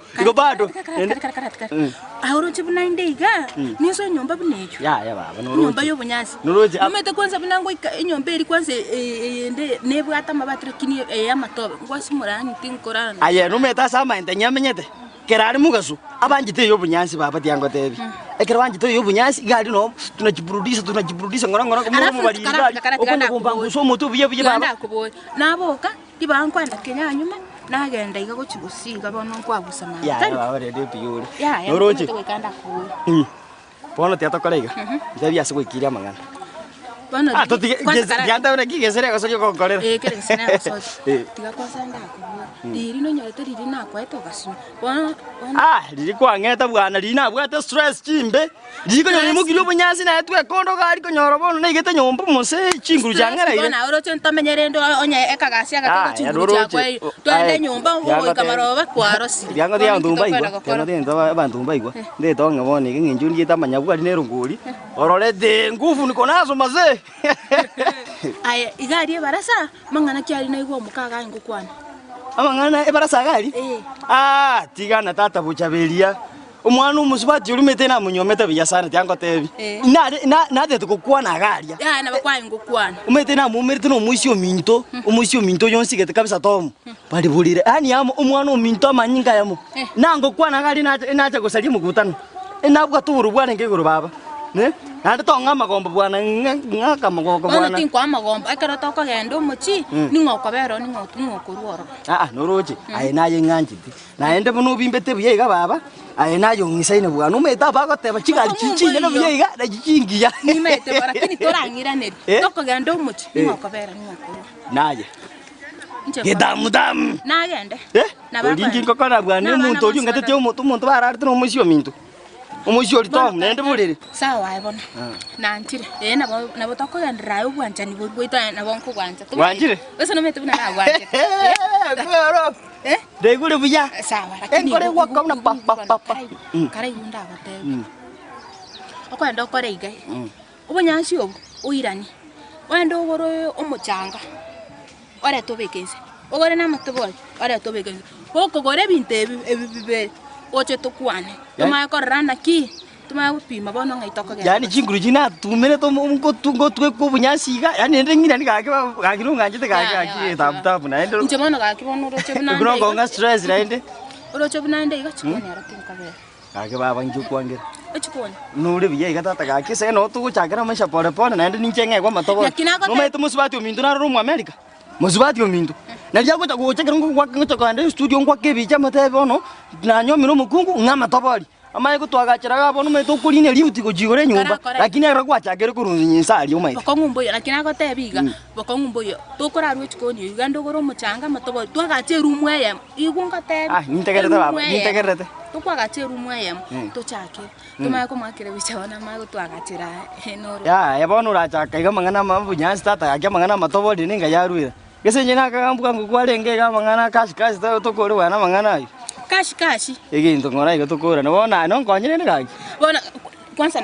[SPEAKER 6] Ahoro chibuna indeiga. Niso nyomba bunejo.
[SPEAKER 11] Ya baba noroje.
[SPEAKER 6] Nyomba yo bunyansi.
[SPEAKER 11] Noroje.
[SPEAKER 6] Umete kwanza binango inyomba iri kwanza ende nebwa atamabatre kini amatobe. Ngwasi murani tinkorana.
[SPEAKER 11] Aye numeta sama entanyamenyete. Kerari mugaso abanjite yo bunyansi baba tiango tebi. Ekera banjite yo bunyansi gari no tunajiburudisha ngora ko mu bari bari. Okunda kumbangu so moto biye baba.
[SPEAKER 6] Naboka ibankwanda Kenya nyuma nagenda igago kigusiga bono kwagusama.
[SPEAKER 11] Ya baba rede piyuri.
[SPEAKER 6] Noroje.
[SPEAKER 11] Bono tiato kolega. Debi ase gwikiria mangana.
[SPEAKER 6] Bono.
[SPEAKER 11] Yanda una Gesare gosoyo konkorera.
[SPEAKER 6] Kere sene gosoyo. Tiga kwanza ndakubura. Diri no nyorete diri nakwa etogasu. Bono.
[SPEAKER 11] Diri kwangeta bwana diri nabwate stress chimbe. Diri ko nyoni mugiro bunyansi na etwe kondo gari ko nyoro bono negete nyombo mose chinguru jangera ire.
[SPEAKER 6] Bono oroche ntamenyerendo onya ekagasi agatego chinguru jakwa. Twende nyomba ngo kamaroba kwarosi.
[SPEAKER 11] Yango dia ndumba igwa. Yango dia ndaba bandumba igwa. Ndeto ngabone nginjuri tamanya bwari nerunguri. Orore de nguvu niko nazo maze.
[SPEAKER 6] Aya igari barasa mangana kyari na igwa mukaga ngukwana.
[SPEAKER 11] Amangana ebarasa gari? Tigana tata Bochaberi. Umwana umusubati urumete na munyometa biyasana tyango tebi. Nade tukukwana gari.
[SPEAKER 6] Na bakwaye ngukwana.
[SPEAKER 11] Umete na mumerite no musio minto yonsi gete kabisa tomu. Bali bulire. Yamo umwana uminto amanyinga yamo. Nango kwana gari nacha gusalimu gutano. Nabwa tuburu bwana ngeguru baba. Ne? Nande tonga magomba bwana ngaka magomba bwana.
[SPEAKER 6] Ono tinkwa magomba akara toko gendo muchi ningokobero ningokuruoro.
[SPEAKER 11] Noroje. Aye naye nganjiti. Naende buno bimbete biyega baba. Aye nayo ngisaine bwana umeta bako teba chigari chichi ne biyega na chichingiya.
[SPEAKER 6] Nimete bara kini torangira neri. Toko gendo muchi ningokobero ningokuru.
[SPEAKER 11] Naye. Getamutamu.
[SPEAKER 6] Nagende.
[SPEAKER 11] Olingi kokona bwana umuntu oli ngatete umuntu bararite no musio minto. Umusio lito nende bulire.
[SPEAKER 6] Sawa ayibona. Nantire. Nabo tokogendera ubwanjani bwita nabonko gwanja.
[SPEAKER 11] Wanjire?
[SPEAKER 6] Bese no mete buna gwanja.
[SPEAKER 11] Goro. Degule buya.
[SPEAKER 6] Sawa lakini
[SPEAKER 11] kore waka una papa.
[SPEAKER 6] Kare yunda batebe. Okwenda okore igai. Ubunyansi obu uirani. Wenda ogoro omuchanga. Ore tobekeze. Ogore na matobole. Ore tobekeze. Okogore binte ebibe. Oche tukwane. Tuma korana ki. Tuma upima bono ngaitoko gya.
[SPEAKER 11] Yani chinguru jina tumene to mungo twe ko bunyansi ga. Yani ndengira ni kake kakirunga njite kake tabu na endo.
[SPEAKER 6] Nje bono kake bono roche buna.
[SPEAKER 11] Kuno gonga stress na ende.
[SPEAKER 6] Roche buna ende igachikone aratinka be.
[SPEAKER 11] Kake baba nju kwangira.
[SPEAKER 6] Echikone.
[SPEAKER 11] Nure biye gatata kake se no tu chakara masha pole pole na ende ninchenge kwa matobo. No meto musubati omindu na rumu America. Musubati omindu. Na jago tago chakara ngwa ngwa studio ngwa kebicha matebe ono na nyomiro mukungu ngama tobori. Amaye kutwagachiraga bono meto kurine liuti kujigore nyumba lakini ara kwachagere kurunyinyisa ali umaite.
[SPEAKER 6] Bokongumbo yo lakini agotebiga bokongumbo yo tokorarwe chikoni ugando goro muchanga matobo twagache rumwe yem igunga tebi.
[SPEAKER 11] Nintegerete baba nintegerete.
[SPEAKER 6] Tukwagache rumwe yem tochake. Tumaye komakire bichabona mago twagachira enoro.
[SPEAKER 11] Ya bono urachaka iga mangana mabunyansi tata yake mangana matobori ninga yarwira. Gesenye nakagambuka ngukwalenge ga mangana kashi tokore wana mangana ayo.
[SPEAKER 6] Kashi.
[SPEAKER 11] Iginto ngora igo tokora no bona no konyine ni gaki.
[SPEAKER 6] Bona kwanza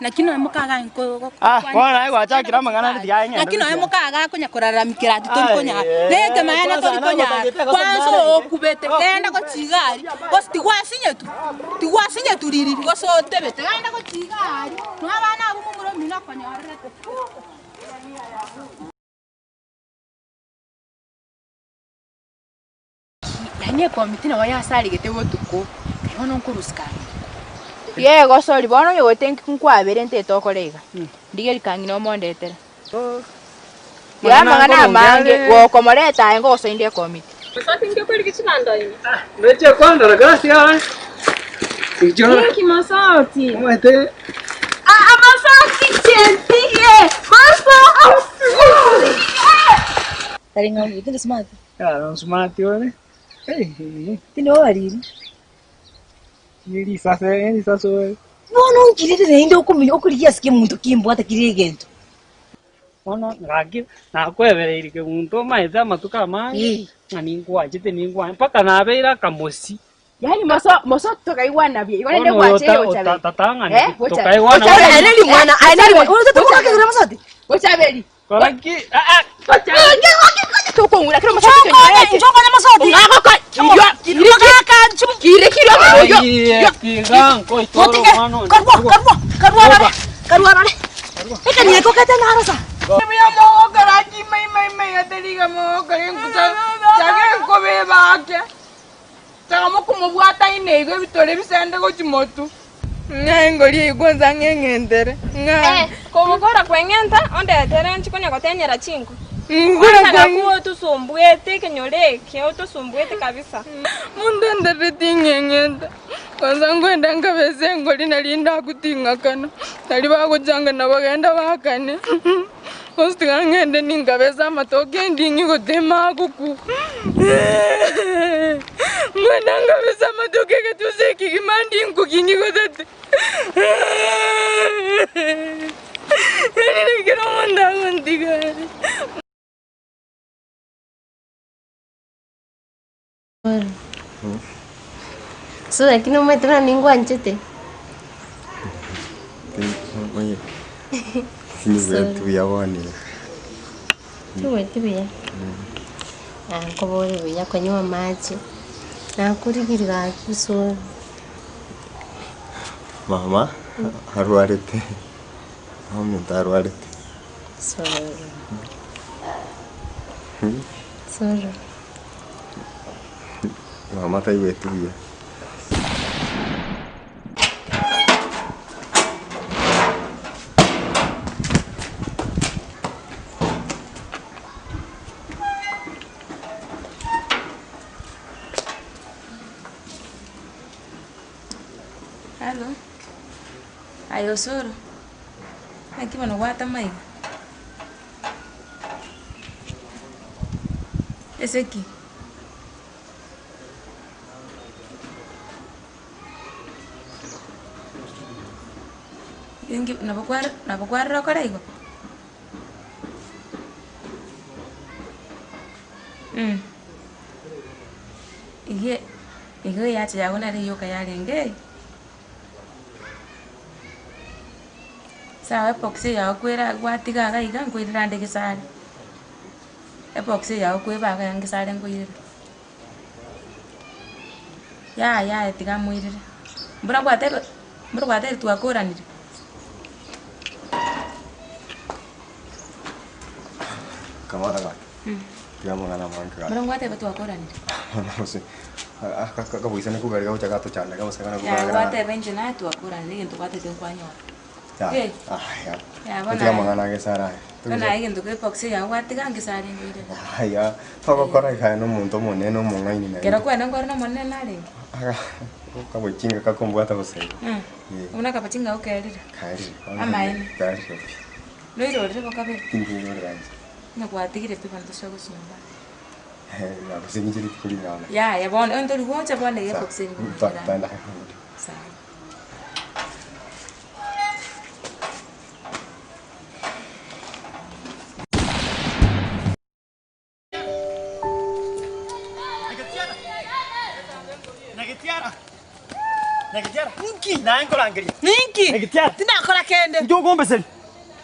[SPEAKER 6] nakino mukaga nko.
[SPEAKER 11] Bona ayo achakira mangana ndi yanya.
[SPEAKER 6] Nakino mukaga konya korararamikira tikonya. Nege mayana tolikonya. Kwanza okubete kenda ko chigari. Kosti gwasinya turiri goso tebete kenda ko chigari. Nabana abumumuro mina konya arete. nie komiti na waya sari gete botuko. Ono nkuruska. Ye go sorry bono yo think nkwabere nte tokorega. Ndigeri kangi no mondetere. Ya mangana mange wo komoreta ngo so inde komiti.
[SPEAKER 4] Sasa ndio kweli kichilanda hivi.
[SPEAKER 5] Meche kwanda ragazzi
[SPEAKER 4] Thank you Masauti.
[SPEAKER 5] Mwete.
[SPEAKER 4] Masauti chentiye. Masauti.
[SPEAKER 2] Taringa ngiti smart.
[SPEAKER 5] Cara, smart yone.
[SPEAKER 2] Tino wari.
[SPEAKER 5] Yiri sasa
[SPEAKER 2] Bono ngirire inde okumenya okuriya ske muntu kimbo atakiriye gento.
[SPEAKER 5] Ono ngaki nakwebereire Kemunto maitha matuka mangi ningwa jite ningwa mpaka nabeira kamosi.
[SPEAKER 6] Yani moso tukaiwana bie. Igone nde kwache Bochaberi.
[SPEAKER 5] Tatanga tukaiwana.
[SPEAKER 2] Bochaberi mwana, ainali unataka kukagira Masauti.
[SPEAKER 6] Bochaberi.
[SPEAKER 5] Koraki
[SPEAKER 6] Bochaberi. Tuko ngura kero Masauti kenye.
[SPEAKER 2] Njoko na Masauti.
[SPEAKER 6] Ngako kire yo.
[SPEAKER 5] Kingang koi toro mano.
[SPEAKER 2] Karwa. Eka ni ko kata na arasa.
[SPEAKER 3] Mimi mo karaji mai ateliga mo karen kuta. Jage ko be baake. Tamo kumubwata inego bitore bisende ko chimotu. Ngengori igonza ngengendere.
[SPEAKER 4] Komukora kwengenta onde tere nchikonya kotenyera chingu.
[SPEAKER 3] Ngura
[SPEAKER 4] kwa tusumbuete kenyoleke tusumbuete kabisa.
[SPEAKER 3] Mundendere tingengenda. Kwanza ngwenda ngabese ngoli nalinda kutinga kana. Nali bakujanga nabagenda bakane. Ostika ngende ningabesa matoke ndingi kotema kuku. Ngwenda ngabesa matoke ketuseki kimandi nkukingi kotate. Nini kero manda ndigare.
[SPEAKER 9] So lakini umetona ningwa nchete.
[SPEAKER 1] Oye. Sini tu ya wani.
[SPEAKER 9] Tu ya. Kobore biya konywa maji. Na kurigirira kiso.
[SPEAKER 1] Mama, harwarete. Mama ntarwarete.
[SPEAKER 9] Soro.
[SPEAKER 1] Mama tai wetu ya.
[SPEAKER 6] Hello. Ayo Osoro. Aki mana wata mai. Eseki. Yengi nabakwara rokora igo. Ige yache yagona ri yoka yarenge. Sawa epoxy ya kwera gwatiga ga iga nkwirira ndege Gesare. Epoxy ya kweba ga Gesare nkwirira. Ya etiga mwirira. Mbura gwate twakoranire.
[SPEAKER 1] Kamara ga. Tiamo ngana manka.
[SPEAKER 6] Mbura gwate twakoranire.
[SPEAKER 1] No sé. Kabuisa ne kugaga ucha gato chana kama sakana
[SPEAKER 6] Ya
[SPEAKER 1] kugaga.
[SPEAKER 6] gwate benje na twakoranire nto gwate tenkwanyo.
[SPEAKER 1] Ya.
[SPEAKER 6] Ya bona.
[SPEAKER 1] Tiamo ngana Gesare.
[SPEAKER 6] Bona igendo ke epoxy ya gwatiga Gesare nkwirira.
[SPEAKER 1] Ya. Toko kora ka no muntu monene no mongaini na.
[SPEAKER 6] Kero kwena ngorna monene nale.
[SPEAKER 1] Kabwichinga kakombwata hose.
[SPEAKER 6] Una kapachinga ukerira.
[SPEAKER 1] Kairi.
[SPEAKER 6] Amaini.
[SPEAKER 1] Kairi.
[SPEAKER 6] Loiro rero Bochaberi.
[SPEAKER 1] Kingo ranje.
[SPEAKER 6] Nakwatigire tu bantu sho gusumba.
[SPEAKER 1] Ya kusinjiri kulingana.
[SPEAKER 6] Ya bona ndo rugocha bona ye boxing.
[SPEAKER 1] Tanda.
[SPEAKER 6] Sawa.
[SPEAKER 11] Nyagetiara. Ninki. Na enkola angeri.
[SPEAKER 2] Ninki.
[SPEAKER 11] Nyagetiara.
[SPEAKER 2] Tina kola kende.
[SPEAKER 11] Ndio gombe sel.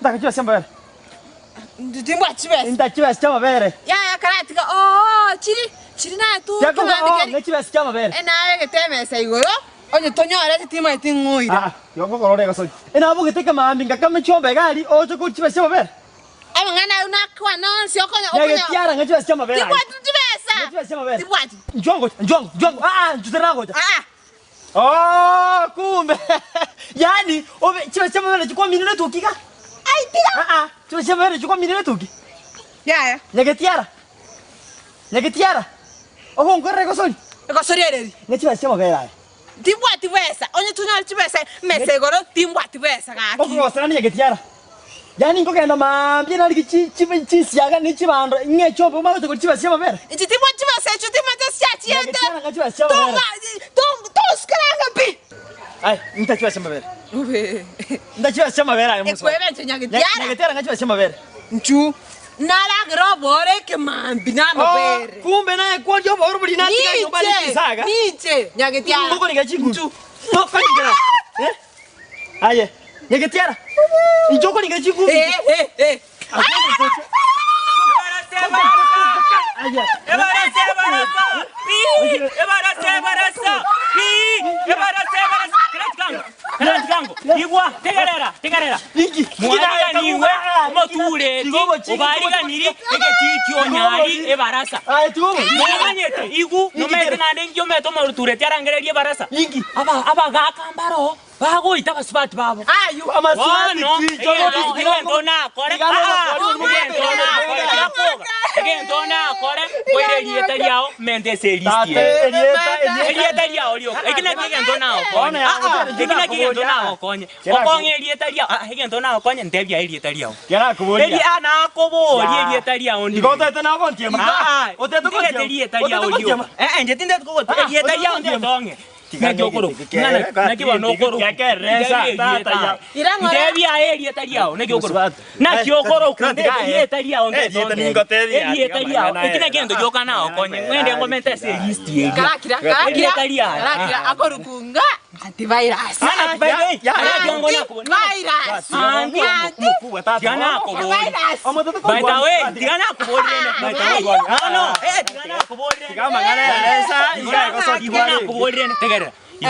[SPEAKER 11] Ndakajua samba bere.
[SPEAKER 2] Ndimba chibes.
[SPEAKER 11] Ndakajua samba bere.
[SPEAKER 2] Ya karatika. Chiri na tu.
[SPEAKER 11] Ya ko ngachibes samba bere.
[SPEAKER 2] Nawe geteme sa igoro. Onye tonyore titima itingoira.
[SPEAKER 11] Yoko korore gaso. Ena abu geteka maambi ngakame chombe gali ojo kuchibes samba bere.
[SPEAKER 2] Ama ngana una kwa non si okonya
[SPEAKER 11] Nyagetiara ngachibes samba bere.
[SPEAKER 2] Tikwa tujibesa.
[SPEAKER 11] Nechibasema bere. Tibwati. Njongo. Njutana ngoja. Oh, kumbe. Yani, chibasema bere chukua minune tukika. Ai tira. Chibasema bere chukua minune tuki.
[SPEAKER 3] Ya.
[SPEAKER 11] Nyagetiara. Oho ngorre kosoni.
[SPEAKER 3] Kosori eri.
[SPEAKER 11] Nechibasema bere.
[SPEAKER 3] Tibwati wesa. Onye tunyal chibesa mesegoro timbwati wesa kaki.
[SPEAKER 11] Oho sana Nyagetiara. Yani ngokenda mambye nali chisiaga ni chibando ngechopo magote ko chibasema bere.
[SPEAKER 3] Ichi timwa chibasa chu timwa chasiati yende.
[SPEAKER 11] Nyagetiara chibasema bere.
[SPEAKER 3] Skranga pi.
[SPEAKER 11] Ai, nitachibasema bere. Ndachibasema bere ayo muso.
[SPEAKER 3] Ekwebe Nyagetiara.
[SPEAKER 11] Nyagetiara ngachibasema bere.
[SPEAKER 3] Nchu. Nala bore ke mambi na mabere.
[SPEAKER 11] Kumbe naye kwa ndio boro buli nati ka nyumbani kisaga.
[SPEAKER 3] Niche, Nyagetiara.
[SPEAKER 11] Ngoko nikachiku. Nchu. Ngoko nikana. Aye. Nyagetiara. Njoko nikachiku.
[SPEAKER 5] Igwa, tegerera. Mwana niwe moturete ubariga niri egetikyo nyari ebarasa. Mwanyete igu nomete nande ngyo meto moturete arangererie barasa. Aba gakambaro bagoita basubati babo.
[SPEAKER 11] Ayu amasubati
[SPEAKER 5] Igentona kore. Igentona kore koirerie tariao mente seristi. Erieta riao lio. Ekina kigentona okonye. Ekina kigentona okonye. Okonye erieta riao. Egentona okonye ndebia erieta riao.
[SPEAKER 11] Kera kuboria.
[SPEAKER 5] Ebi ana koboria erieta riao ndi.
[SPEAKER 11] Igotete na kontiema.
[SPEAKER 5] Otete kontiema erieta riao lio. Njetinde kogote erieta riao ndonge. Nagyokoro. Nakiwa nokoro.
[SPEAKER 11] Yakeresa tata.
[SPEAKER 5] Ndebia erieta riao nagyokoro. Nakyokoro kunde erieta riao ndonge. Erieta riao. Ekina kendo jokana okonye. Mwende ngomente seristi eri. Erieta riao.
[SPEAKER 3] Karakira akorukunga. Antivirus.
[SPEAKER 5] Antivirus.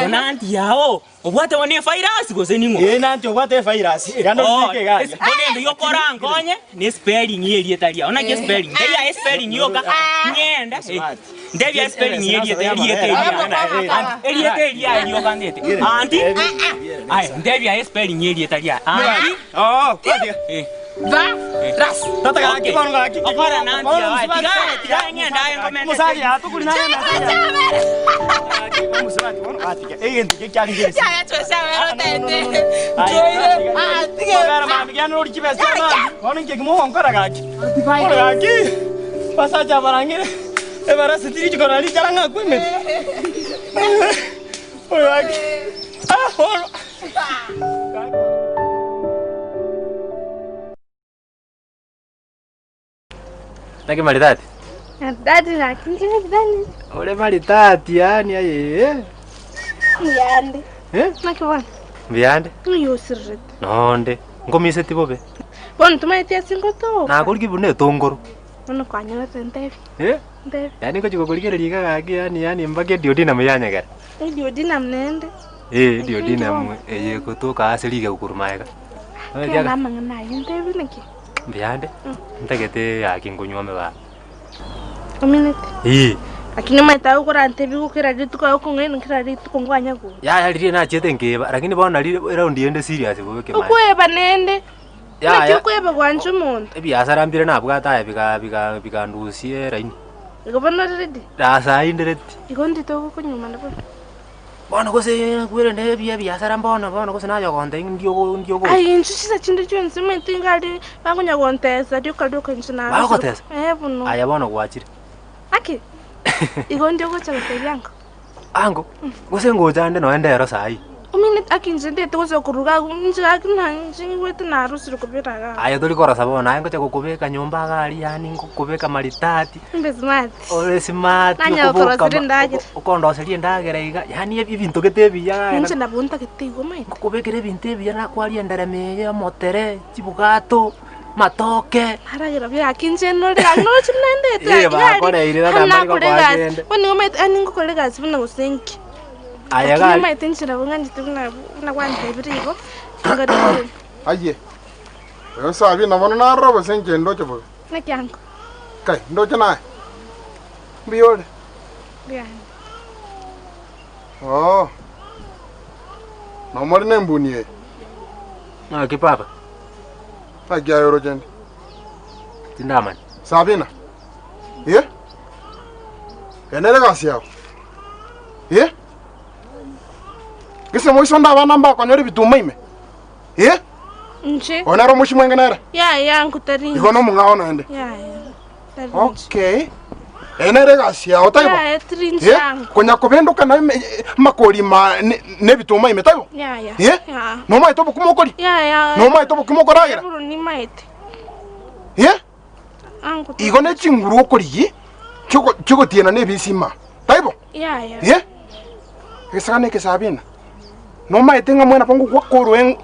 [SPEAKER 5] Nanti yao obwate wane virus goseningo
[SPEAKER 11] nanti obwate virus gano dike ga
[SPEAKER 5] bonendo yokora nkonye ni spelling yelietalia ona ke spelling ndeya spelling yoka nyenda ndeya spelling yelietalia yoka ndete anti ai ndeya spelling yelietalia anti kwadi
[SPEAKER 3] ras
[SPEAKER 11] tata ga kikono ga kikono
[SPEAKER 5] okora nanti ya tiga nyenda ngomende
[SPEAKER 11] musali atukuli na musali wono atike egenti ke kyali ngezi
[SPEAKER 3] ya twesa wero tete
[SPEAKER 11] gara mami gano uri kibesa mami wono ngeke mo onkora ga ki onkora ga ki pasaja barangire e bara sitiri chikora ali charanga kwime oyo aki hono
[SPEAKER 12] Naki maritati?
[SPEAKER 13] Dadi lakini dani.
[SPEAKER 12] Ole maritati yani aye.
[SPEAKER 13] Mbiande. Naki wana.
[SPEAKER 12] Mbiande?
[SPEAKER 13] Nguyo sirret.
[SPEAKER 12] Nonde. Ngomise tibobe.
[SPEAKER 13] Bon tumaite singoto.
[SPEAKER 12] Na kuri kibune tongoro.
[SPEAKER 13] Ono kwanya tentevi. Ndevi.
[SPEAKER 12] Yani ko chiko kulikere liga gaki yani mbage diodina meyanya gara.
[SPEAKER 13] Diodina mnende.
[SPEAKER 12] Diodina mu kutoka asiliga ukurumaiga.
[SPEAKER 13] Kana mangana yentevi naki.
[SPEAKER 12] Mbiande? Ntegete yakingonywa meba.
[SPEAKER 13] Ominete. Lakini maita ukora ntevi ukira ditu kwa ukungeni ukira ditu kongwanya ku.
[SPEAKER 12] Ya liri na chete ngeba lakini bona liri round yende serious boke mai.
[SPEAKER 13] Ukweba nende. Ya ukweba kwanju muntu.
[SPEAKER 12] Ebi asarambire na bwata bika ndusie raini.
[SPEAKER 13] Ikobona ready.
[SPEAKER 12] Asa indirect.
[SPEAKER 13] Ikondi to kunyuma ndabo.
[SPEAKER 12] Bona kose kwere ndebi asara bona kose nayo konte ndio ko.
[SPEAKER 13] Ai nshisa chinde chonse mente ngari bakunya kontesa dioka nshina.
[SPEAKER 12] Bakotesa.
[SPEAKER 13] Buno.
[SPEAKER 12] Aya bona kwachire.
[SPEAKER 13] Aki. Ikondi ko chakete yango.
[SPEAKER 12] Ango. Kose ngojande no endero sai.
[SPEAKER 13] Uminete akinje ndete kose kuruga nja kina njingwete na rusiro kubiraga.
[SPEAKER 12] Aya tuli kora sabo na ngo chako kubeka nyumba gali yani kubeka maritati.
[SPEAKER 13] Mbezmat.
[SPEAKER 12] Ole smart.
[SPEAKER 13] Nanya utorasire ndagire.
[SPEAKER 12] Ukondo serie ndagire iga yani ibintu getebi ya.
[SPEAKER 13] Nje nabunta getigo mai.
[SPEAKER 12] Kubekere bintu ebi na kwali ndarame ya motere chibugato matoke.
[SPEAKER 13] Haragira bya akinje no rega no chimnende.
[SPEAKER 12] Ba kora ire na mari ko kwagende.
[SPEAKER 13] Wani ngomete aningo kolega sibuna gusenki.
[SPEAKER 12] Aya gali.
[SPEAKER 13] Mai tenchira bungani tuna kwante birigo. Ngade.
[SPEAKER 14] Aye. Yo sabi na mona na robo senke ndo chebo.
[SPEAKER 13] Nakyango.
[SPEAKER 14] Kai ndo chana. Biole.
[SPEAKER 13] Yeah.
[SPEAKER 14] Oh. Nomori nembuni.
[SPEAKER 12] Ah, kipapa.
[SPEAKER 14] Agia yoro jendi.
[SPEAKER 12] Tindaman.
[SPEAKER 14] Sabina. Ye? Enele kasi yao. Ye? Kise moisonda wana mba kwa nyori bituma ime. Ye?
[SPEAKER 13] Nche.
[SPEAKER 14] Onaro mushi mwengenera.
[SPEAKER 13] Ya nkutari.
[SPEAKER 14] Ikono mungaona ende.
[SPEAKER 13] Ya.
[SPEAKER 14] Okay. Enele kasi yao taibo.
[SPEAKER 13] Ya, trinchang.
[SPEAKER 14] Konya kubenduka na makoli ne bituma ime taibo.
[SPEAKER 13] Ya.
[SPEAKER 14] Ye? Noma itobo kumokoli.
[SPEAKER 13] Ya.
[SPEAKER 14] Noma itobo kumokoragira.
[SPEAKER 13] Buru ni maite.
[SPEAKER 14] Ye?
[SPEAKER 13] Nkutari.
[SPEAKER 14] Igone chinguru okoliyi. Chuko tiena ne bisima. Taibo.
[SPEAKER 13] Ya.
[SPEAKER 14] Ye? Kesane ke Sabina. Noma itenga mwana pangu kwa korwen.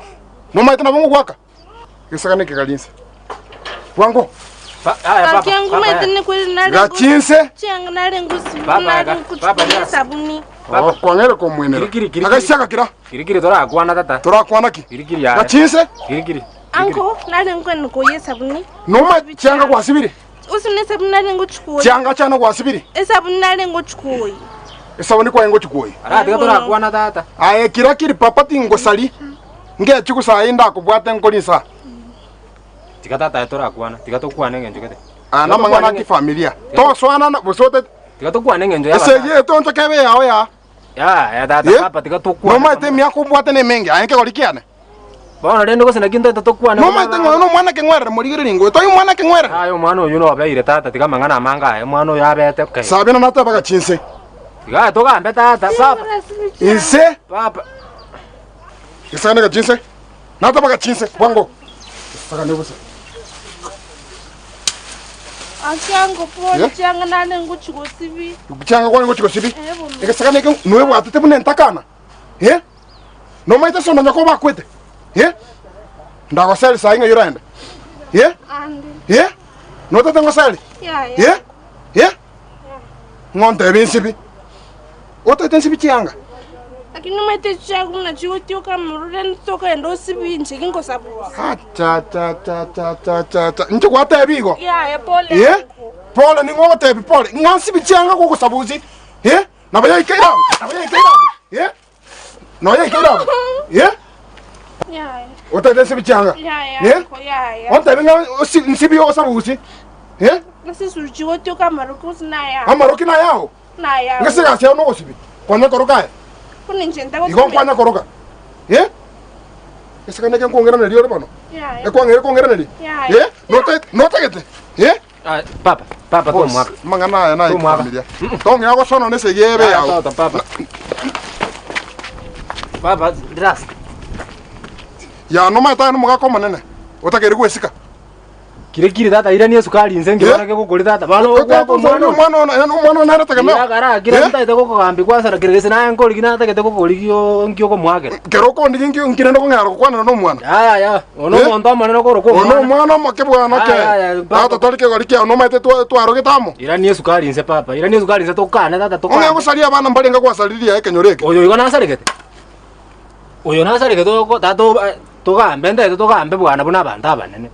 [SPEAKER 14] Noma itena pangu kwaka. Kesane ke galinsa. Wango.
[SPEAKER 13] Papa. Kiangu metene kweli nale.
[SPEAKER 14] Gachinse.
[SPEAKER 13] Chianga nale ngusi.
[SPEAKER 12] Papa
[SPEAKER 13] sabuni.
[SPEAKER 14] Papa kwangere ko mwenera. Agashaka kira.
[SPEAKER 12] Kirikiri tora kwana tata.
[SPEAKER 14] Tora kwana ki.
[SPEAKER 12] Kirikiri ya.
[SPEAKER 14] Gachinse.
[SPEAKER 12] Kirikiri.
[SPEAKER 13] Anko nale ngwenu ko yesabuni.
[SPEAKER 14] Noma chianga kwa sibiri.
[SPEAKER 13] Usune sabuni nale nguchukoi.
[SPEAKER 14] Chianga chana kwa sibiri.
[SPEAKER 13] Esabuni nale nguchukoi.
[SPEAKER 14] Esabuni kwa ngo chukoi.
[SPEAKER 12] Ara tiga tora kwana tata.
[SPEAKER 14] Aye kirakiri papa tingo sali. Nge chuku sa inda kubwate nkolisa.
[SPEAKER 12] Tiga tata tora kwana. Tiga to kwana ngenjo kete.
[SPEAKER 14] Ana mangana ki familia. To swana na bosote.
[SPEAKER 12] Tiga to kwana ngenjo ya.
[SPEAKER 14] Eseye to nto kebe yao ya.
[SPEAKER 12] Ya tata papa tiga to kwana.
[SPEAKER 14] Noma ite miya kubwate ne mengi. Ayenke golikiane.
[SPEAKER 12] Bana rendo ko sinakinta to kwana.
[SPEAKER 14] Noma ite ngono mwana ke ngwere morigire ringo. To mwana ke ngwere.
[SPEAKER 12] Ayo mwana uyu no abeire tata tiga mangana manga. Mwana uyu abete kai.
[SPEAKER 14] Sabina nata baga chinse.
[SPEAKER 12] Tiga to gambe tata papa.
[SPEAKER 14] Inse
[SPEAKER 12] Papa.
[SPEAKER 14] Kisane ga chinse. Nata baga chinse. Wango. Saka ne busa.
[SPEAKER 13] Akiango pole chianga nale nguchiko sibi.
[SPEAKER 14] Chianga kwa nguchiko sibi. Eka saka ne nuwe wa tete bune ntakana. Ye? No maite sona nyako ba kwete. Ye? Ndago sel sa inga yuranda. Ye?
[SPEAKER 13] Andi.
[SPEAKER 14] Ye? No tete ngosali.
[SPEAKER 13] Ya.
[SPEAKER 14] Ye? Ye? Ngonte binsibi. Oto tensibi chianga.
[SPEAKER 13] Lakini maite chianga na chioti okamuruden toka endo sibi nchiki ngosabu.
[SPEAKER 14] Cha. Ncho kwa tebigo.
[SPEAKER 13] Ya, pole.
[SPEAKER 14] Ye? Pole ni ngote tebi pole. Ngansibi chianga ko sabuzi. Ye? Na baya ikaira. Ye? No ye ikaira. Ye?
[SPEAKER 13] Ya.
[SPEAKER 14] Oto tensibi chianga.
[SPEAKER 13] Ya.
[SPEAKER 14] Onte binga nsibi o sabuzi. Ye?
[SPEAKER 13] Ngasi suji oti okamarukus na ya.
[SPEAKER 14] Amaroki na yao.
[SPEAKER 13] Na ya.
[SPEAKER 14] Ngasi ga sia no osibi. Kwana koroka.
[SPEAKER 13] Kuni nchenda ko.
[SPEAKER 14] Igon kwana koroka. Ye? Ese kana kan kongera na dio bano.
[SPEAKER 13] Ya.
[SPEAKER 14] E kongera na di. Ye? No te. Ye?
[SPEAKER 12] Papa to mwaka.
[SPEAKER 14] Mangana ya na familia. To ngi ago sono ne se yebe ya.
[SPEAKER 12] Papa dras.
[SPEAKER 14] Ya no mata no muga koma nene. Utakeri kwesika.
[SPEAKER 12] Kirekire tata ira ni sukari nzengi bana ke gukuri tata bano
[SPEAKER 14] kwa mwana na rata kana.
[SPEAKER 12] Ya gara gira nta ite ko kambi kwa sara kirege sina ngoli gina ta kete ko goli kyo ngyo ko mwage.
[SPEAKER 14] Kero ko ndi ngyo ngirendo ko ngaro kwana no mwana.
[SPEAKER 12] Ya. Ono monto maneno ko ro ko.
[SPEAKER 14] Ono mwana makebwa na ke. Tata tolike goli kya no mate to aro getamo.
[SPEAKER 12] Ira ni sukari nze papa. Ira ni sukari nze to kana tata to.
[SPEAKER 14] Onge kusalia bana mbalenga kwa saliria ekenyoreke.
[SPEAKER 12] Oyo igona sarekete. Oyo na sarekete ko tato to kambe nda to kambe bwana buna banda banene.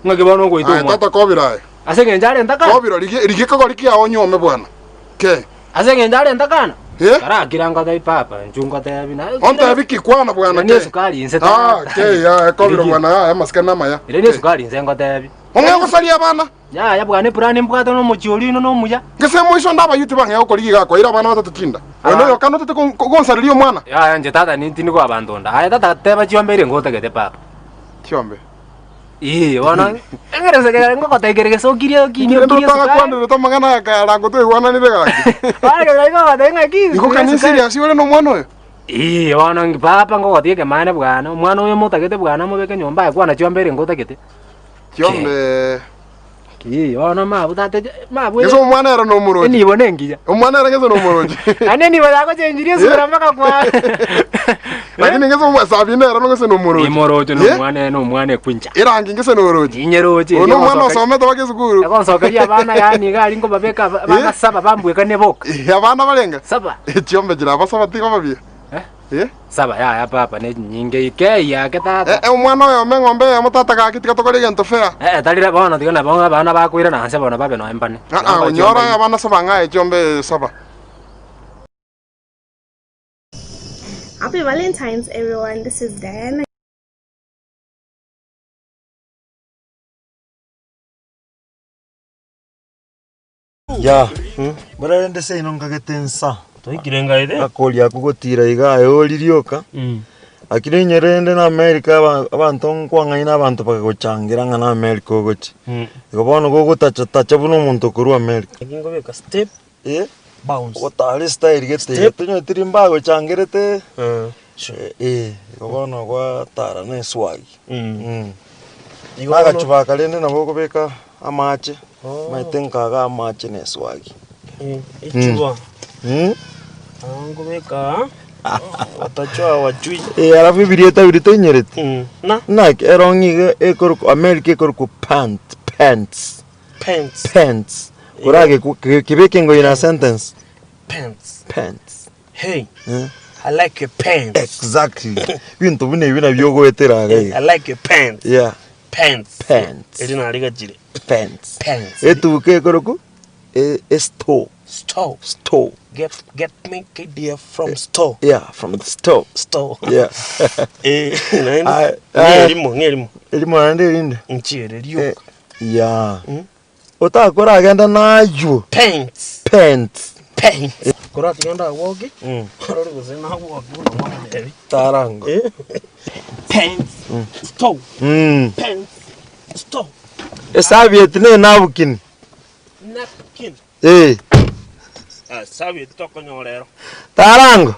[SPEAKER 12] Ngake bano ko ito.
[SPEAKER 14] Tata Kobiro.
[SPEAKER 12] Asenge njale ndaka.
[SPEAKER 14] Kobiro rige ko goli kya onyome bwana. Ke.
[SPEAKER 12] Asenge njale ndakana. Kara kiranga dai papa njunga ta bina.
[SPEAKER 14] Onta biki kwana bwana ke.
[SPEAKER 12] Ni sukari nze ta.
[SPEAKER 14] Ke ya Kobiro bwana ya maskana maya.
[SPEAKER 12] Ile ni sukari nze ngota bi.
[SPEAKER 14] Onge kusalia bana.
[SPEAKER 12] Ya bwana plan mbwato no muchioli no muya.
[SPEAKER 14] Ngese moiso ndaba YouTube banga yako liga ko ira bana batatutinda. Ono yo kano tete gonsalio mwana.
[SPEAKER 12] Ya nje tata ni tini ko abandonda. Aya tata teba chiombe ngota kete papa.
[SPEAKER 14] Chiombe.
[SPEAKER 12] Wana engerese ke ngo kota ikere so kirio kinyo
[SPEAKER 14] kirio so kwanda to mangana ka rango to wana ni bega
[SPEAKER 12] wala ke ngo kota ngaki
[SPEAKER 14] iko kanini serious wale no mwana oyo
[SPEAKER 12] wana ngi papa ngo kota ke mane bwana mwana oyo mutakete bwana mubeke nyomba kwana chiombere ngo takete
[SPEAKER 14] chiombe
[SPEAKER 12] wana mabu tate mabu
[SPEAKER 14] eso mwana era no muroji
[SPEAKER 12] ni bone ngija
[SPEAKER 14] mwana era ngezo no muroji
[SPEAKER 12] ane ni bada ko chenjirio sura maka kwa
[SPEAKER 14] lakini ngezo Sabina era ngese no muroji
[SPEAKER 12] ni moroji no mwana kwinja
[SPEAKER 14] irangi ngese no muroji
[SPEAKER 12] inyeroji
[SPEAKER 14] ono mwana osometa wake sukuru
[SPEAKER 12] akonso kali abana yani gali ngo babeka bana saba bambwe kane boka
[SPEAKER 14] abana balenga
[SPEAKER 12] saba
[SPEAKER 14] chiombe jira basaba tiko babie
[SPEAKER 12] Saba ya papa ne nyinge ke ya ke tata.
[SPEAKER 14] Umwana oyo meng'ombe ya mutata gakitika tokori gento fair.
[SPEAKER 12] Talira bona tigana bona bana bakwira na nse bona babe no empane.
[SPEAKER 14] Onyora ya bana saba ngae chombe saba.
[SPEAKER 13] Happy Valentine's, everyone. This is Diana.
[SPEAKER 1] Ya, bara ende sei non kagetensa.
[SPEAKER 7] Toikirenga ide.
[SPEAKER 1] Akoli akugotira igae olirioka. Akire nyerende na America abantu nkwang'aina abantu bakagocangira ng'ana America ogochi. Igobono gogutacha buno omuntu kuru America.
[SPEAKER 7] Kingo beka step bounce.
[SPEAKER 1] Gotari style gete tunyo tirimba gocangirete. Igobono gwa tara ne swag. Agachuba kalende nabo gobeka amache. Maitenkaga amache ne swag.
[SPEAKER 7] Ichuba. Ango beka Watachoa wachui.
[SPEAKER 1] Alafu Bibilieta birito nyerete. Na erongi ekoruko America ekoruko pants. Kurage kibeke ngo ina sentence. Pants.
[SPEAKER 7] Hey. I like your pants.
[SPEAKER 1] Exactly. Bintu bune bina byogo weteraga.
[SPEAKER 7] I like your pants.
[SPEAKER 1] Yeah.
[SPEAKER 7] Pants.
[SPEAKER 1] Erina
[SPEAKER 7] aliga jire.
[SPEAKER 1] Pants. Etu ke ekoruko store.
[SPEAKER 7] Get me KDF from store.
[SPEAKER 1] Yeah, from the store. Yeah. Elimo ande rinde.
[SPEAKER 7] Nchiere ryo.
[SPEAKER 1] Yeah. Otakora agenda nayo.
[SPEAKER 7] Pants. Kora tigenda wogi. Kora gozena wogi no mama
[SPEAKER 1] tarango.
[SPEAKER 7] Pants. Store. Pants. Store.
[SPEAKER 1] Esabiet ne napkin.
[SPEAKER 7] Sabi toko nyorero.
[SPEAKER 1] Tarango.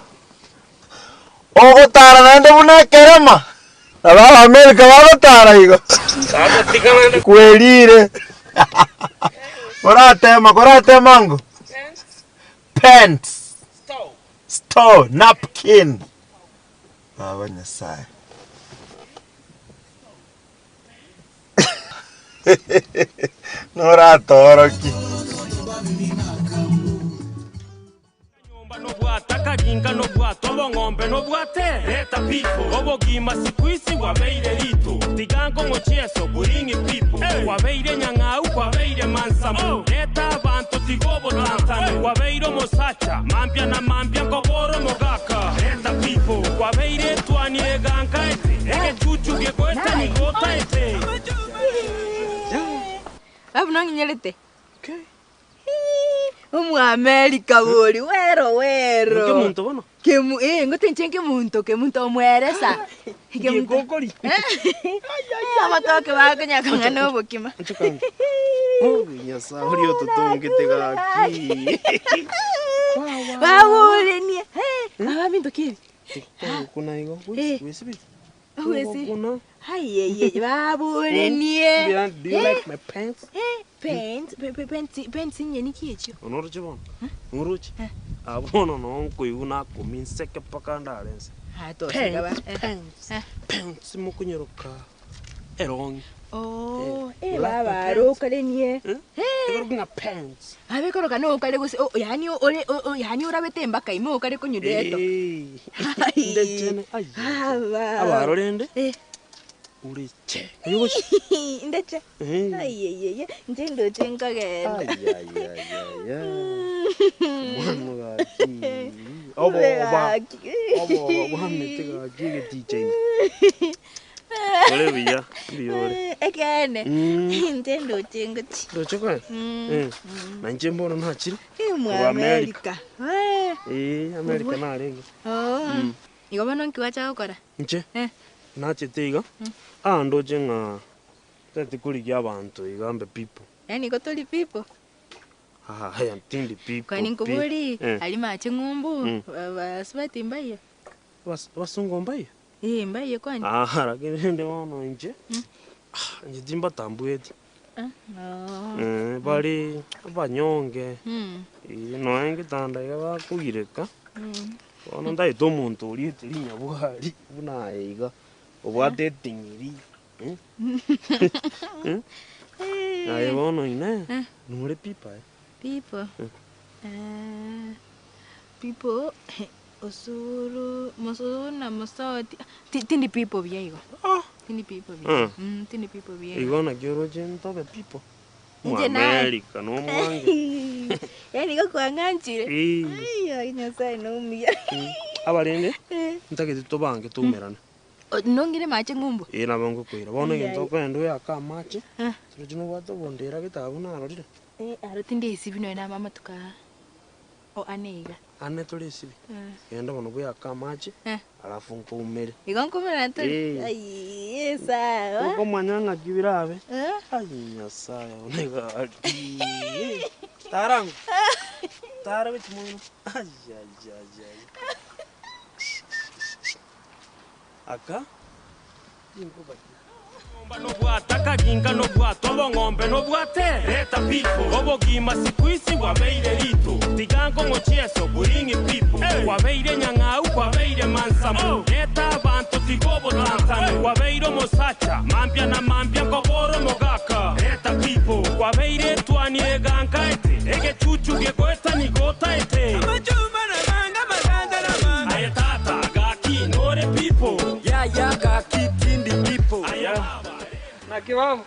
[SPEAKER 1] Ogo tara nande buna kerema. Aba America baba tara igo.
[SPEAKER 7] Sasa tikamande
[SPEAKER 1] kwelire. Korate mango. Pants. Store. Napkin. Baba nyasai. Nora toroki.
[SPEAKER 7] No bwata ginga no bwata ng'ombe no bwate leta people obogima sikuisi wabeire lito tigango ngochieso buringi people wabeire nyang'au wabeire mansamu leta abantu tigobo tantano wabeire mosacha mambia ngoboro mogaka leta people wabeire twani eganka ege chuchu gekweta ni gota ete
[SPEAKER 6] abu nanginyelete America boli wero.
[SPEAKER 7] Kemunto bono.
[SPEAKER 6] Ngotenche Kemunto mweresa.
[SPEAKER 7] Kegogori.
[SPEAKER 6] Amatoke bakanya kangana obokima.
[SPEAKER 7] Nyasa uriyo tutongete gaki.
[SPEAKER 6] Babole ni. Abinto kiri.
[SPEAKER 7] Kuna igo. Wesibi.
[SPEAKER 6] Wesi. Haye babole ni.
[SPEAKER 7] Do you like my pants?
[SPEAKER 6] Pants nyeni kicho.
[SPEAKER 7] Onoruche bono. Nguruche. Abono no kuyuna kuminseke pakandarense.
[SPEAKER 6] To sigaba.
[SPEAKER 7] Pants mukunyeruka. Erong.
[SPEAKER 6] Baba rokale nie.
[SPEAKER 7] Egoruka pants.
[SPEAKER 6] Abekoroka no kale gusi yani urabete mbaka imo kale kunyudeto.
[SPEAKER 7] Ndechene. Abarorende. Uriche. Yugoshi.
[SPEAKER 6] Ndeche. Ayeyeye. Njendo chenkagenda.
[SPEAKER 7] Mwana gaki. Oba wamete gaki ge DJ. Ole biya.
[SPEAKER 6] Ekene. Njendo chengoti.
[SPEAKER 7] Ndochoka. Na njembono ntachiri.
[SPEAKER 6] Mu America.
[SPEAKER 7] America na rege.
[SPEAKER 6] Igo bano nkiwacha gukora.
[SPEAKER 7] Nche. Nachete iga. Ndoje nga tete kurigia abantu igambe people.
[SPEAKER 6] Yani gotoli people.
[SPEAKER 7] Haya ntindi people.
[SPEAKER 6] Kwani nkuburi alima chingumbu basibati mbaye.
[SPEAKER 7] Wasungo mbaye?
[SPEAKER 6] Mbaye kwani?
[SPEAKER 7] Lakini ndio wana nje. Nje dimba tambueti. Bali banyonge. No engitanda iga kugireka. Ono ndai to muntu uri tirinya buhari bunaiga. Obwate tingiri. Aye bono ine. Numure pipa.
[SPEAKER 6] People.
[SPEAKER 3] Osoro, Mosona, Mosoti. Tindi people viego. Tindi people Tindi people viego.
[SPEAKER 7] Igona gyoro jento be people. America no mwange.
[SPEAKER 3] Yani go kwanganchire. Ay, Nyasaye no umia.
[SPEAKER 7] Abalende? Ntake tutobange tumerana.
[SPEAKER 3] Nongire mache ngumbo.
[SPEAKER 7] Ina bango kwira. Bona ngento kwendo ya ka mache. Sero jino bato bondera gitabu na arorire.
[SPEAKER 3] Arotinde isibi no na mama tuka. O aneiga.
[SPEAKER 7] Ane tole isibi. Yenda bono bya ka mache. Alafu nko umere.
[SPEAKER 3] Igonkomera nto. Ay, sawa.
[SPEAKER 7] Ko manyanga gibirabe. Ay, Nyasaye onega ati. Tarang. Tarabe tumuno. Ay. Aka? No bwataka ginga no bwato ng'ombe no bwate leta pipo obogima sikuisi wabeire lito tigango ngochieso buringi pipo wabeire nyang'au wabeire mansamo leta abantu tigobo tantano wabeire mosacha mambia na mambia koboro mogaka leta pipo wabeire twani egankaete egechuchu gegoeta nigota ete amachuma na manga maganda na manga ayatata gaki nore pipo ya gaki tindi pipo aya Nakibam.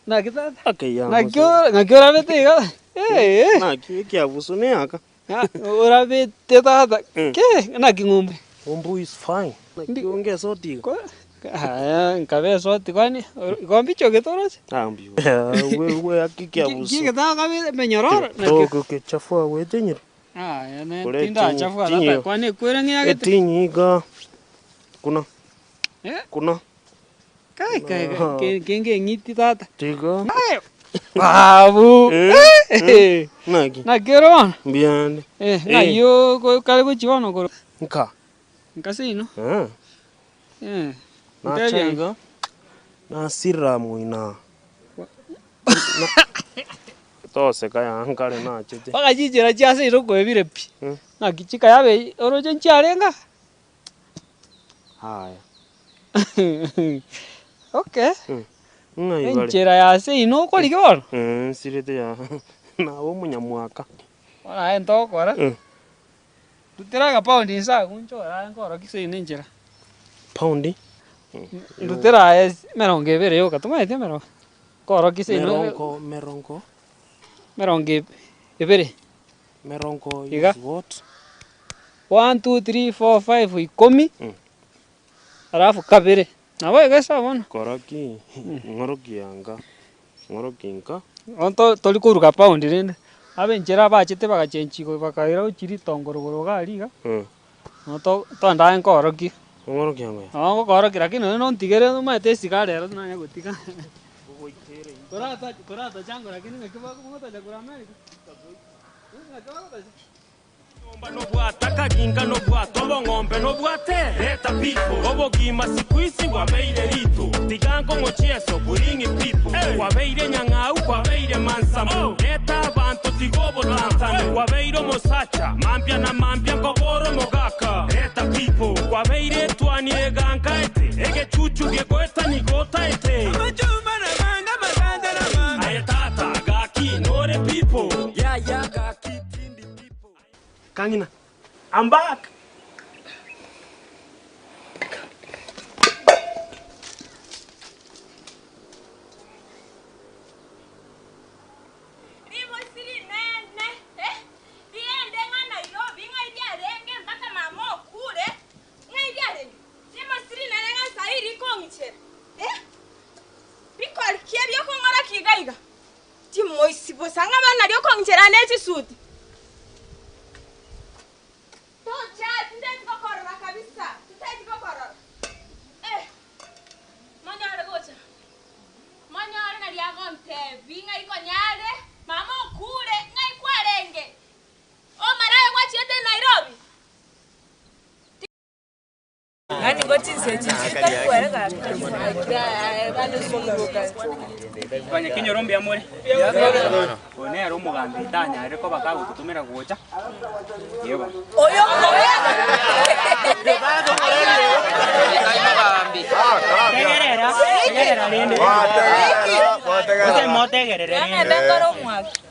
[SPEAKER 7] Nakitata. Nakio betiga. Nakia busune aka. Ora bete tata. Ke nakingumbe. Umbu is fine. Nakionge soti. Nkabe soti kwani. Gombi choketoros. Ambi. We akikia busu. Kiketa kabe menyorora. Toko ke chafua we tinyir. Yana tinda chafua tata kwani kwere ngiage. Tinyiga. Kuna. Kai kenge ngiti tata. Tiga. Babu. Nagi. Nagero. Biane. Nayo ko kale chiwano ko. Nka. Nka sino. Na changa. Na sira muina. Tose kaya ankare na chete. Baka jijira chase ro ko ebire pi. Na kichika yabe oroje ncharenga. Haya. Okay. Enchera ya se ino ko ligor. Sirete ya. Na wo munyamwaka. Ora ento ko ara. Tutera ga paundi sa kunchora ngoro kise inenchera. Paundi? Tutera es meronge vere yo katuma ete mero. Koro kise ino. Meronge evere. Merongo is what? 1 2 3 4 5 ikomi. Alafu kabere. Na wewe gesa bona. Koraki. Ngoroki anga. Ngoroki nka. Onto tolikuruka pound rende. Abe njera bachete bagachenchi ko bakaira uchiri tongorogoro galiga. Noto tonda ngoroki. Ngoroki anga. Ngo koroki lakini no ntigere no mate sigara ero na yagotika. Korata chango lakini ngekiba kumota ja kura America. No bwataka ginga no bwato ng'ombe no bwate leta pipo obogima sikuisi wabeire lito tigango ngochieso buringi pipo wabeire nyang'au wabeire mansamo leta abantu tigobo tantano wabeire mosacha mambia na mambia koboro mogaka leta pipo wabeire twani egankaete egechuchu gegoeta nigota ete amachuma na manga maganda na manga ayatata gaki nore pipo ya gaki Kangina, I'm back. Kanya kinyo rombi amore. One aro mugambi tanya ariko bakago kutumira gocha. Yeba. Oyo. Tegerera rende. Motegerera. Ngende ngaro mwaki.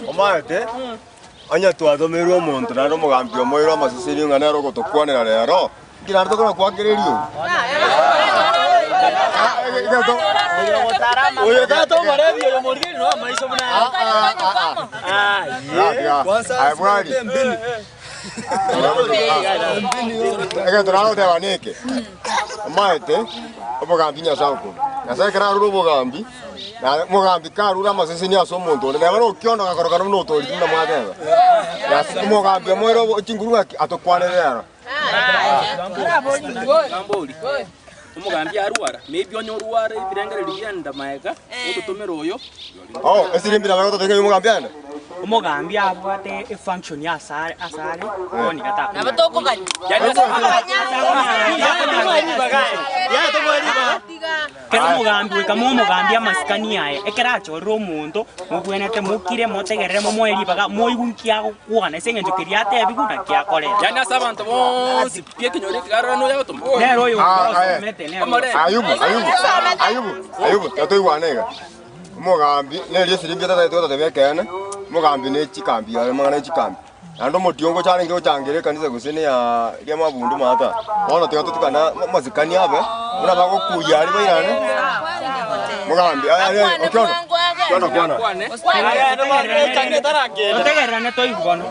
[SPEAKER 7] Omate.
[SPEAKER 1] anya twathomerwo omonto naro omogambi omoire amaseseri ng'ana ero gotokwanera rero ngira tokona kwakiririo
[SPEAKER 11] Oyo tato marebi oyo morgeni no maiso buna.
[SPEAKER 1] Ai bwari. Ega torano te vaneke. Maete omogambi nya sauko. Nasa kera ruro omogambi. Na omogambi karura amaseseni aso omonto. Ne bano kiondo gakorokana no tori na mwateba. Ya omogambi omoiro chinguru atokwanera.
[SPEAKER 10] Gamboli. Umugambi arwara maybe onyo rwara ibirengere rigenda maega ututumira oyo
[SPEAKER 1] esirimbira bako toteke umugambi anda
[SPEAKER 11] umugambi abwate e function ya asare oni kata
[SPEAKER 6] nabatoko kali
[SPEAKER 11] kera umugambi kama umugambi amasikani yae ekera chorro omuntu mubwenete mukire motegerere momoeri baga moigunkia kwana esengenjo kiriate biguna kya kole
[SPEAKER 10] yani asa abantu bonsi pie kinyore kigara no yato
[SPEAKER 11] nero yo
[SPEAKER 1] ayubu tatoiwanega umugambi neri esirimbia tatebekene umugambi ne chikambi ale mangana chikambi ando motiongo charinge ochangire kanisa gusene ya ria mabundu mata bona tigato tukana mazikani abe una bago kuyari bairane mugambi okyono kwana
[SPEAKER 11] otegerane toigugono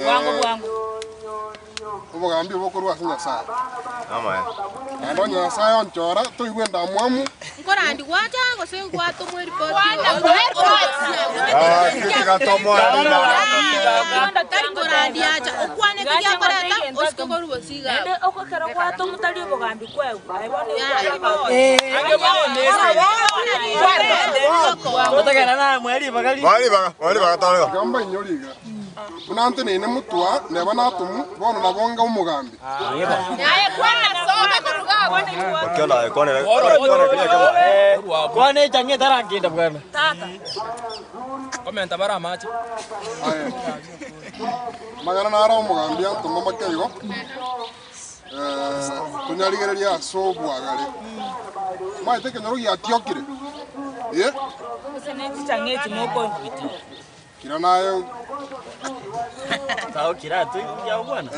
[SPEAKER 14] wangu umugambi bokorwa asinya saa ando nyasaye onchora toigwenda mwamu
[SPEAKER 13] nkorandi gwacha gose gwato mweri poti nkorandi acha okwane kya korata oskogoru bosiga ende okokera gwato mutali obugambi kwewe
[SPEAKER 11] otegera na mweri bagali
[SPEAKER 14] tolo gamba inyoriga unante nene mutwa neba natumu bono nabonga umugambi
[SPEAKER 11] kwane change taranginda bwana
[SPEAKER 13] tata
[SPEAKER 10] komenta bara machi
[SPEAKER 14] magana nara umugambi antuma makeigo tunyarigereria sobwagare maite kenyoro giatiokire
[SPEAKER 13] useneti change chimoko
[SPEAKER 14] kira nayo
[SPEAKER 11] tao kira tu ya bwana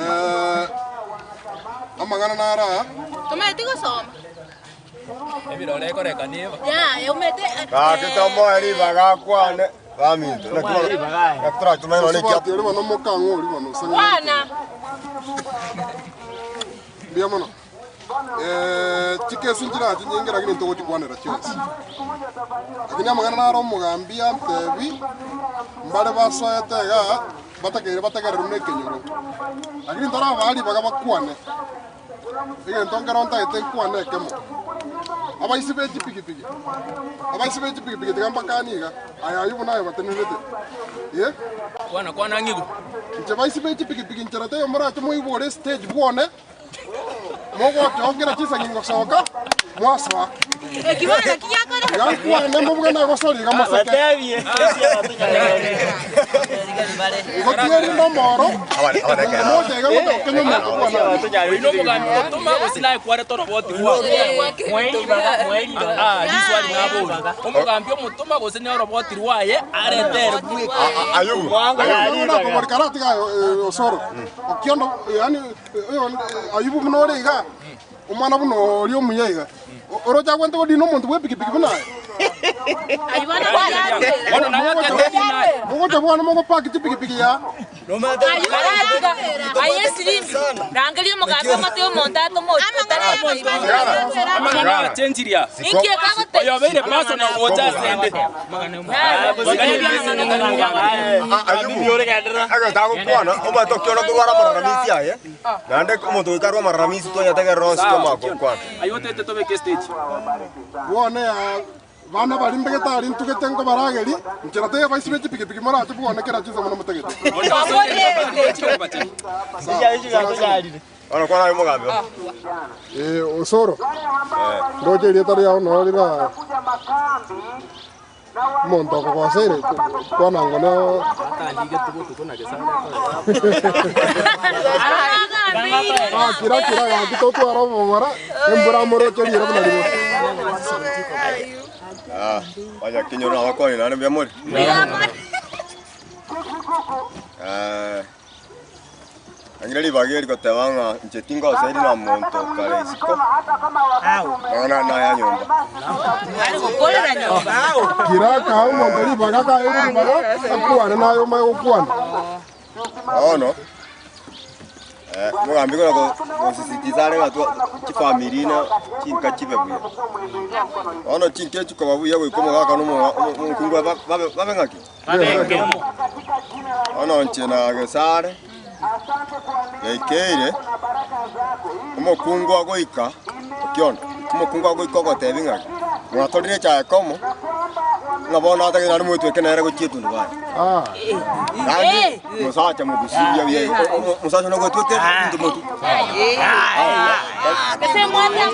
[SPEAKER 14] amagana nara
[SPEAKER 13] tumeti gusoma
[SPEAKER 10] ebirole koreka niba
[SPEAKER 13] ya umete
[SPEAKER 1] kakitomo eri bagakwane baminto nakira tumeno ne kya
[SPEAKER 14] uri bano mukango uri bano sanga
[SPEAKER 13] bwana
[SPEAKER 14] bia mono chikesu njira nyingera gini ntoko chikwanera cyose akini amagana nara umugambi antebi mbale basoyetega batakere runekenyoro akini ndora bali bagabakwane ige ntongera ontaite kwane kemo abaisi beji pigi tegamba kaniga ayayubu nayo batenelete
[SPEAKER 10] kwana ngigo
[SPEAKER 14] nje baisi beji pigi ncherate yomora chimo ibore stage bwone mogo kyongera chisa ngingo soka mwaswa
[SPEAKER 13] ekibana kiyakora
[SPEAKER 14] yakwane mubwe na gosori gamaseke
[SPEAKER 11] batebie
[SPEAKER 14] gotieri nomoro mojega gotokenyo
[SPEAKER 10] ino mugambi otuma gosina kware toro boti
[SPEAKER 11] mweri baga
[SPEAKER 10] diswali nabo umugambi omutuma gosina roboti rwaye aretere bwe
[SPEAKER 1] ayubu
[SPEAKER 14] karati ga osoro okiondo yani ayubu mnorega umwana buno ori omuyega oroja kwento dino muntu we pikipiki bunaye
[SPEAKER 13] ayibana bwana
[SPEAKER 10] ono nagakete
[SPEAKER 14] mogo tabwana mogo paki pikipiki ya
[SPEAKER 13] ayesirimi rangali umugambi amateo montato mo
[SPEAKER 10] amagana chenjiria
[SPEAKER 13] inkie kagote
[SPEAKER 10] oyo beire personal waters ende
[SPEAKER 1] ayubu aga tago kwana oba tokyono kurwara mararamisi aye nande komoto ikarwa mararamisi to yatega ronsi kama kwana
[SPEAKER 10] ayote tobe ke stage
[SPEAKER 14] wone ya bana bari mbegetari ntugete ngo barageri nkerate baisi beji pikipiki mara ati bwone kera chizo muno mutegete
[SPEAKER 1] ana kwana umugambi
[SPEAKER 14] osoro roje rieta ya no rira monto ko kosere kwana ngono kira ya kito tu aro mara embura moro cheri ro na
[SPEAKER 1] Vaya kinyona wako ni nani biamori? Angeli bageri kote wanga nchetinga usaidi na monto kare siko. Ngana na ya nyumba.
[SPEAKER 13] Kole na nyumba.
[SPEAKER 14] Kira ka monto baga ka iri baga akuana na yo mai okuana.
[SPEAKER 1] No. Mo ambigo ko sisitizare ngatu kifamily na chinka chibebuya. Ono chinke chuko babuya ko komo ga no mukungwa babe ngaki. Ono nchena Gesare. Yaikeire. Umukungwa goika. Ukiona. Umukungwa goika gotebi ngaki. Mwatorire cha komo. Ngabona ata ngana mwetu kenera go chitu ndwa. Kandi musacha mu Gusii yabiye. Musacha no gotwe ke ndumotu.
[SPEAKER 13] Kese mwana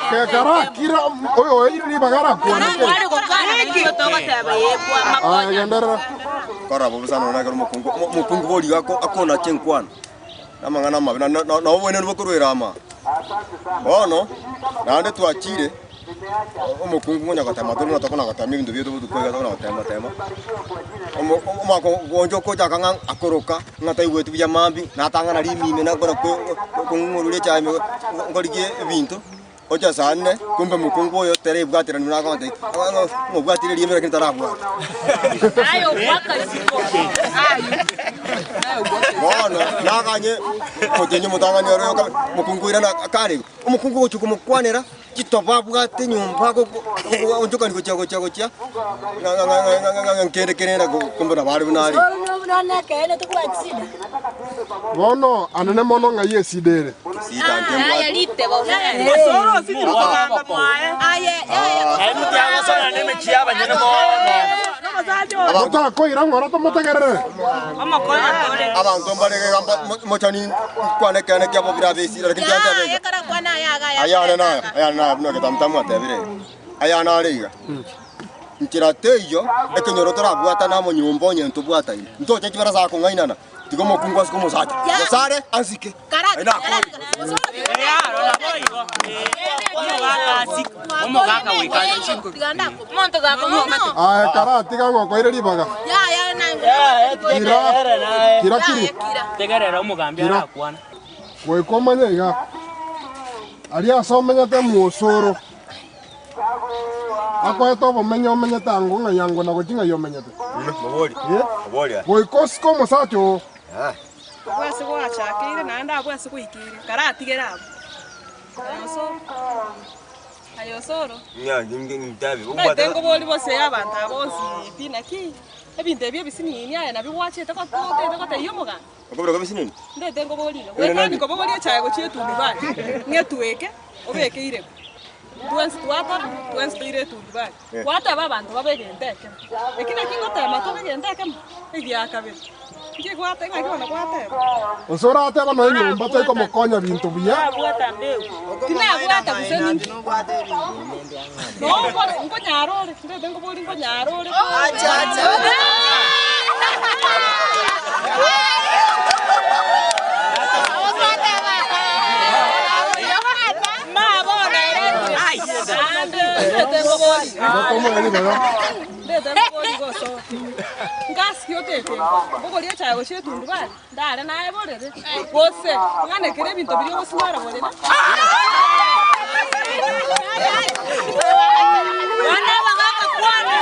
[SPEAKER 14] Ke kara kira oyo iri bagara kuana.
[SPEAKER 13] Wale ko kana kiyo to goteba yebwa makonya.
[SPEAKER 14] Yandara.
[SPEAKER 1] Kora bobusana na karo mukungu boli gako akona chenkwana. Namangana mabina na obwene nbokurwira ama. Ono nande twachire umukungu ngonya gatama tuna tokona gatama ibintu byo dukwega tokona gatama tema umako gonjo ko jakanga akoroka ngata igwetu bya mambi natanga na limime na kora ko ngurule cyame ngorige ibintu oja sanne kumbe mukungu yo tere bwatira nuna konte ngo bwatira limira kintarabwa
[SPEAKER 13] ayo waka siko ayo
[SPEAKER 1] Mono naganye mutenye mutanganya yo mukungu ira na kare umukungu cyo kumukwanira kitoba bwate nyumba ko onjoka ni gocha ngere kumbe na bari bunari
[SPEAKER 14] Bono anene mono ngaye sidere.
[SPEAKER 1] Sita ntembo.
[SPEAKER 13] Aya lite ba.
[SPEAKER 5] Osoro sini bakanga mwae. Aye mutiaga sana neme chiaba nyene mono.
[SPEAKER 14] Bota ko ira ngora to motegerere.
[SPEAKER 13] Ama konya tole.
[SPEAKER 1] Abantu mbarege mochani kwane kane kya bobira besi la kinjante be.
[SPEAKER 13] Kara kwana yaga.
[SPEAKER 1] Ayana na no Getamutamu atebire. Ayana ariga. Nkira teyo ekenyoro torabwata na monyumbo nyento bwata yi. Ntoche kibara za ko ngainana. Tigo mokungwa siko musacha. Gesare ansike. Ina ko.
[SPEAKER 14] Kara tiga ngoko ire libaga. Kira kiri.
[SPEAKER 5] Tegerera umugambia arakwana.
[SPEAKER 14] Kwe komanya iga. Ali asomenya te Osoro. Ako eto bomenya tango ngayango na gojinga yomenyete.
[SPEAKER 1] Moboli. Moboli.
[SPEAKER 14] Kwe kosko musacho.
[SPEAKER 4] Bwese bwachakire nanda bwese kuikire karatigera abo. Osoro.
[SPEAKER 1] Ngimtabe.
[SPEAKER 4] Tengo boli bose abantu abosi pinaki. Ebinte bye bisinini aya nabiwache tako yomoga.
[SPEAKER 1] Kobiro bisinini.
[SPEAKER 4] Tengo boli. Wekani ko boli chago chetu ndibani. Ngetuweke obeke ire. Tuansi tuire tu ndibani. Wata babantu babege ndeke. Ekina kingo tema to bege ndeke. Egia kabiri. Nje kwate ngakona kwate.
[SPEAKER 14] Osoro ate bano nyumba to ko mokonya bintu biya.
[SPEAKER 4] Bwata mbeu. Tina bwata kuseni. No ngo nyarore. Tengo boli ngo nyarore. Acha. Tengo boli. Tengo boli goso. Gas yote tengo. Bogoli acha go chetu ndubali. Ndare naye borere. Bose ngane kire bintu biri go sinara borere. Wana bagaka kwana.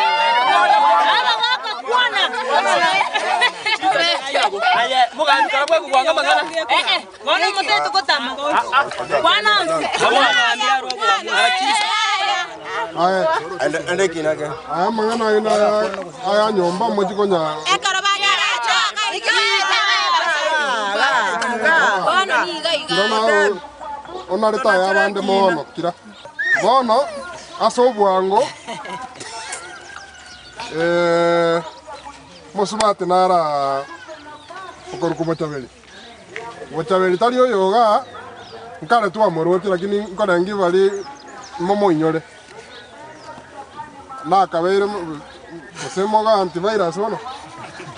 [SPEAKER 4] Bagaka kwana.
[SPEAKER 5] Aye mugambi karabwe kugwanga magana.
[SPEAKER 13] Ngone mutetu kotama. Kwana.
[SPEAKER 1] Ande kinake.
[SPEAKER 14] Aya mangana ina aya nyomba mojiko nya. Ona leta ya bande mono kira. Bono aso bwango. Mosubate nara okoruko Bochaberi. Bochaberi tali yoga nkale tu amoroti lakini nkona ngi bali momo inyore. Na kabeire semoga Antivirus wono.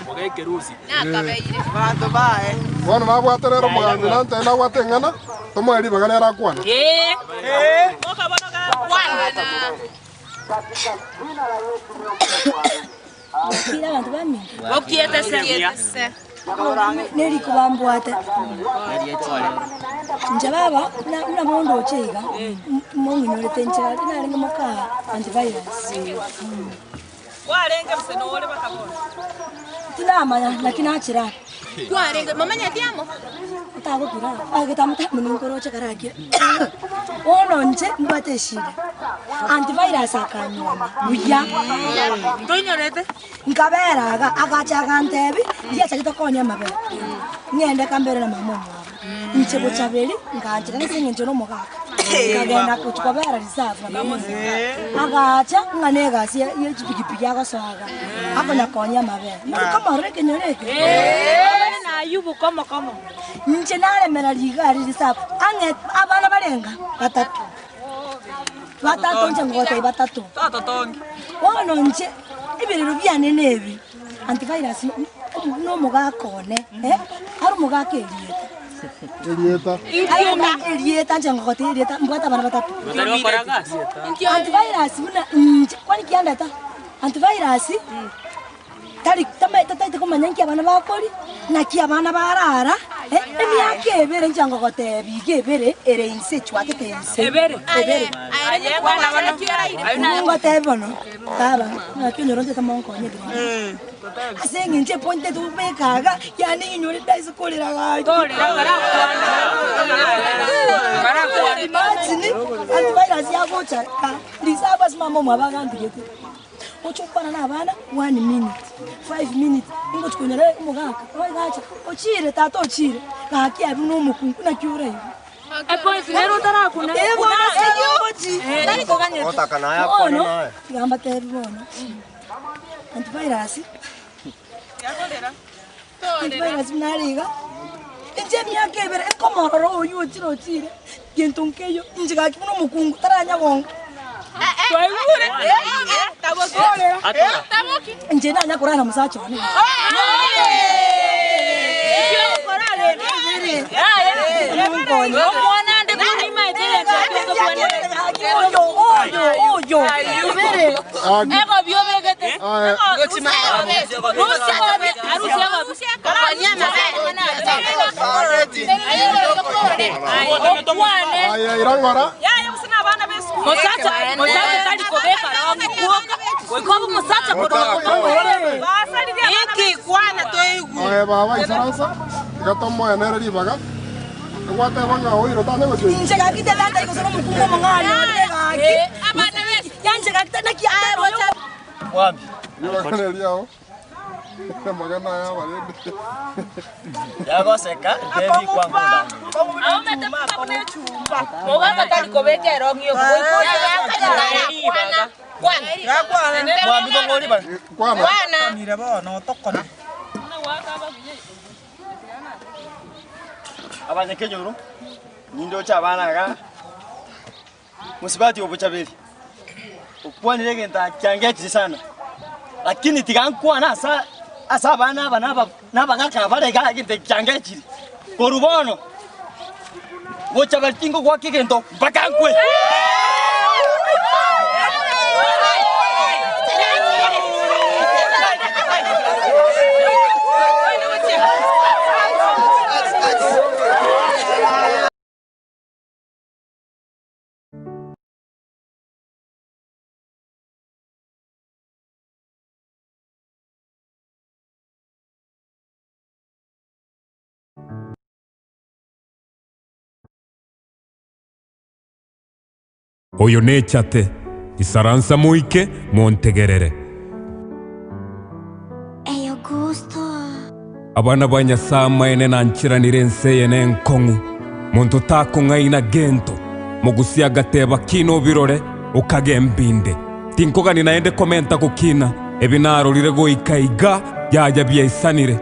[SPEAKER 5] Moga kerusi.
[SPEAKER 13] Na kabeire.
[SPEAKER 5] Bantu bae.
[SPEAKER 14] Wono mabwaterero mugambi nante na watengana. Tomo eri bagana era kwana.
[SPEAKER 13] Moka bono ga.
[SPEAKER 15] Kila abantu bami.
[SPEAKER 13] Bokiete se.
[SPEAKER 15] Neri kubambwate. Njababa na mondo chega. Mongi no letencha na lenga maka antivirus.
[SPEAKER 13] Warenga mseno ole bakabona.
[SPEAKER 15] Tinamanya lakini achira.
[SPEAKER 6] Warenga mamanya tiamo.
[SPEAKER 15] Tago kira. Getamutamu ninkoroche karaki. Ono nje mbate shida. Antivirus akanyoma. Uya.
[SPEAKER 13] Ndonyorete.
[SPEAKER 15] Nkabera agacha kantebi ya chakito konya mabe. Ngende kambere na mama mwa. Nche Bochaberi nganje nsinge njono mugaka. Kagenda kuchikobera reserve na mama. Agacha nganega si yechipikipiki yakoswaga. Akonya konya mabe. Kama reke nyoreke.
[SPEAKER 13] Na yubu kama.
[SPEAKER 15] Nche nale mera ligari reserve. Ange abana barenga batatu. Batatu nje ngote batatu.
[SPEAKER 13] Tongi.
[SPEAKER 15] Wono nje ibiriro byanenebi. Antivirus no mugakone ari mugaka Elieta nje ngote elieta mbata bana batatu. Antivirus muna kwani kianda ta antivirus tali tata kumanya nki abana bakori na ki abana barara emyaka ebere nje ngote bigebere ere inse chwate tense
[SPEAKER 13] ebere
[SPEAKER 15] ayana bana kiara ngote bono taba na kinyo ronde tamonko nyedi asengi nje ponte tu bekaga yani nyori dai skolera ga imagine antivirus yagocha lisaba simama mwabagandikete ochopana na bana 1 minute 5 minutes ingochikunyere umugaka oigacha ochire tato ochire kaki abi no mukungu na kiura hivi
[SPEAKER 13] epo zero tara kuna
[SPEAKER 15] tari koganye
[SPEAKER 1] otakana ya kwa naye
[SPEAKER 15] gamba teribona antivirus
[SPEAKER 13] yakondera
[SPEAKER 15] antivirus nariga inje myaka ebere komororo oyu ochire gentonkeyo inje kaki no mukungu taranya gonga nje nanya kurana musacho ni
[SPEAKER 13] tali kobeka rangi kuoka kwa musacha kodoka basa iki kwana toigu
[SPEAKER 14] baba isaransa gatomo enere ribaga kwate banga oiro tane go tui
[SPEAKER 15] nje kakite tanda iko sono mukungo mongani odega
[SPEAKER 13] abana bese
[SPEAKER 15] yanje kakite na kiate rocha
[SPEAKER 14] wapi yo kana liao magana ya barende
[SPEAKER 11] yago seka devi kwangu ndani
[SPEAKER 13] au metema kone chumba mogaka tali kobeka rangi yo
[SPEAKER 11] Mwambi ngoli ba.
[SPEAKER 13] Kwana.
[SPEAKER 11] Mira ba no tokona. Abanye kenyoro. Nindo cha bana ga. Musibati Bochaberi. Ukwani lege nta kyangechi sana. Lakini tigankwa na asa bana ngaka bare ga ginte kyangechi. Korubono. Bochaberi tingo kwa kigento bakankwe.
[SPEAKER 7] Oyo nechate isaransa muike montegerere
[SPEAKER 9] Eyo gusto
[SPEAKER 7] abana banyasama ene nanchiranire nseye nenkongu muntu takungaina gento mugusia gateba kino birore ukagembinde tinkogani naende komenta kukina ebinarorire goikaiga yaja byaisanire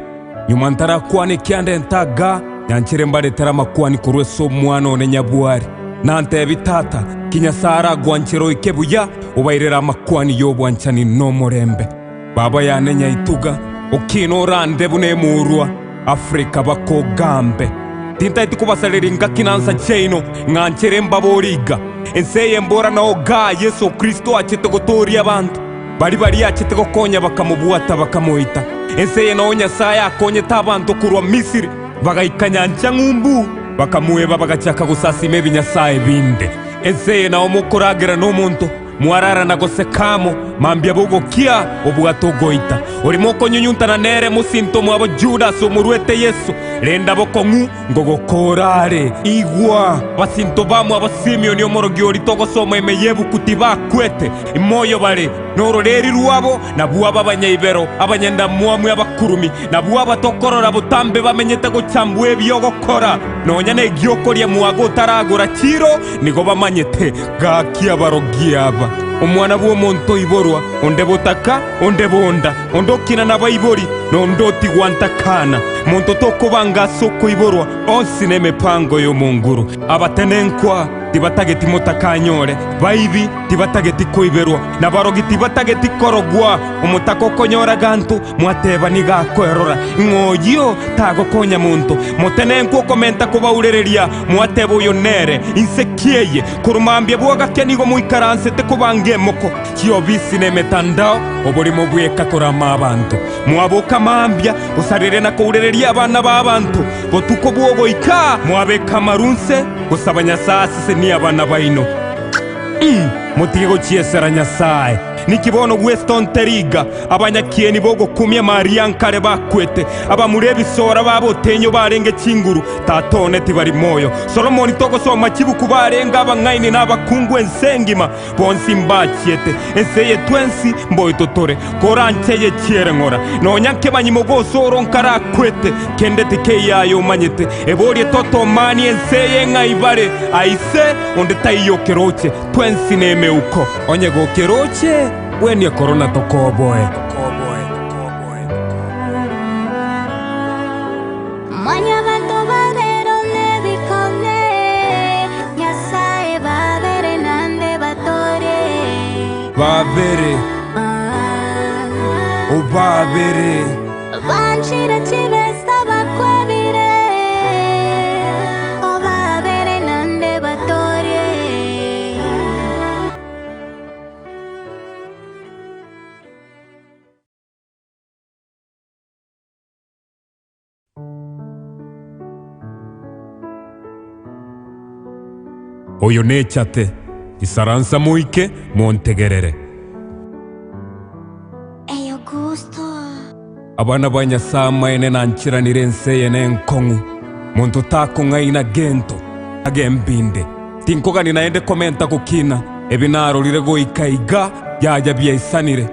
[SPEAKER 7] nyuma ntara kwani kyande ntaga nyanchire mbaretera makwani kurweso mwana one nyabuari nante bitata kinyasara gwanchiro ikebuya ubairera makwani yobwanchani no morembe baba yanenya ituga okino rande bune murwa Afrika bako gambe tinta itikubasalira ngakinansa cheino nganchere mbaboriga enseye mbora na oga Yesu Kristo achete gotoria abantu bari achete gokonya bakamubuata bakamuita enseye no Nyasaye akonye tabantu kurwa Misiri bagaikanyancha ngumbu bakamueba bagachaka gusasima ebinyasaye binde enseye na omukoragira n'omuntu mwarara na gosekamo mambia bogokia obwatogoita orimo konyunyuntana nere musinto mwabo Judas omurwete Yesu lenda bokongu ngogokorare igwa basinto bamwe abasimio ni omorogiori togosoma emeyebu kutiba kwete imoyo bale nororeri ruabo na buaba abanyaibero abanyenda mwamwe abakurumi na buaba tokorora butambe bamenyete gochambwe byogokora nonya ne gyokorya muago taragora chiro nigo bamanyete gakia barogia aba omwana bw'omuntu iborwa onde botaka onde bonda ondokina nabaibori nondoti gwantakana muntu tokobanga soko iborwa onsi n'emipango y'omunguru abatenenkwa tibatageti mutakanyore baibi tibatageti koiberwa nabarogi tibatageti korogwa omutako konyora gantu mwateba nigakwerora ngoyo tago konya muntu mutenenkwa komenta kubaurereria mwateba uyonere insekieye kurumambia bwoga kenigo muikaranse te kubangemoko kiobisi n'emetandao oborimo bweka korama abantu mwaboka mambia usarire na kuurereria abana b'abantu botuko bwogoika mwabeka marunse gusaba Nyasaye ni abana baino mutigo chiesera Nyasaye nikibono Weston Teriga abanyakieni bogo kumya Mariankare bakwete abamurebi sora babotenyo barenge chinguru tatone tibari moyo Solomoni togo soma chibu kubarenga abangaini n'abakungu ensengima bonsi mbachiete enseye twensi mboitotore korancheye chierengora nonyanke banyimogo Osoro nkara kwete kendete keyayo manyete eborie toto mani enseye ngaibare aise onde tayo keroche twensi neme uko onyego keroche weni corona tokoboe
[SPEAKER 16] Manya bantu badero nebikone Nyasaye babere nande batore
[SPEAKER 7] babere o babere
[SPEAKER 16] banchira chibesta bakwabire o babere nande batore
[SPEAKER 7] oyo nechate isaransa muike montegerere
[SPEAKER 16] eyo gusto
[SPEAKER 7] abana banyasama ene nanchiranire enseye n'enkongu muntu tako ngaina gento agembinde tinkogani naende komenta kukina ebinarorire goikaiga byaja byaisanire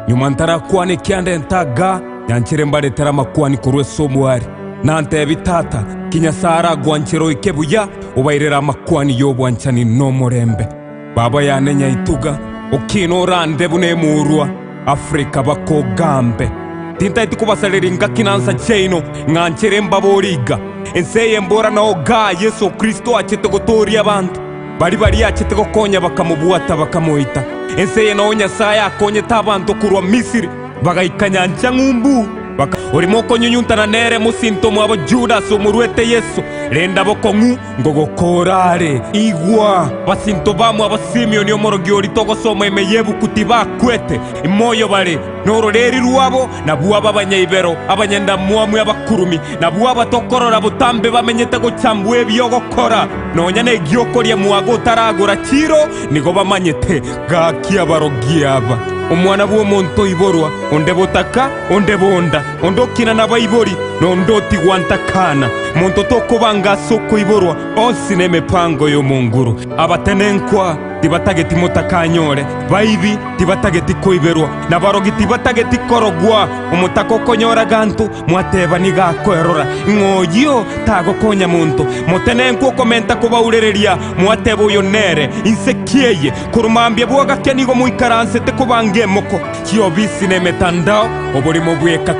[SPEAKER 7] nyuma ntarakwane kyande ntaga yanchire mbaretera makwani kurwe somwari nante bitata kinyasara gwanchiro ikebuya ubairera makwani yobwanchani no morembe baba yanenya ituga okino rande bune murwa Afrika bakogambe tinta itikubasaleringa kinansa cheino nganchere mbaboriga enseye mbora na oga Yesu Kristo achete gotoria abantu bari achete gokonya bakamubuata bakamuita enseye no Nyasaye akonye tabantu kurwa Misiri bagaikanyancha ngumbu orimo konyunyuntana nere musinto mwabo Judas omurwete Yesu lenda bokongu ngogokorare igwa basinto bamwe abasimio ni omorogiori togosoma emeyebu kutiba kwete imoyo bale nororeri ruabo na buaba abanyaibero abanyenda mwamwe abakurumi na buaba tokorora butambe bamenyete gochambwe byogokora nonya ne gyokorya muago taragora chiro nigo bamanyete gakia barogia aba omwana bw'omuntu iborwa onde botaka onde bonda ondokina nabaibori nondoti gwantakana muntu tokobanga soko iborwa onsi n'emipango y'omunguru abatenenkwa tibatageti mutakanyore baibi tibatageti koiberwa nabarogi tibatageti korogwa omutako konyora gantu mwateba nigakwerora ngoyo tago konya muntu mutenenkwa komenta kubaurereria mwateba uyonere insekieye kurumambia bwoga kenigo muikaranse te kubangemoko kiobisi n'emetandao oborimo bweka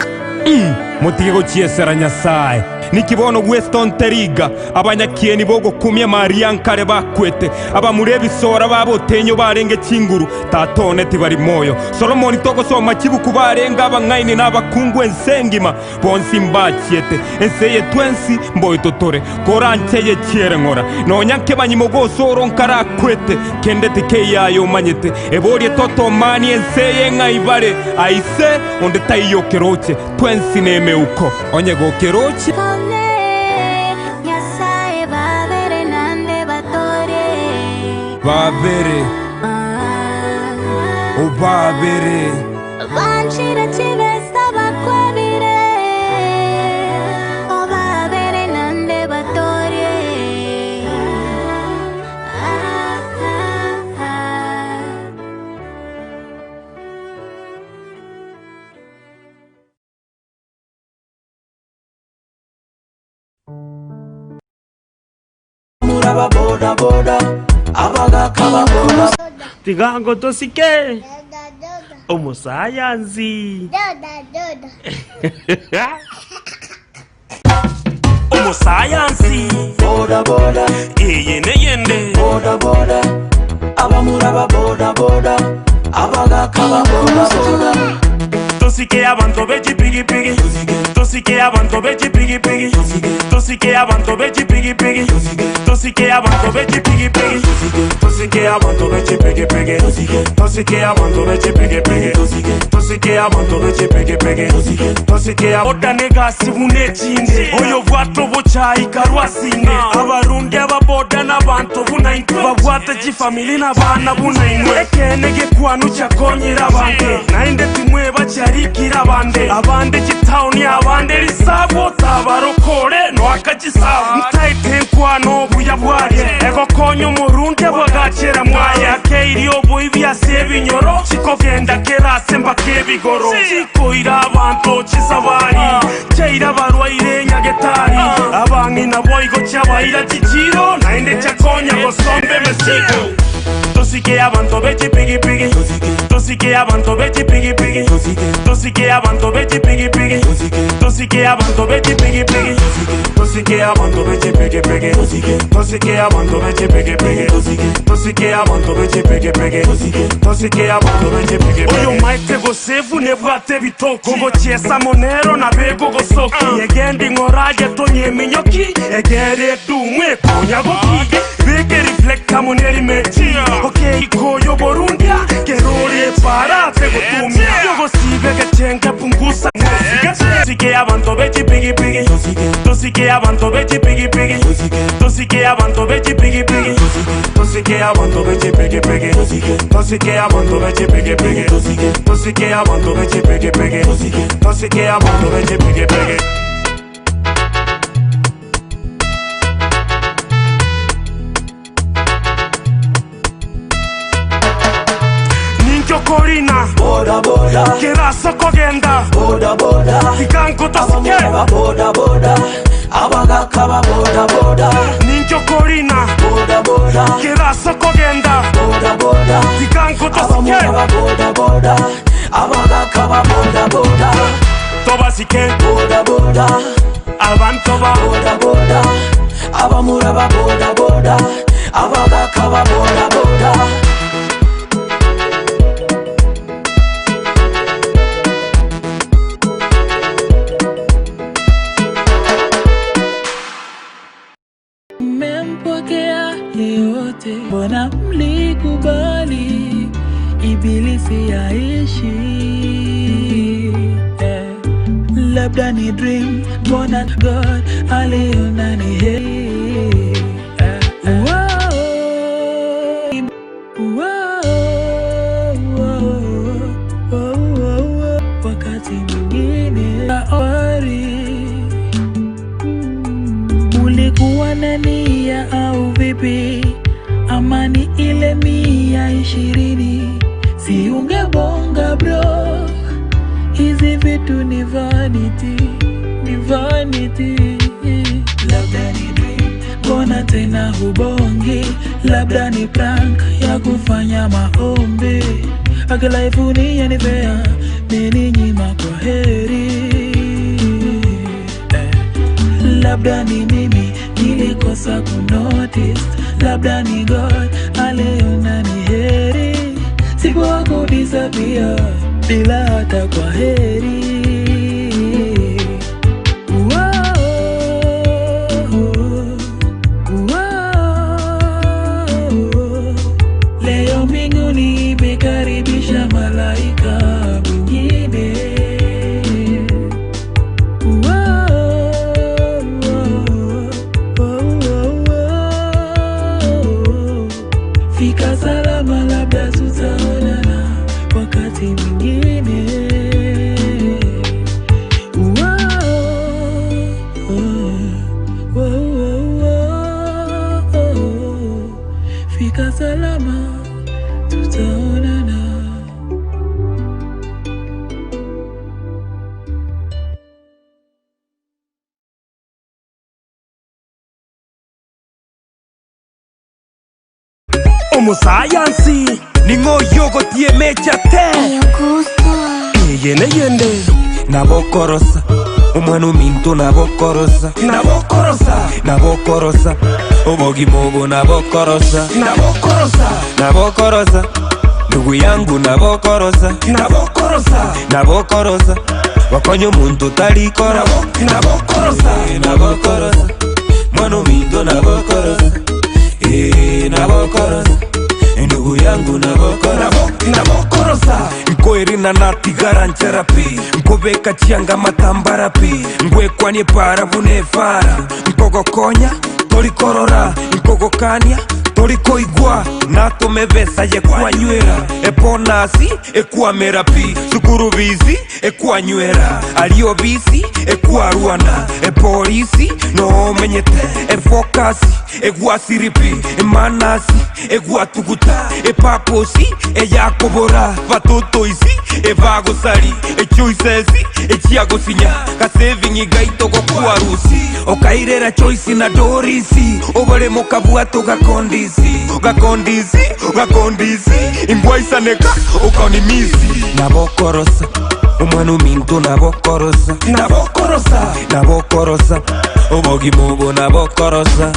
[SPEAKER 7] mutige guciesera Nyasaye nikibono Weston Teriga abanyakieni bogo kumye Mariankare bakwete abamureba isora babotenyo barenge kinguru tatone tibari moyo Solomon toko soma kibuku barenga abangaini n'abakungu ensengima bonsi mbakiete enseye twensi mboyitotore koranteye kiere ngora nonyanke banyimogo Osoro nkarakwete kendete keyayo manyete ebori toto mani enseye ngaibare aise onde tayo keroche twensi neme uko onye go keroche Babere O babere
[SPEAKER 16] Vanchira chivesta bakwabire O babere nande batorie
[SPEAKER 17] Muraba boda boda abaga kababoda tigango tosike omusayansi omusayansi boda boda yene yende boda boda abamuraba boda boda abaga kababoda boda tosike abantu beji pigi pigi tosike abantu beji pigi pigi tosike abantu beji pigi pigi tosike abantu beji pigi pigi tosike abantu beji pigi pigi tosike abantu beji pigi pigi tosike abantu beji pigi pigi tosike aboda negasi bunechinde oyo bwato bochayi karwasine abarundi ababoda n'abantu bunaintu babwata gifamily n'abana bunainwe ekenege kwanu cyakonyera abande nainde timwe bacharikira abande gitawuni abande risabo tabarokore no akagisabu mutaite kwano buya bwari ego konyo murundi bwagakera mwaya keiriyo boibya sebinyoro chikogenda kerase mbakebigoro chikoira abantu chisabari cheira barwaire Nyagetari abangi naboigo chabaira chichiro nainde chakonya gosombe mesigo tosike abantu beji pigi pigi tosike abantu beji pigi pigi tosike abantu beji pigi pigi tosike abantu beji pigi pigi tosike abantu beji pigi pigi tosike abantu beji pigi pigi tosike abantu beji pigi pigi tosike abantu beji pigi pigi oyo maite go sevu ne bwate bitoko go chiesa monero na bego go soki yegendi ngoraje tonye minyoki egere dumwe konya go kige bege reflecta moneri mechi okay koyo borundia kerore para te gotumia yogo sibe ke chenga pungusa tosike abantu beji pigi pigi tosike abantu beji pigi pigi tosike abantu beji pigi pigi tosike abantu beji pigi pigi tosike abantu beji pigi pigi tosike abantu beji pigi pigi tosike abantu beji pigi pigi Korina boda boda kerasa kogenda boda boda tikanko tosike boda boda abaga kaba boda boda ninjo Korina boda boda kerasa kogenda boda boda tikanko tosike boda boda abaga kaba boda boda tobasike boda boda abantoba boda boda abamuraba boda boda abaga kaba boda boda yote mbona mlikubali ibilisi yaishi labda ni dream mbona God aliona ni heri wakati mwingine ulikuwa na nia au vipi amani ile 120 si ungebonga bro hizi vitu ni vanity labda ni dream mbona tena hubongi labda ni prank ya kufanya maombi akilaifu ni yanipea meni nyima kwa heri
[SPEAKER 18] labda ni mimi nilikosa kunotice, labda ni God aliona ni heri siku disappear bila hata kwa heri. Leo mbinguni imekaribisha malaika mwingine. Fika salama, labda tutaonana wakati mwingine. Fika salama, tutaonana.
[SPEAKER 17] Omusayansi ningo yogo tie mecha te yene yende nabokorosa umwana minto nabokorosa obogi mogo nabokorosa ndugu yangu nabokorosa wakonyo muntu talikora nabokorosa mwana minto nabokorosa nabokorosa ndugu yangu nabokorosa nkoerina natigara ncharapi nkobeka chianga matambarapi ngwekwanye para vunefara nkogokonya tolikorora nkogokania tolikoigwa natomevesa yekwanywera eponasi ekwamerapi sukurubizi ekwanywera aliobisi ekwarwana epolisi nomenyete efokasi egwasiripi emanasi egwatuguta epaposi eyakobora batotoisi ebagosari echoisesi echiagosinya kasevingi gaitoko kwarusi okairera choisi na dorisi oboremo kabwato gakondisi imbwaisaneka ukaonimisi nabokorosa umwana minto nabokorosa obogi mobo nabokorosa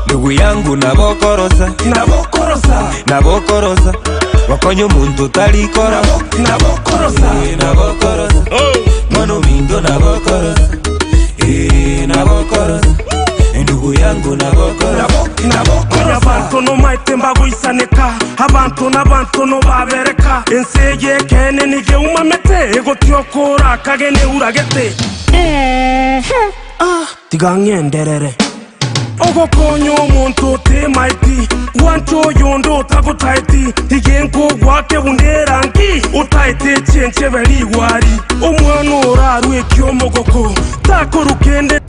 [SPEAKER 17] ndugu yangu nabokorosa wakonyo muntu talikora nabokorosa mwana minto nabokorosa ndugu yangu nabokorosa
[SPEAKER 7] abantu no maite mbaguisaneka abantu n'abantu no babereka ensege kene nige umamete ego tyokora kagene uragete tigangenderere ogokonyo omuntu temaiti wancho yondo takutaiti igenko gwake bunderangi utaite chenche beri wari omwana orarwe kyomogoko takorukende